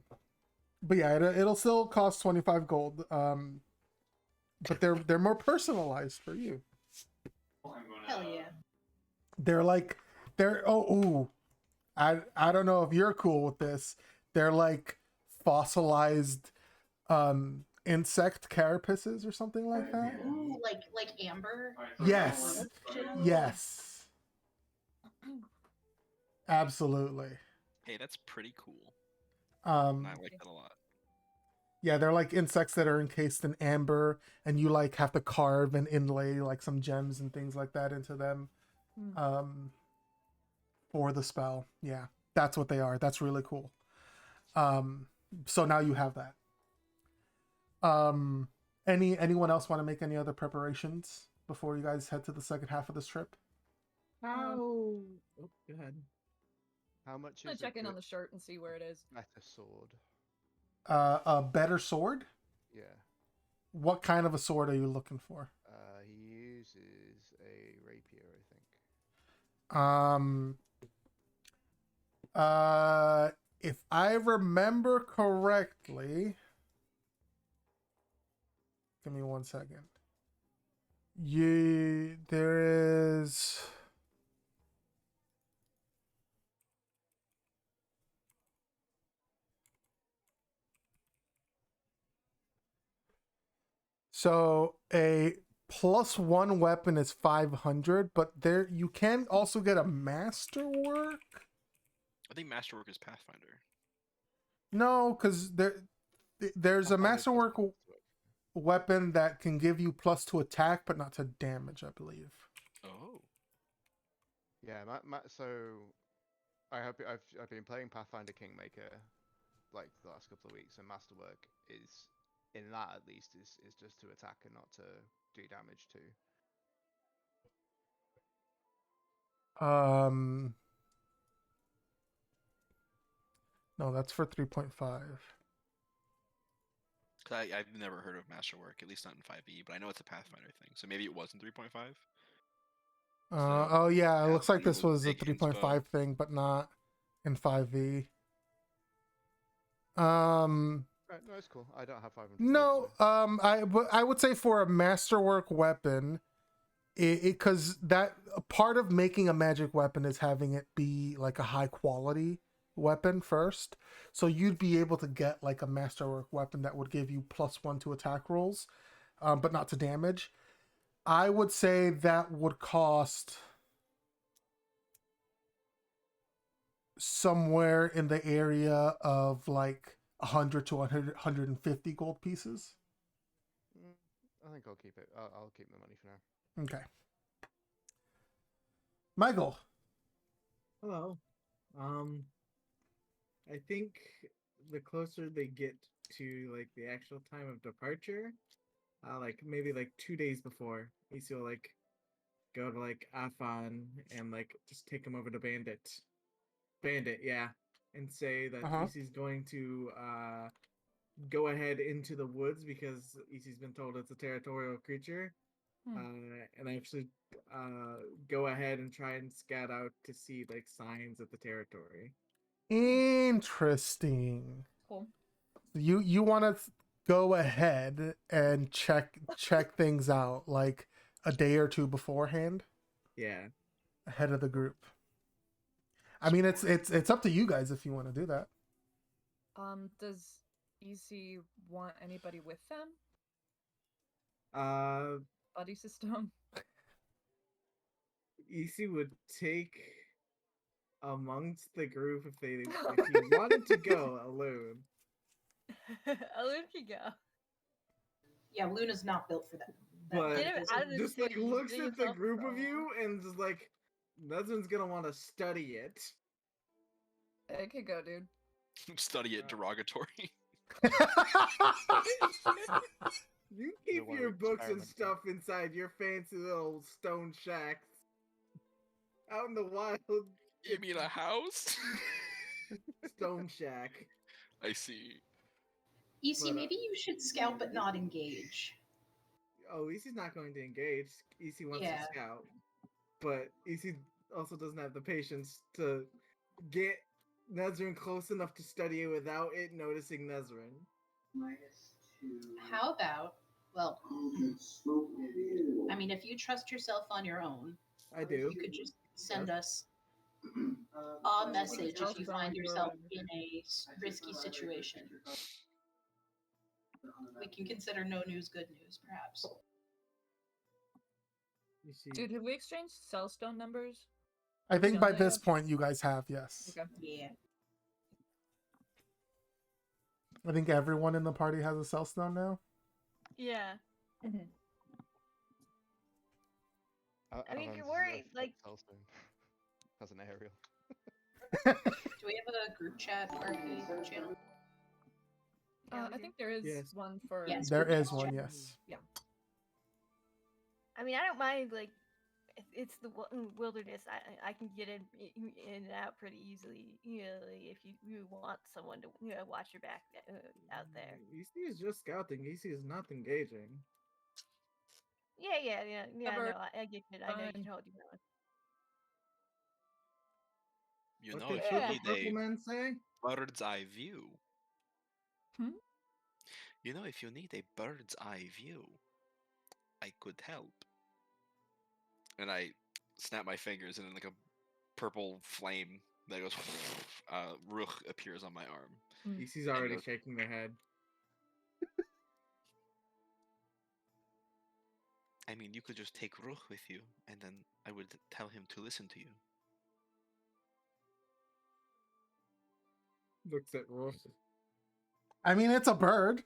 yeah, it'll still cost 25 gold. But they're more personalized for you. Hell yeah. They're I don't know if you're cool with this. They're like fossilized insect carapaces or something like that. Ooh, like amber. Yes. Yes. Absolutely. Hey, that's pretty cool. Um I like that a lot. yeah, they're like insects that are encased in amber and you like have to carve and inlay like some gems and things like that into them. For the spell. Yeah. That's what they are. That's really cool. So now you have that. Anyone else want to make any other preparations before you guys head to the second half of this trip? How? Oh, go ahead. How much I'm gonna is check in a on the shirt and see where it is. meta sword? A better sword? Yeah. What kind of a sword are you looking for? He uses a rapier, I think. If I remember correctly, give me 1 second. There is. So a +1 weapon is 500, but there you can also get a masterwork. I think Masterwork is Pathfinder. No, because there's a masterwork Pathfinder weapon that can give you +2 attack, but not to damage, I believe. Oh. Yeah, so I've been playing Pathfinder Kingmaker like the last couple of weeks, and Masterwork is in that at least is just to attack and not to do damage to. No, that's for 3.5. I've never heard of Masterwork, at least not in 5e, but I know it's a Pathfinder thing. So maybe it was in 3.5. Oh yeah, it looks like this was a big 3.5 inspo. thing, but not in 5e. Right, no, it's cool. I don't have 500. No, I would say for a masterwork weapon, because that a part of making a magic weapon is having it be like a high quality weapon first. So you'd be able to get like a masterwork weapon that would give you +1 to attack rolls, but not to damage. I would say that would cost somewhere in the area of like 100 to 150 gold pieces. I think I'll keep it. I'll keep the money for now. Okay. Michael. Hello. I think the closer they get to like the actual time of departure, like maybe like 2 days before, Isi will like go to like Afan and like just take him over to Bandit, yeah, and say that Isi's going to go ahead into the woods because Isi's been told it's a territorial creature, and actually go ahead and try and scout out to see like signs of the territory. Interesting. Cool. You want to go ahead and check things out like a day or two beforehand, Yeah. ahead of the group. I mean, it's up to you guys if you want to do that. Does EC want anybody with them? Buddy system. EC would take amongst the group if he wanted to go alone. Alun can go. Yeah, Luna's not built for that. But Get him out of the just like city, looks bring at the yourself group of home. you and just like, Nesrin's gonna want to study it. It could go, dude. Study it derogatory. You keep one your books and experiment. stuff inside your fancy little stone shacks. Out in the wild, You mean a house? stone shack. I see. EC, But, maybe you should scout but not engage. Oh, EC's not going to engage. EC wants Yeah. to scout. But EC also doesn't have the patience to get Nesrin close enough to study it without it noticing Nesrin. How about, well, I mean, if you trust yourself on your own, I do. you could just send us a message if you find yourself in a risky situation. We can consider no news good news, perhaps. You see, Dude, have we exchanged cellstone numbers? I think by Yeah. this point you guys have, yes. Okay. Yeah. I think everyone in the party has a cell stone now. Yeah. I mean, if you're worried, like- as an aerial. Do we have a group chat RP channel? I think there is Yes. one for. Yes. There is one, yes. I mean, I don't mind, like, if it's the wilderness. I can get in and out pretty easily. You know, like, if you want someone to watch your back out there. EC is just scouting. EC is not engaging. Yeah. Covered. No, I get it. I know you Fine. can hold your own. You What know, did if Purple you Purple need Man say? a bird's eye view. Hmm? You know, if you need a bird's eye view, I could help. And I snap my fingers, and then like a purple flame that goes, Ruch appears on my arm. EC's already goes- shaking their head. I mean, you could just take Ruch with you, and then I would tell him to listen to you. Looks at Rook. I mean, it's a bird.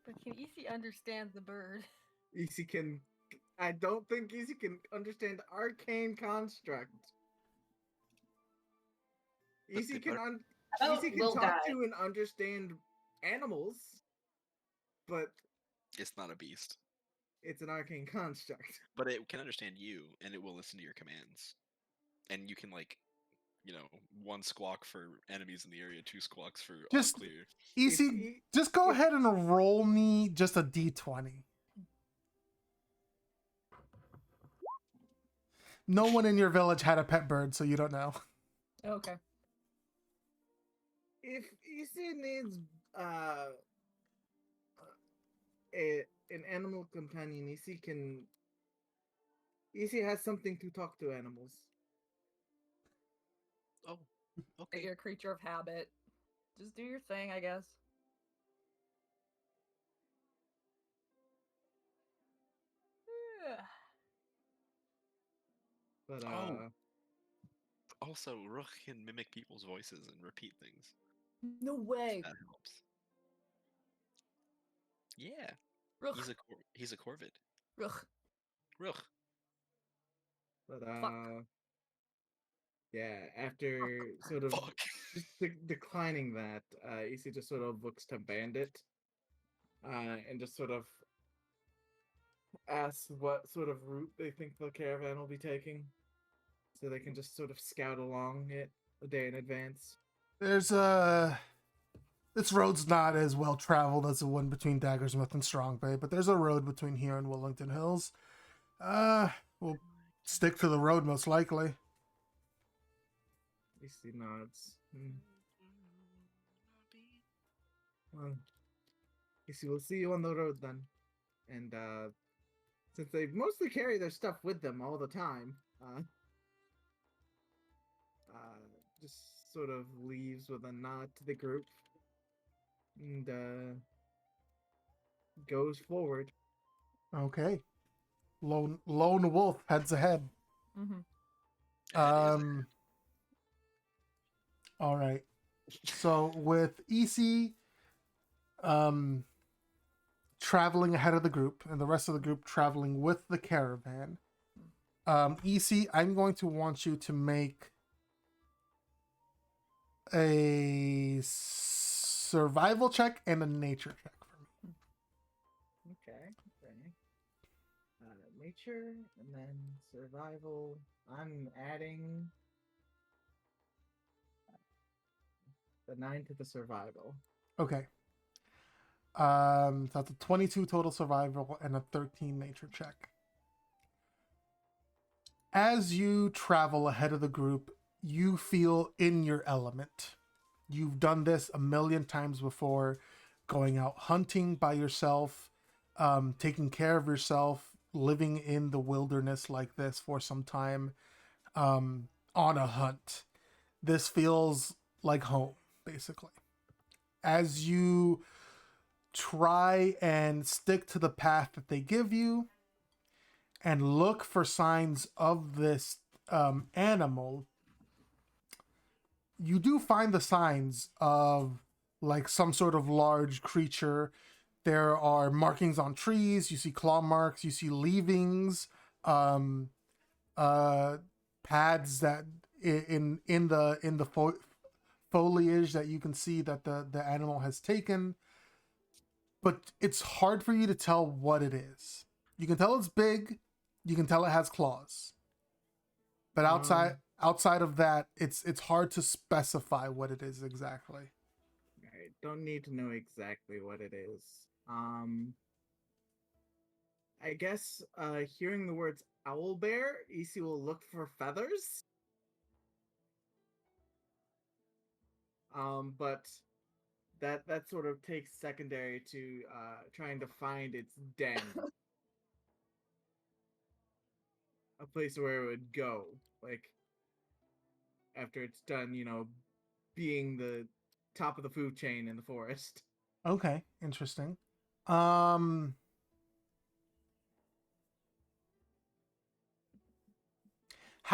But can EC understand the bird? EC can. I don't think EC can understand arcane construct. But EC the can bird- How EC about can Will talk Guy? to and understand animals, but It's not a beast. it's an arcane construct. But it can understand you, and it will listen to your commands. And you can, like, you know, 1 squawk for enemies in the area, 2 squawks for all Just- clear. Easy. If- Just go if- ahead and roll me just a d20. No one in your village had a pet bird, so you don't know. Okay. If EC needs an animal companion, EC can. EC has something to talk to animals. Oh, But okay. you're a creature of habit. Just do your thing, I guess. But Oh. Also, Ruch can mimic people's voices and repeat things. No way. That helps. Yeah, Ugh. he's a corvid. Ugh. Ruch. But Fuck. yeah, after sort of Fuck. just declining that, EC just sort of looks to Bandit, and just sort of asks what sort of route they think the caravan will be taking, so they can just sort of scout along it a day in advance. There's a This road's not as well traveled as the one between Daggersmith and Strong Bay, but there's a road between here and Wellington Hills. We'll stick to the road most likely. AC nods. Well, AC, we'll see you on the road then. And since they mostly carry their stuff with them all the time, just sort of leaves with a nod to the group and goes forward. Okay. Lone Wolf heads ahead. Mm-hmm. All right. So with EC traveling ahead of the group and the rest of the group traveling with the caravan, EC, I'm going to want you to make a survival check and a nature check for me. Okay. Nature and then survival. I'm adding the 9 to the survival. Okay. So that's a 22 total survival and a 13 nature check. As you travel ahead of the group, you feel in your element. You've done this a million times before, going out hunting by yourself, taking care of yourself, living in the wilderness like this for some time, on a hunt. This feels like home, basically. As you try and stick to the path that they give you and look for signs of this animal, you do find the signs of like some sort of large creature. There are markings on trees. You see claw marks. You see leavings, pads that in the foliage that you can see that the animal has taken. But it's hard for you to tell what it is. You can tell it's big. You can tell it has claws. But outside of that, it's hard to specify what it is exactly. I don't need to know exactly what it is. I guess hearing the words owl bear, EC will look for feathers. But that sort of takes secondary to trying to find its den. A place where it would go, like after it's done, being the top of the food chain in the forest. Okay, interesting. How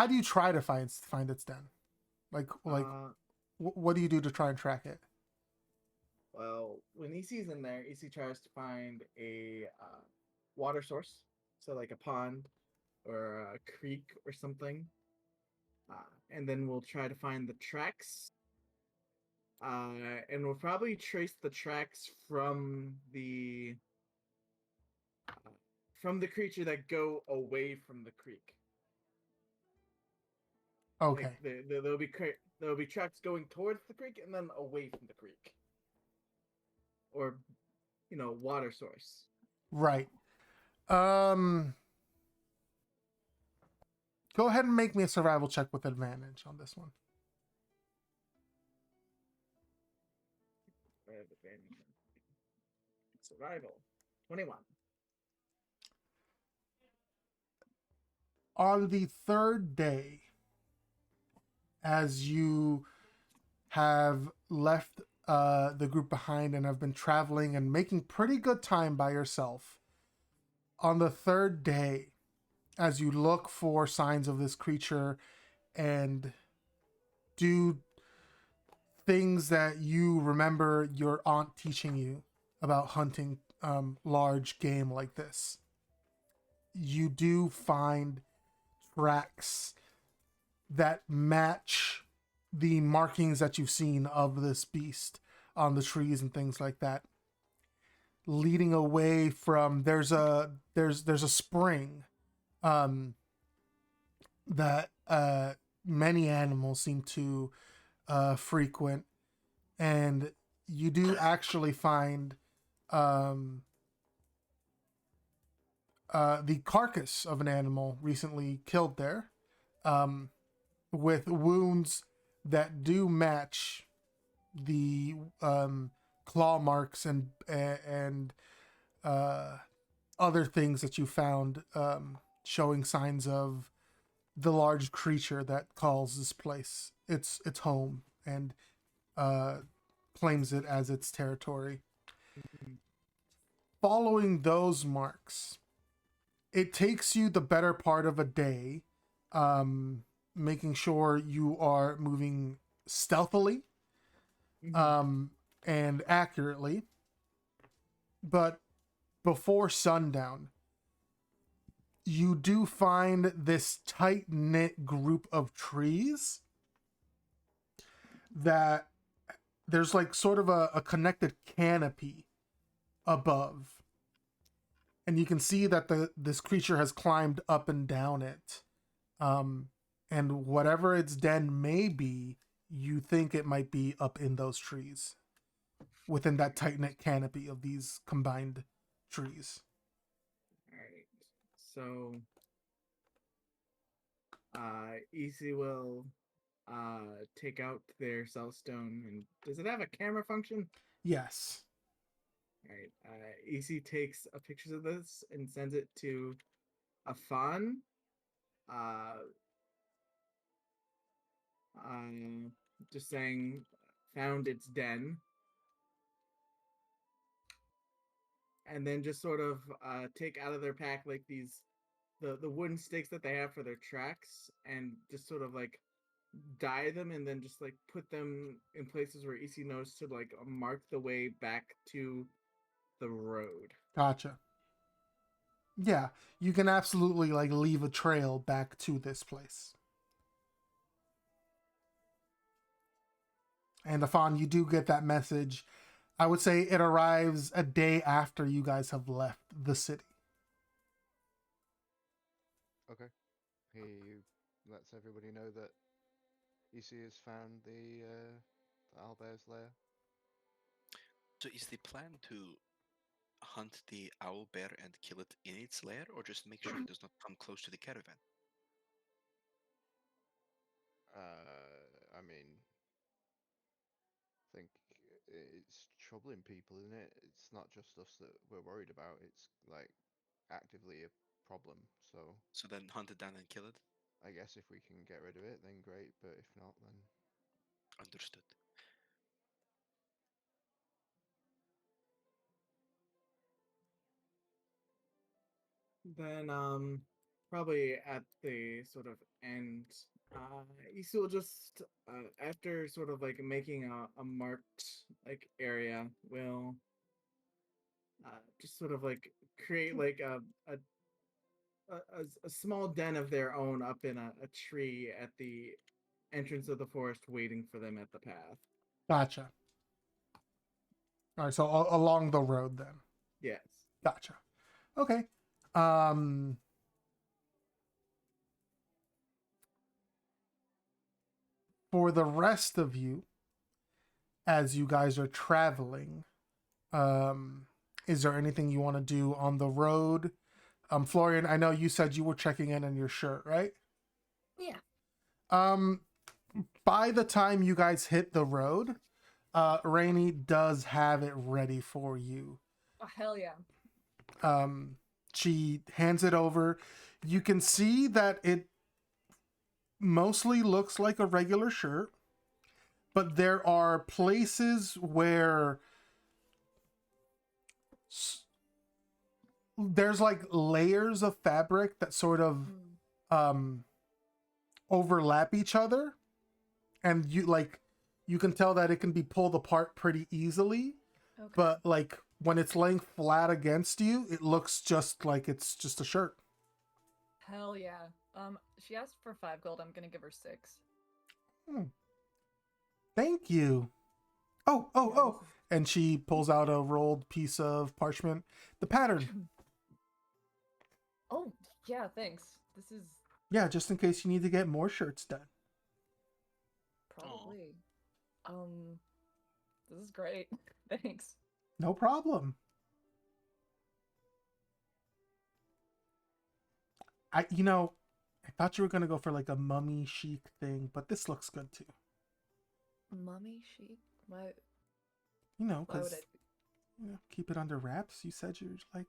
do you try to find its den? What do you do to try and track it? Well, when EC's in there, EC tries to find a water source, so like a pond or a creek or something, and then we'll try to find the tracks. And we'll probably trace the tracks from the creature that go away from the creek. Okay. Like there'll be tracks going towards the creek and then away from the creek, or water source. Right. Go ahead and make me a survival check with advantage on this one. Survival 21. On the third day, as you have left the group behind and have been traveling and making pretty good time by yourself, on the third day, as you look for signs of this creature and do things that you remember your aunt teaching you about hunting large game like this, you do find tracks that match the markings that you've seen of this beast on the trees and things like that, leading away from there's a spring that many animals seem to frequent, and you do actually find the carcass of an animal recently killed there, um, with wounds that do match the claw marks and other things that you found, showing signs of the large creature that calls this place its home and uh, claims it as its territory. Following those marks, it takes you the better part of a day, making sure you are moving stealthily, and accurately. But before sundown, you do find this tight knit group of trees that there's like sort of a connected canopy above. And you can see that this creature has climbed up and down it. And whatever its den may be, you think it might be up in those trees, within that tight knit canopy of these combined trees. Alright. So Easy will take out their cell stone, and does it have a camera function? Yes. Alright. Easy takes a pictures of this and sends it to Afan. Uh, just saying, found its den, and then just sort of take out of their pack like the wooden stakes that they have for their tracks, and just sort of like dye them, and then just like put them in places where EC knows to like mark the way back to the road. Gotcha. Yeah, you can absolutely like leave a trail back to this place. And Afan, you do get that message. I would say it arrives a day after you guys have left the city. Okay. He lets everybody know that EC has found the owlbear's lair. So is the plan to hunt the owl bear and kill it in its lair, or just make sure it does not come close to the caravan? I mean, I think it's troubling people, isn't it? It's not just us that we're worried about. It's like actively a problem. So So then hunt it down and kill it? I guess if we can get rid of it, then great. But if not, then Understood. Then probably at the sort of end, Issa will just after sort of like making a marked like area, will just sort of like create like a small den of their own up in a tree at the entrance of the forest, waiting for them at the path. Gotcha. All right, so along the road then. Yes. Gotcha. Okay. Um for the rest of you, as you guys are traveling, is there anything you want to do on the road? Florian, I know you said you were checking in on your shirt, right? Yeah. By the time you guys hit the road, Rainy does have it ready for you. Oh, hell yeah. She hands it over. You can see that it mostly looks like a regular shirt, but there are places where there's like layers of fabric that sort of overlap each other, and you can tell that it can be pulled apart pretty easily. Okay. But like when it's laying flat against you, it looks just like it's just a shirt. Hell yeah. She asked for 5 gold. I'm gonna give her 6. Thank you. Oh. And she pulls out a rolled piece of parchment. The pattern. Oh, yeah, thanks. This is Yeah, just in case you need to get more shirts done. probably. This is great. Thanks. No problem. I thought you were gonna go for like a mummy chic thing, but this looks good too. Mummy chic? Why? You know, Why would because I? keep it under wraps. You said you're like.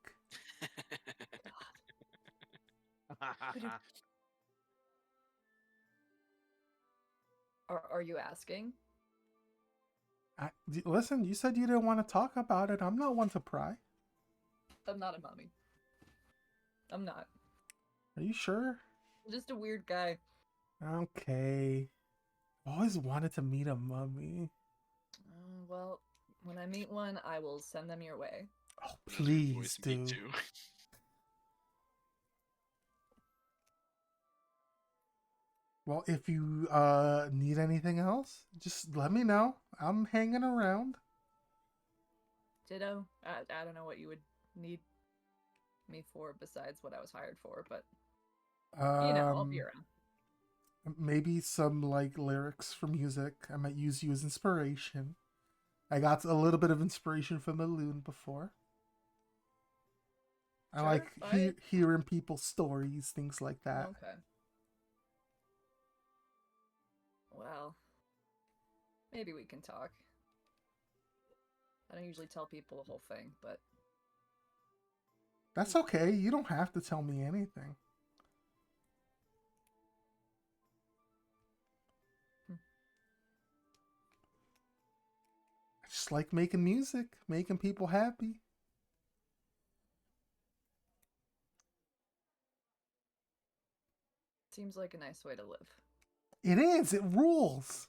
Could you... Are you asking? Listen, you said you didn't want to talk about it. I'm not one to pry. I'm not a mummy. I'm not. Are you sure? I'm just a weird guy. Okay. I've always wanted to meet a mummy. Well, when I meet one, I will send them your way. Oh, please do. Me too. Well, if you need anything else, just let me know. I'm hanging around. Ditto. I don't know what you would need me for besides what I was hired for, but I'll be around. Maybe some like lyrics for music. I might use you as inspiration. I got a little bit of inspiration from the loon before. I like hearing people's stories, things like that. Okay. Well, maybe we can talk. I don't usually tell people the whole thing, but... That's okay. You don't have to tell me anything. I just like making music, making people happy. Seems like a nice way to live. It is. It rules.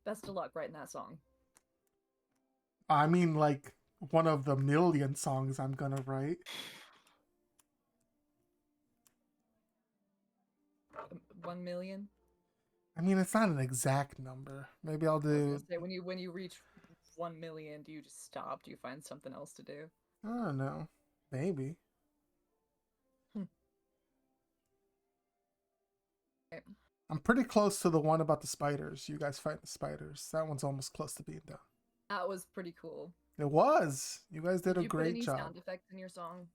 Best of luck writing that song. I mean, like, one of the million songs I'm gonna write. 1 million? I mean, it's not an exact number. Maybe I'll I was do... gonna say, when you reach 1 million, do you just stop? Do you find something else to do? I don't know. Maybe. Okay. I'm pretty close to the one about the spiders. You guys fight the spiders. That one's almost close to being done. That was pretty cool. It was. You guys did a Did you put great any job. sound effects in your song?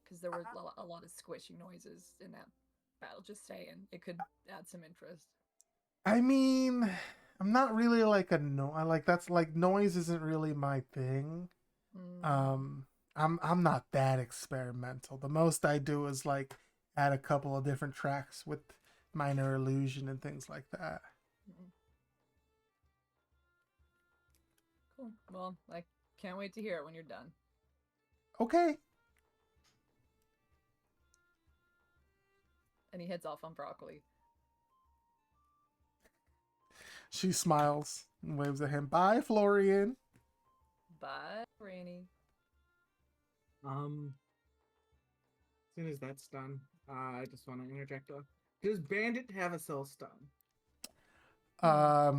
Because there were a lot of squishing noises in that battle. Just saying, it could add some interest. I mean, I'm not really like that's like noise isn't really my thing. I'm not that experimental. The most I do is like add a couple of different tracks with minor illusion and things like that. Cool. Well, I can't wait to hear it when you're done. Okay. And he heads off on broccoli. She smiles and waves at him. Bye, Florian. Bye, Rainy. As soon as that's done, I just want to interject. Does Bandit have a cell stone? I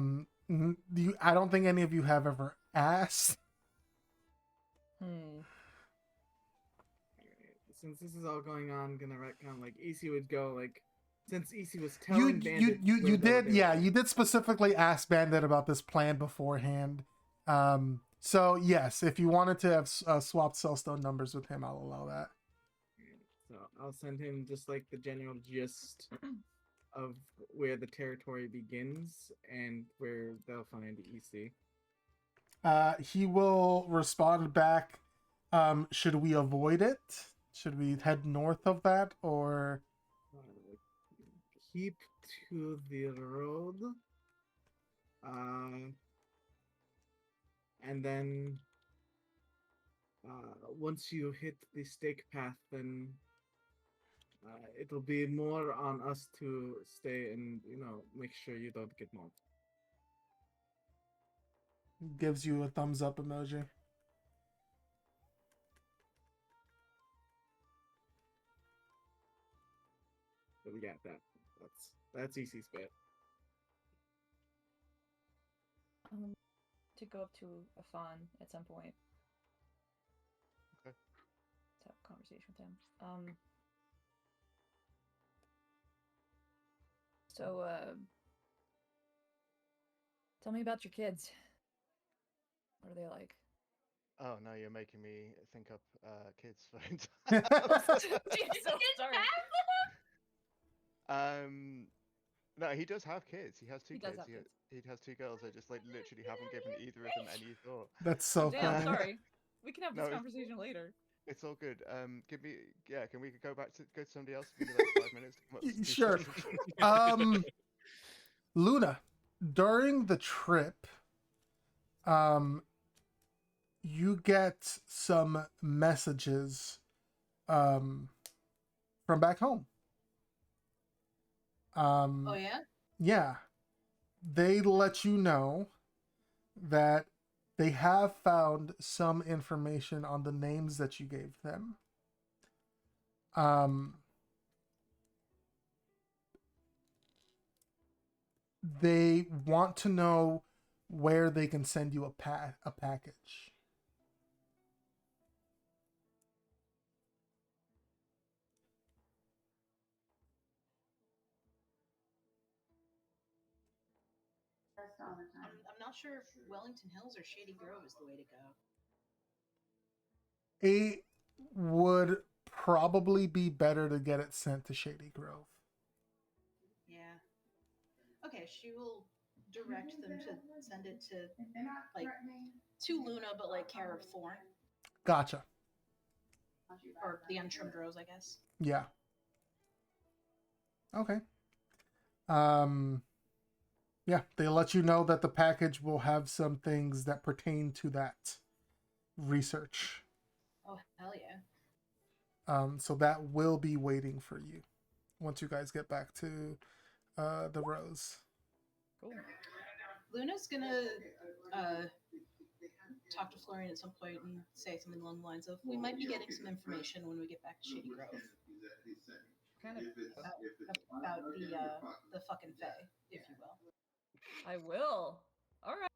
don't think any of you have ever asked. Since this is all going on, I'm gonna retcon like EC would go like since EC was telling Bandit. You did specifically ask Bandit about this plan beforehand. So yes, if you wanted to have swapped cellstone numbers with him, I'll allow that. So I'll send him just like the general gist of where the territory begins and where they'll find EC. He will respond back. Should we avoid it? Should we head north of that, or keep to the road? And then once you hit the stake path, then it'll be more on us to stay and make sure you don't get mauled. Gives you a thumbs up emoji. So we got that. That's EC's bit. To go up to a fawn at some point. Okay. To have a conversation with him. So, tell me about your kids. What are they like? Oh no, you're making me think up kids for Jesus, sorry. No, he does have kids. He has two He does kids. have kids. He has two girls. I just like literally haven't given either of them any thought. That's Oh, so damn, funny. sorry. We can have this No, conversation later. it's all good. Can we go back to go to somebody else? Give me like 5 minutes to come up with some Sure. details. Luna, during the trip, um, you get some messages from back home. Oh yeah. Yeah, they let you know that they have found some information on the names that you gave them. Um, they want to know where they can send you a package. I'm not sure if Wellington Hills or Shady Grove is the way to go. It would probably be better to get it sent to Shady Grove. Yeah. Okay, she will direct them to send it to like to Luna, but like care of Thorn Gotcha. or the Untrimmed Rose, I guess. Yeah. Okay. Um, yeah, they let you know that the package will have some things that pertain to that research. Oh hell yeah! So that will be waiting for you once you guys get back to the Rose. Cool. Luna's gonna talk to Florian at some point and say something along the lines of, "We might be getting some information when we get back to Shady Grove Kind of. about the fucking Fae, if you will." I will. All right.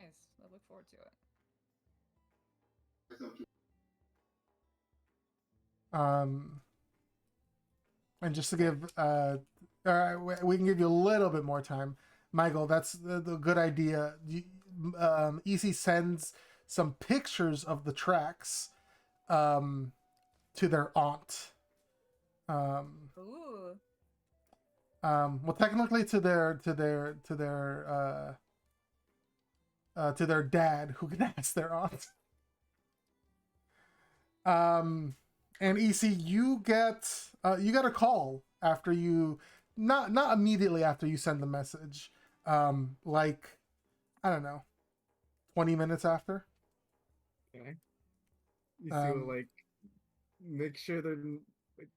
Nice. I look forward to it. And just to give all right, we can give you a little bit more time, Michael. That's the good idea. EC sends some pictures of the tracks to their aunt. Ooh. Well, technically to their dad, who can ask their aunt. And EC, you get a call after you, not immediately after you send the message, like I don't know, 20 minutes after. Okay. You see, like, make sure like,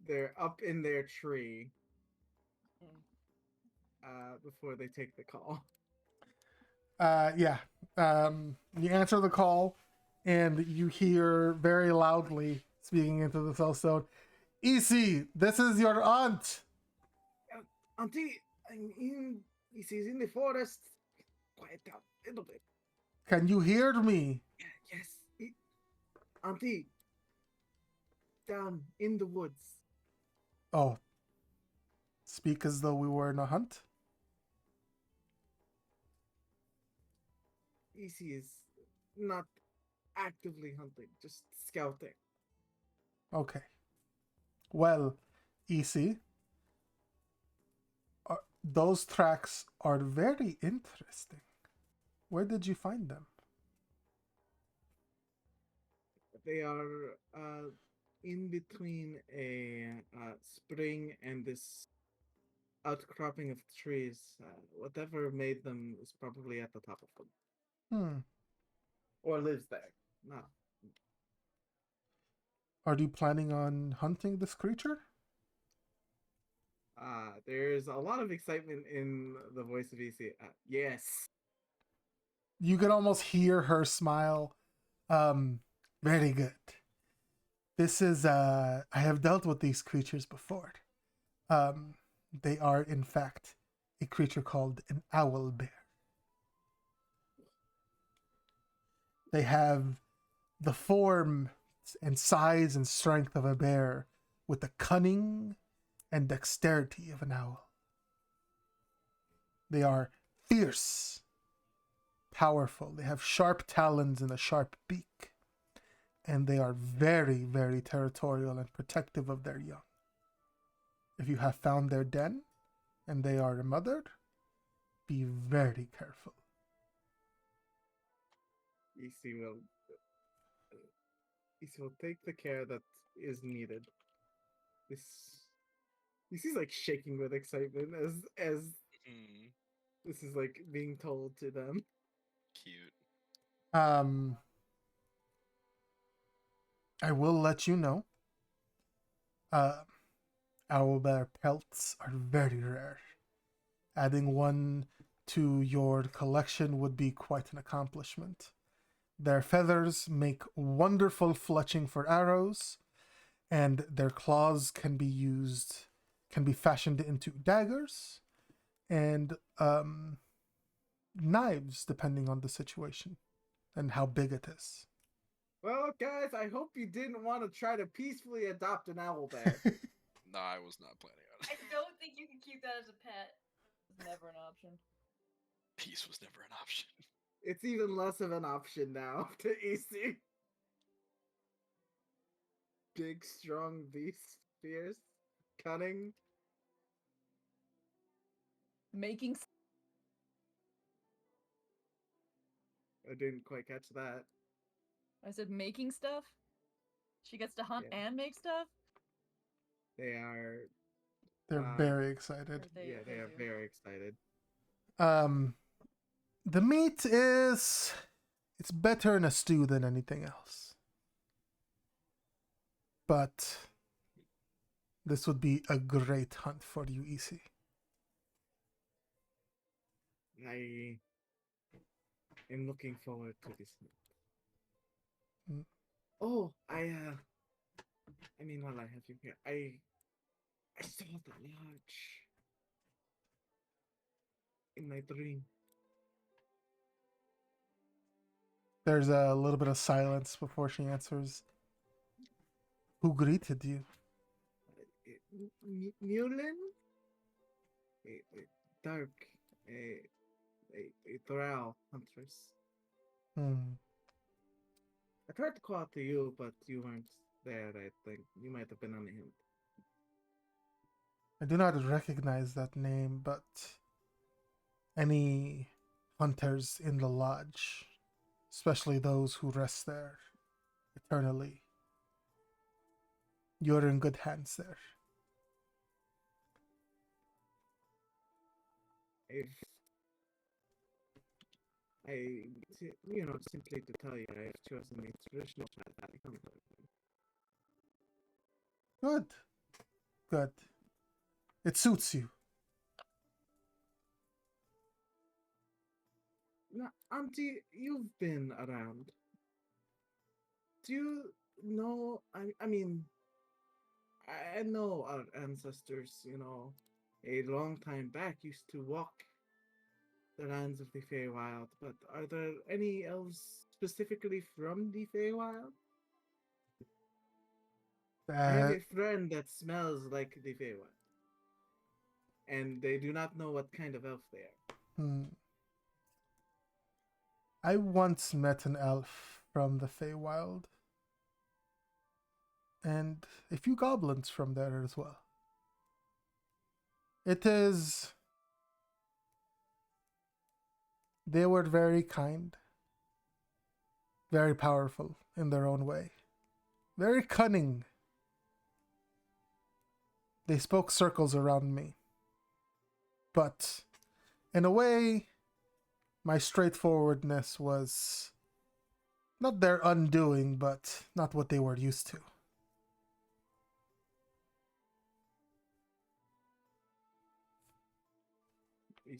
they're up in their tree before they take the call. Yeah. You answer the call, and you hear very loudly speaking into the cell phone, EC, this is your aunt. Auntie, he's in the forest. Quiet down a little bit. Can you hear me? Yes. Auntie, down in the woods. Oh. Speak as though we were in a hunt? EC is not actively hunting, just scouting. Okay. Well, EC, those tracks are very interesting. Where did you find them? They are in between a spring and this outcropping of trees. Whatever made them is probably at the top of them. Or lives there. No. Are you planning on hunting this creature? There's a lot of excitement in the voice of EC. Yes. You can almost hear her smile. Very good. This is, I have dealt with these creatures before. They are, in fact, a creature called an owl bear. They have the form and size and strength of a bear, with the cunning and dexterity of an owl. They are fierce, powerful. They have sharp talons and a sharp beak. And they are very, very territorial and protective of their young. If you have found their den and they are mothered, be very careful. EC will take the care that is needed. He's like shaking with excitement as Mm, this is like being told to them. cute. I will let you know. Owlbear pelts are very rare. Adding one to your collection would be quite an accomplishment. Their feathers make wonderful fletching for arrows, and their claws can be fashioned into daggers and knives, depending on the situation and how big it is. Well, guys, I hope you didn't want to try to peacefully adopt an owl bear. No, I was not planning on I it. don't think you can keep that as a pet. It's never an option. Peace was never an option. It's even less of an option now to EC. Big, strong beast, fierce, cunning. Making I didn't quite catch that. I said making stuff. She gets to hunt Yeah. and make stuff. They are. They're very excited. They Are do. very excited. The meat is it's better in a stew than anything else. But this would be a great hunt for you, EC. I am looking forward to this. Mm. Oh, I mean, while I have you here, I saw the lodge in my dream. There's a little bit of silence before she answers. Who greeted you? Newland? A dark, a drow huntress. I tried to call out to you, but you weren't there, I think. You might have been on a hint. I do not recognize that name, but any hunters in the lodge, especially those who rest there eternally, you're in good hands there. Simply to tell you, I have chosen a traditional path. Good. Good. It suits you. Now, Auntie, you've been around. Do you know? I mean, I know our ancestors, a long time back used to walk the lands of the Feywild, but are there any elves specifically from the Feywild? I have a friend that smells like the Feywild, and they do not know what kind of elf they are. I once met an elf from the Feywild, and a few goblins from there as well. They were very kind, very powerful in their own way, very cunning. They spoke circles around me, but in a way, my straightforwardness was not their undoing, but not what they were used to.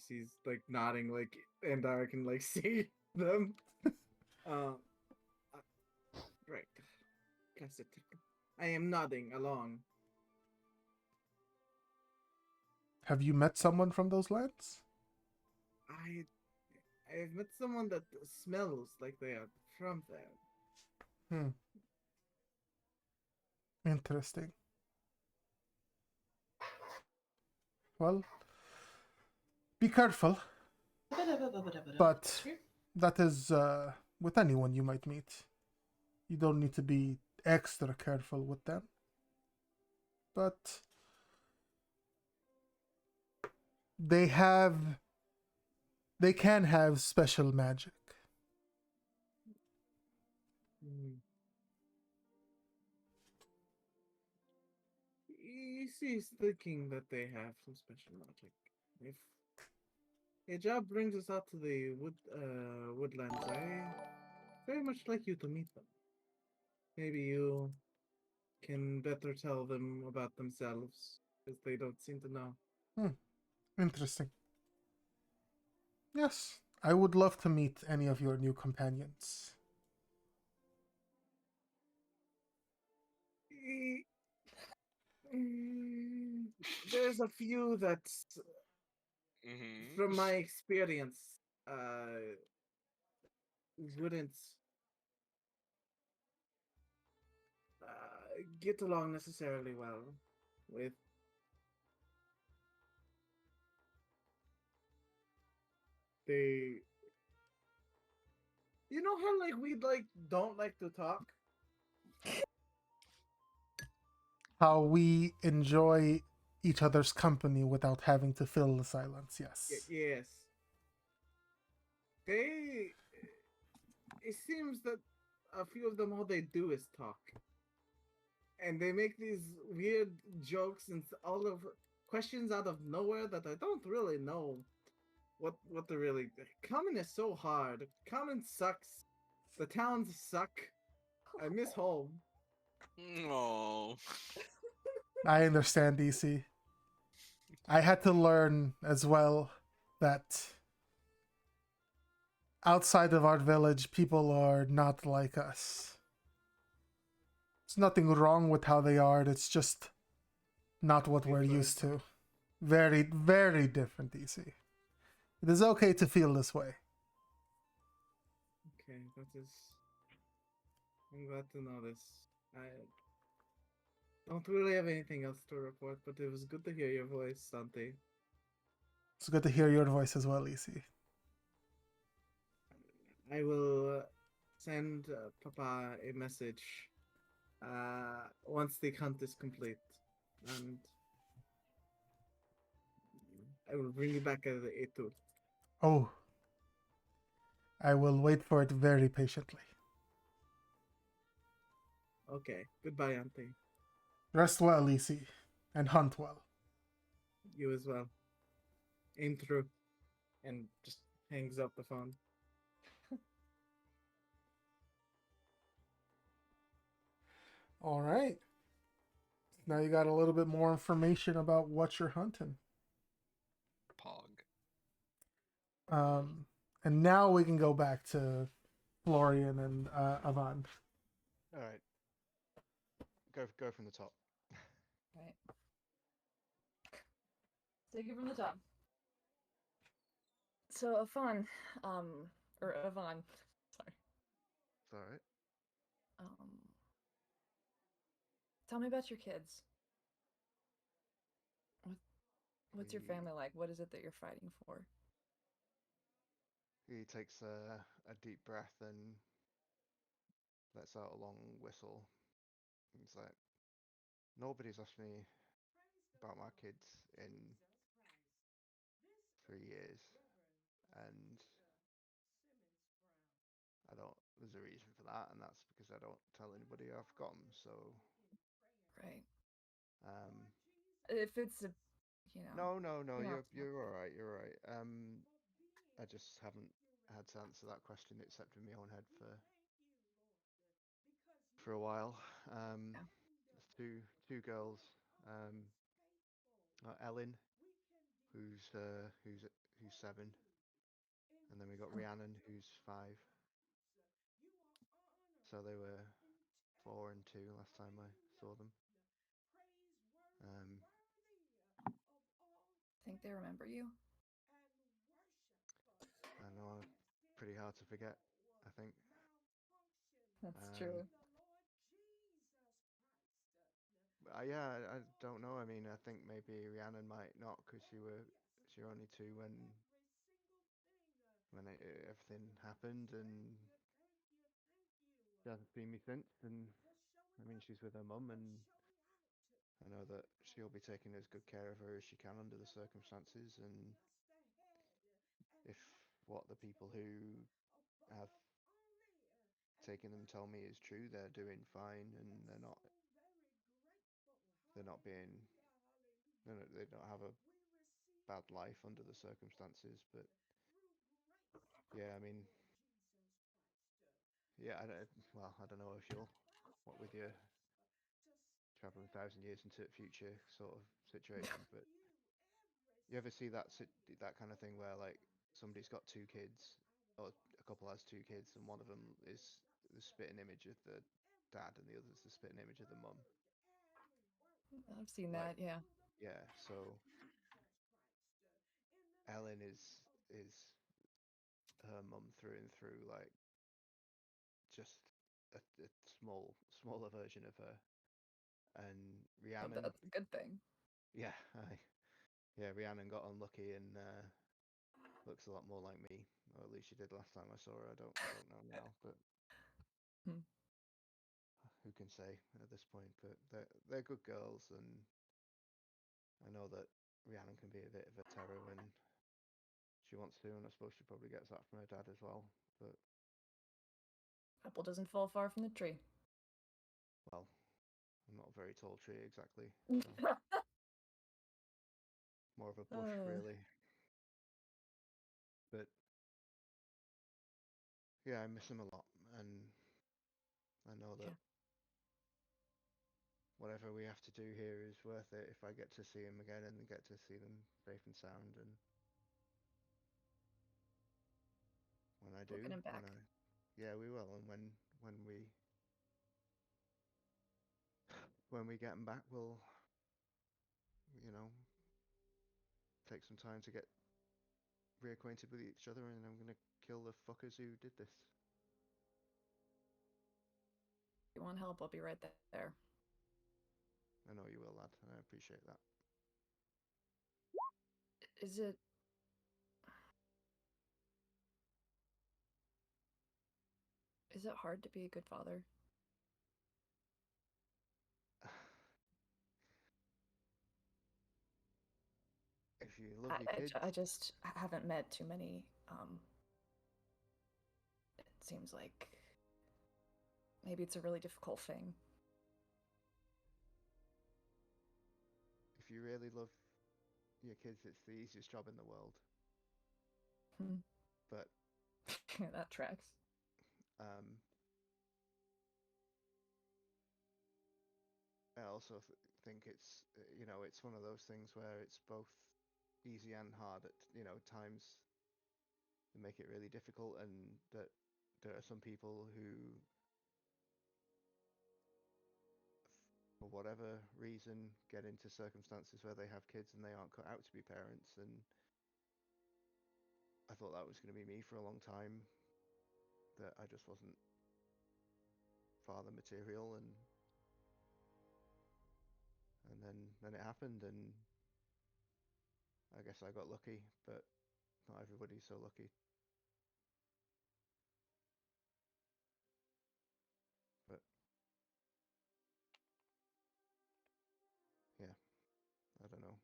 He's like nodding, like Andara can like see them. Right. I am nodding along. Have you met someone from those lands? I've met someone that smells like they are from there. Interesting. Well, be careful. But that is with anyone you might meet. You don't need to be extra careful with them. But they have they can have special magic. Hmm. He's thinking that they have some special magic. If a job brings us out to the woodlands, I very much like you to meet them. Maybe you can better tell them about themselves, because they don't seem to know. Hmm, interesting. Yes, I would love to meet any of your new companions. Eh, mm, There's a few that, Mm-hmm. from my experience, uh, wouldn't get along necessarily well with. They, you know how like we like don't like to talk. How we enjoy each other's company without having to fill the silence. Yes. Yes, they. It seems that a few of them all they do is talk, and they make these weird jokes and all of questions out of nowhere that I don't really know what they're really. Common is so hard. Common sucks. The towns suck. I miss home. Oh. I understand, DC. I had to learn as well that outside of our village, people are not like us. There's nothing wrong with how they are. It's just not what we're Different. used to. Very, very different, DC. It is okay to feel this way. Okay, that is. I'm glad to know this. I don't really have anything else to report, but it was good to hear your voice, Dante. It's good to hear your voice as well, EC. I will send Papa a message once the hunt is complete, and I will bring you back at the A2. Oh, I will wait for it very patiently. Okay, goodbye, Auntie. Rest well, EC, and hunt well. You as well. Aim through, and just hangs up the phone. All right. Now you got a little bit more information about what you're hunting. Pog. Um, and now we can go back to Florian and Avan. All right. Go from the top. Right. Take it from the top. So Avon, or Avon, sorry. It's all right. Um, Tell me about your kids. What's your He, family like? What is it that you're fighting for? he takes a deep breath and lets out a long whistle. He's like, nobody's asked me about my kids in 3 years, and I don't. There's a reason for that, and that's because I don't tell anybody I've got them. So, Right. um, If it's a, no. you don't have You're all right. You're all right. I just haven't had to answer that question except in my own head for a while. Yeah. There's two girls. Um, Ellen, who's 7, and then we got Oh, Rhiannon, who's 5. So they were 4 and 2 last time I saw them. Um, think they remember you? I know, pretty hard to forget, I think. That's Um, true. Yeah, I don't know. I mean, I think maybe Rhiannon might not, because she were only 2 when everything happened, and she hasn't seen me since. And I mean, she's with her mum, and I know that she'll be taking as good care of her as she can under the circumstances. And if what the people who have taken them tell me is true, they're doing fine, and they're not being they don't have a bad life under the circumstances. But yeah, I mean, yeah, well, I don't know if you'll, what with your traveling 1,000 years into the future sort of situation, but you ever see that kind of thing where like somebody's got 2 kids, or a couple has 2 kids, and one of them is the spitting image of the dad, and the other's the spitting image of the mum. I've seen Like, that, yeah. yeah, so Ellen is her mum through and through, like just a smaller version of her. And Hope Rhiannon, that's a good thing. yeah, Rhiannon got unlucky and looks a lot more like me, or at least she did last time I saw her. I don't know now, but Hmm. who can say at this point? But they're good girls, and I know that Rhiannon can be a bit of a terror when she wants to, and I suppose she probably gets that from her dad as well. But Apple doesn't fall far from the tree. well, I'm not a very tall tree exactly, so more of a bush really. But yeah, I miss him a lot, and I know that Yeah. whatever we have to do here is worth it if I get to see him again and get to see them safe and sound. And when I We'll get do, him back. yeah, we will. And when we get him back, we'll, you know, take some time to get reacquainted with each other, and I'm gonna kill the fuckers who did this. If you want help, I'll be right there. I know you will, lad, and I appreciate that. Is it... Is it hard to be a good father? If you love your kids, I just haven't met too many. It seems like maybe it's a really difficult thing. if you really love your kids, it's the easiest job in the world. Hmm. But That tracks. um, I also think it's it's one of those things where it's both easy and hard at times to make it really difficult, and that there are some people who, for whatever reason, get into circumstances where they have kids and they aren't cut out to be parents. And I thought that was going to be me for a long time, that I just wasn't father material, and then it happened, and I guess I got lucky, but not everybody's so lucky. But yeah, I don't know.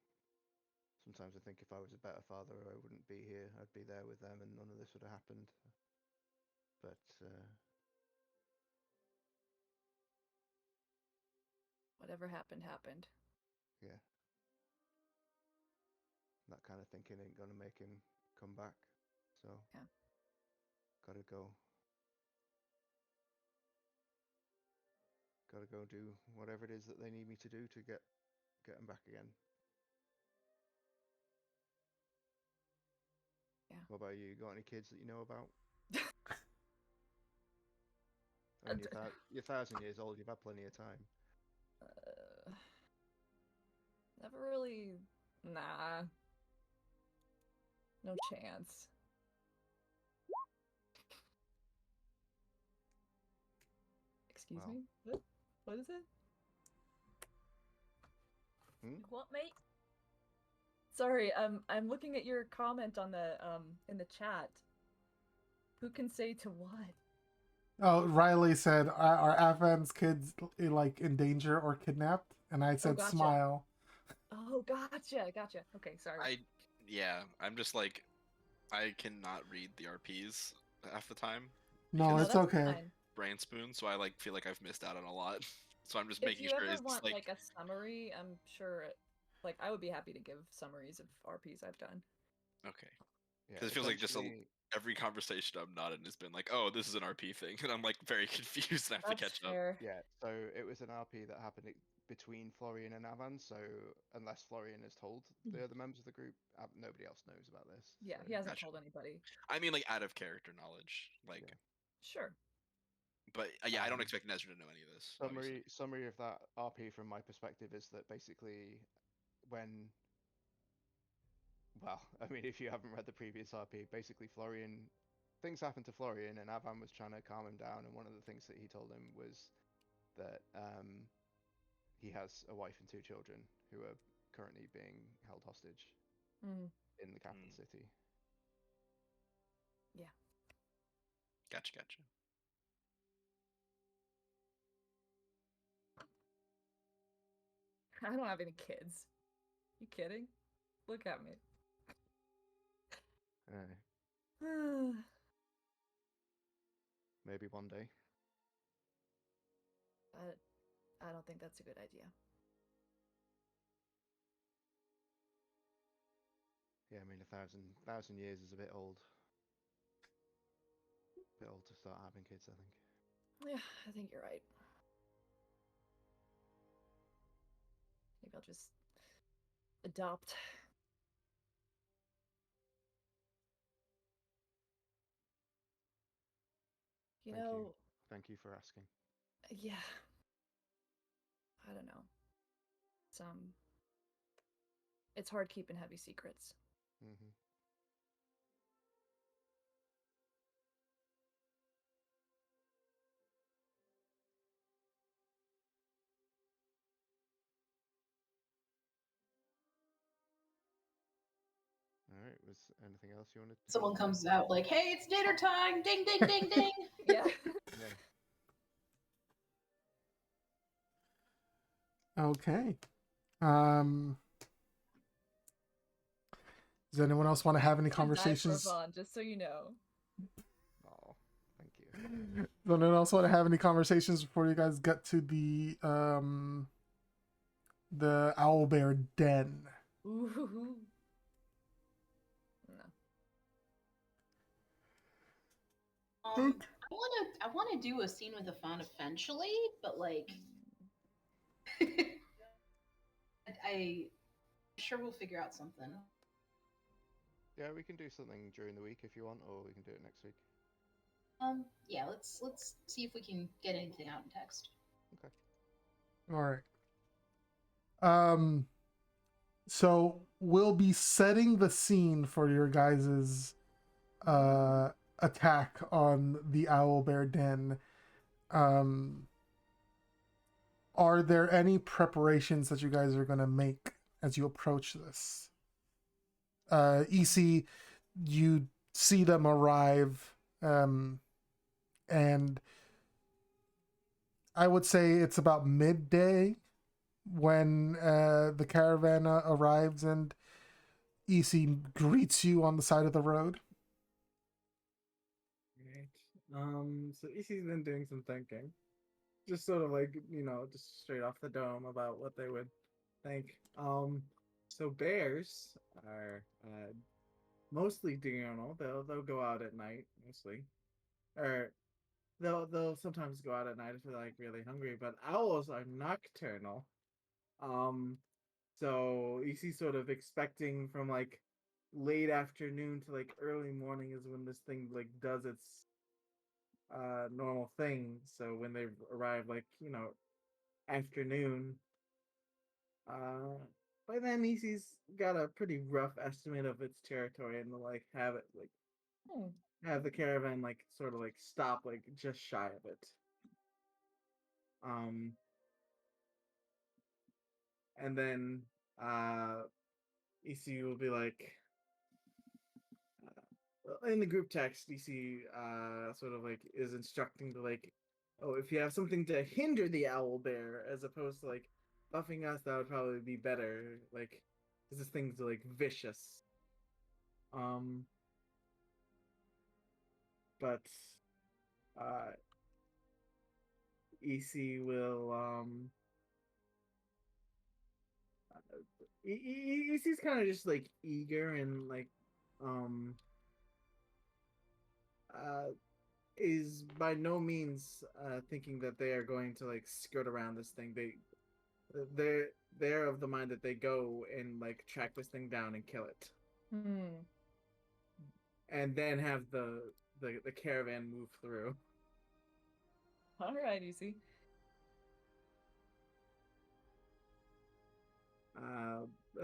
Sometimes I think if I was a better father, I wouldn't be here. I'd be there with them, and none of this would have happened. But Whatever happened, happened. yeah, that kind of thinking ain't gonna make him come back. So Yeah. gotta go. Gotta go do whatever it is that they need me to do to get him back again. Yeah. What about you? Got any kids that you know about? I Uh, mean, you're 1,000 years old. You've had plenty of time. Never really. Nah. No chance. Excuse Well, me? What is it? What, mate? Sorry, I'm looking at your comment on the in the chat. Who can say to what? Oh, Riley said, "Are Avan's kids like in danger or kidnapped?" And I said, gotcha. "Smile." Oh, gotcha. Okay, sorry. I'm just like, I cannot read the RPs half the time. No, because it's that's okay. fine. brain spoon, so I like feel like I've missed out on a lot. So I'm just If making you sure ever it's want like like a summary, I'm sure like I would be happy to give summaries of RPs I've done. okay. Yeah, Because it feels like just essentially, every conversation I'm not in has been like, oh, this is an RP thing, and I'm like very confused and I have to That's catch up. fair. yeah. So it was an RP that happened between Florian and Avan. So unless Florian has told the other members of the group, nobody else knows about this. Yeah, So, he hasn't Gotcha. told anybody. I mean, like out of character knowledge, like, yeah. Sure. but yeah, I don't Um, expect Nezra to know any of this. Obviously. summary of that RP from my perspective is that basically when well, I mean, if you haven't read the previous RP, basically Florian, things happened to Florian, and Avan was trying to calm him down, and one of the things that he told him was that he has a wife and 2 children who are currently being held hostage Mm, in the capital Mm. city. yeah. Gotcha. I don't have any kids. You kidding? Look at me. Maybe one day. I don't think that's a good idea. Yeah, I mean, 1,000 years is a bit old. Bit old to start having kids, I think. Yeah, I think you're right. Maybe I'll just adopt. You Thank you. know, Thank you for asking. yeah. I don't know. It's hard keeping heavy secrets. Mm-hmm. All right. Was anything else you wanted to? Someone comes out like, "Hey, it's dinner time! Ding, ding, ding, ding!" Yeah. Yeah. Okay. Um, does anyone else want to have any Should die for conversations? Vaughn, just so you know. Oh, thank you. Does anyone else want to have any conversations before you guys get to the owl bear den? Ooh. No. I wanna do a scene with a fawn eventually, but like, I sure we'll figure out something. Yeah, we can do something during the week if you want, or we can do it next week. Yeah, let's see if we can get anything out in text. Okay. All right. So we'll be setting the scene for your guys's attack on the owlbear den. Are there any preparations that you guys are gonna make as you approach this? EC, you see them arrive, and I would say it's about midday when the caravan arrives and EC greets you on the side of the road. Right. So EC's been doing some thinking. Just sort of like, just straight off the dome about what they would think. So bears are mostly diurnal. They'll go out at night mostly. Or they'll sometimes go out at night if they're like really hungry, but owls are nocturnal. Um so EC's sort of expecting from like late afternoon to like early morning is when this thing like does its normal thing. So when they arrive like, afternoon, uh by then EC's got a pretty rough estimate of its territory and will like have it like Hmm. have the caravan like sort of like stop like just shy of it. Um and then EC will be like, in the group text, EC sort of like is instructing to like, oh, if you have something to hinder the owl bear as opposed to like buffing us, that would probably be better. Like, 'cause this thing's like vicious. But uh, EC will EC's kind of just like eager and like um uh is by no means thinking that they are going to like skirt around this thing. They're they're of the mind that they go and like track this thing down and kill it, and then have the caravan move through. All right, easy.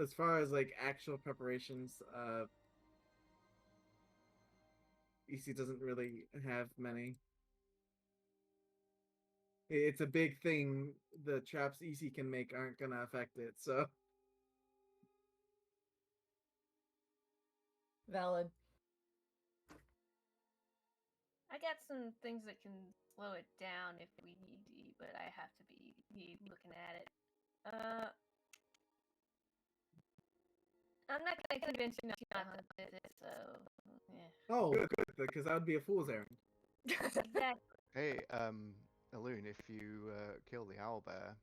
As far as like actual preparations, EC doesn't really have many. It's a big thing. The traps EC can make aren't gonna affect it, so Valid. I got some things that can slow it down if we need to, but I have to be looking at it. I'm not gonna convince you not to do this, so yeah. oh, good, because that would be a fool's errand. Exactly. Hey, Alun, if you kill the owlbear,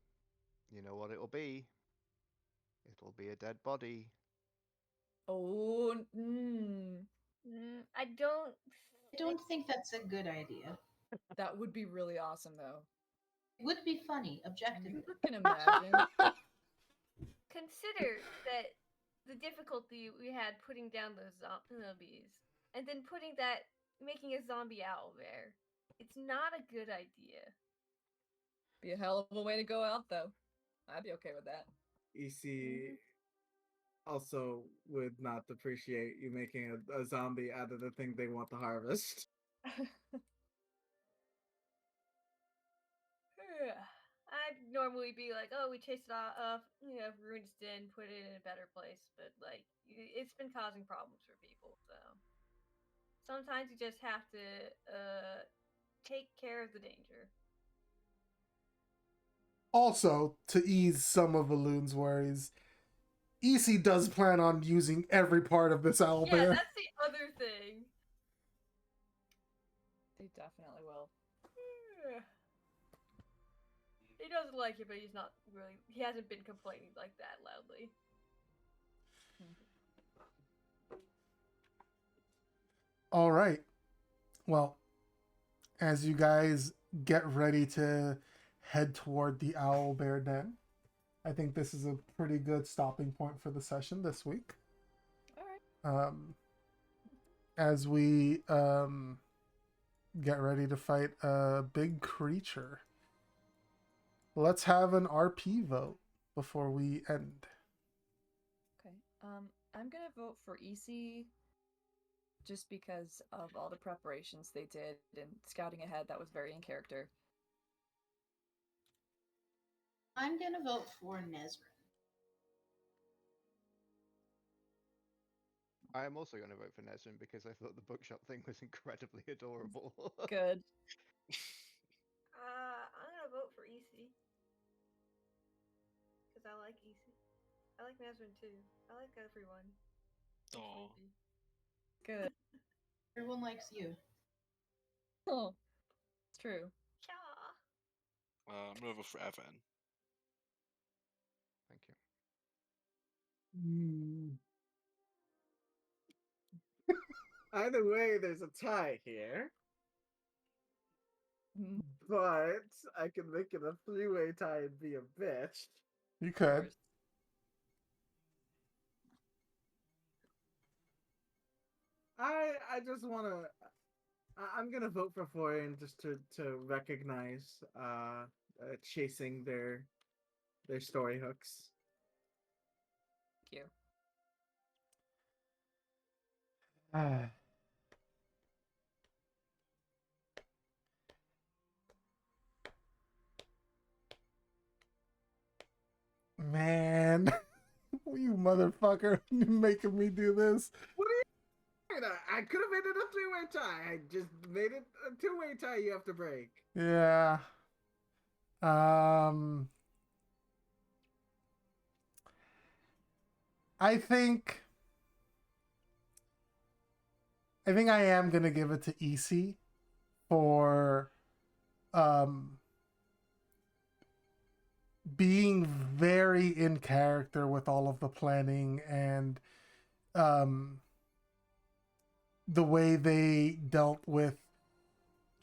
you know what it'll be? It'll be a dead body. Oh, I don't. I don't think that's a good idea. that would be really awesome, though. It would be funny, objectively. I can imagine. Consider that the difficulty we had putting down those zombies, and then making a zombie owl bear. It's not a good idea. Be a hell of a way to go out, though. I'd be okay with that. EC also would not appreciate you making a zombie out of the thing they want to harvest. I'd normally be like, oh, we chased it off, ruined its den, put it in a better place, but like, it's been causing problems for people, so sometimes you just have to take care of the danger. Also, to ease some of Balloon's worries, EC does plan on using every part of this owlbear. Yeah, that's the other thing. They definitely will. He doesn't like it, but he hasn't been complaining like that loudly. All right. Well, as you guys get ready to head toward the owlbear den, I think this is a pretty good stopping point for the session this week. All right. As we get ready to fight a big creature, let's have an RP vote before we end. Okay. I'm gonna vote for EC just because of all the preparations they did and scouting ahead. That was very in character. I'm gonna vote for Nezrin. I am also going to vote for Nesrin because I thought the bookshop thing was incredibly adorable. Good. I'm gonna vote for EC because I like EC. I like Nazrin too. I like everyone. Aw. Good. Everyone likes you. Oh, it's true. Yeah. I'm gonna vote for Evan. Thank you. Either way, there's a tie here. But I can make it a three-way tie and be a bitch. You could. I just want to. I'm gonna vote for Florian just to recognize chasing their story hooks. Thank you. Man. motherfucker, you making me do this. What are you doing? I could have made it a three-way tie. I just made it a two-way tie you have to break. Yeah. I think I am gonna give it to EC for being very in character with all of the planning and the way they dealt with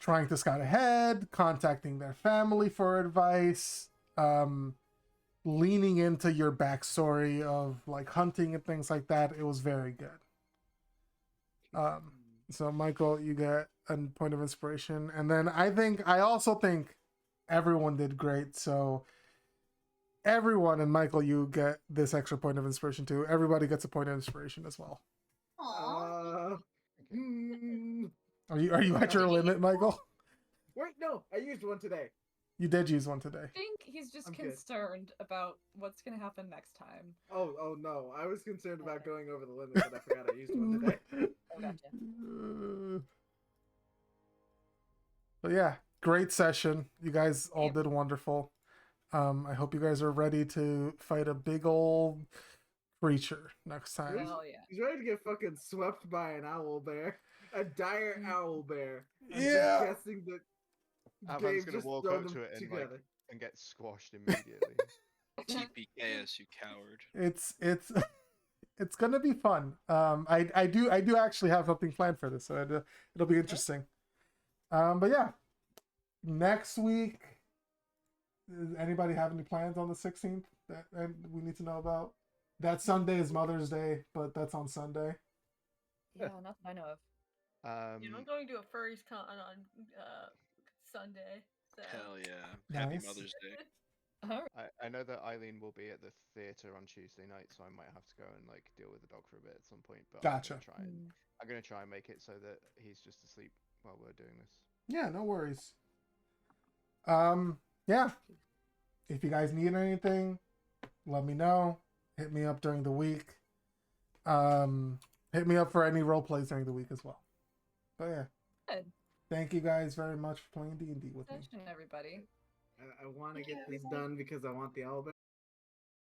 trying to scout ahead, contacting their family for advice, leaning into your backstory of like hunting and things like that. It was very good. So Michael, you get a point of inspiration, and then I also think everyone did great. So everyone, and Michael, you get this extra point of inspiration too. Everybody gets a point of inspiration as well. Aww. Are you at your limit, Michael? Wait, no, I used one today. You did use one today. I think he's just I'm good. concerned about what's gonna happen next time. Oh no, I was concerned about going over the limit, but I forgot I used one today. Oh, gotcha. But yeah, great session. You guys all did wonderful. I hope you guys are ready to fight a big old creature next time. Hell yeah. He's ready to get fucking swept by an owl bear. A dire owl bear. I'm Yeah. just guessing that Avan's Dave gonna just walk throw up them to it and together. and get squashed immediately. TPKS, you coward. It's it's gonna be fun. I do actually have something planned for this, so it'll be interesting. But yeah, next week. Does anybody have any plans on the 16th that we need to know about? That Sunday is Mother's Day, but that's on Sunday. Yeah, not that I know of. Yeah, I'm going to a furries con on Sunday. So. Hell yeah. Happy Nice. Mother's Day. Alright. I know that Eileen will be at the theater on Tuesday night, so I might have to go and like deal with the dog for a bit at some point. But Gotcha. I'm gonna try and make it so that he's just asleep while we're doing this. Yeah, no worries. Yeah. If you guys need anything, let me know. Hit me up during the week. Hit me up for any role plays during the week as well. But yeah. Good. Thank you guys very much for playing D&D with me. Session, everybody. I want to get this done because I want the owl bear.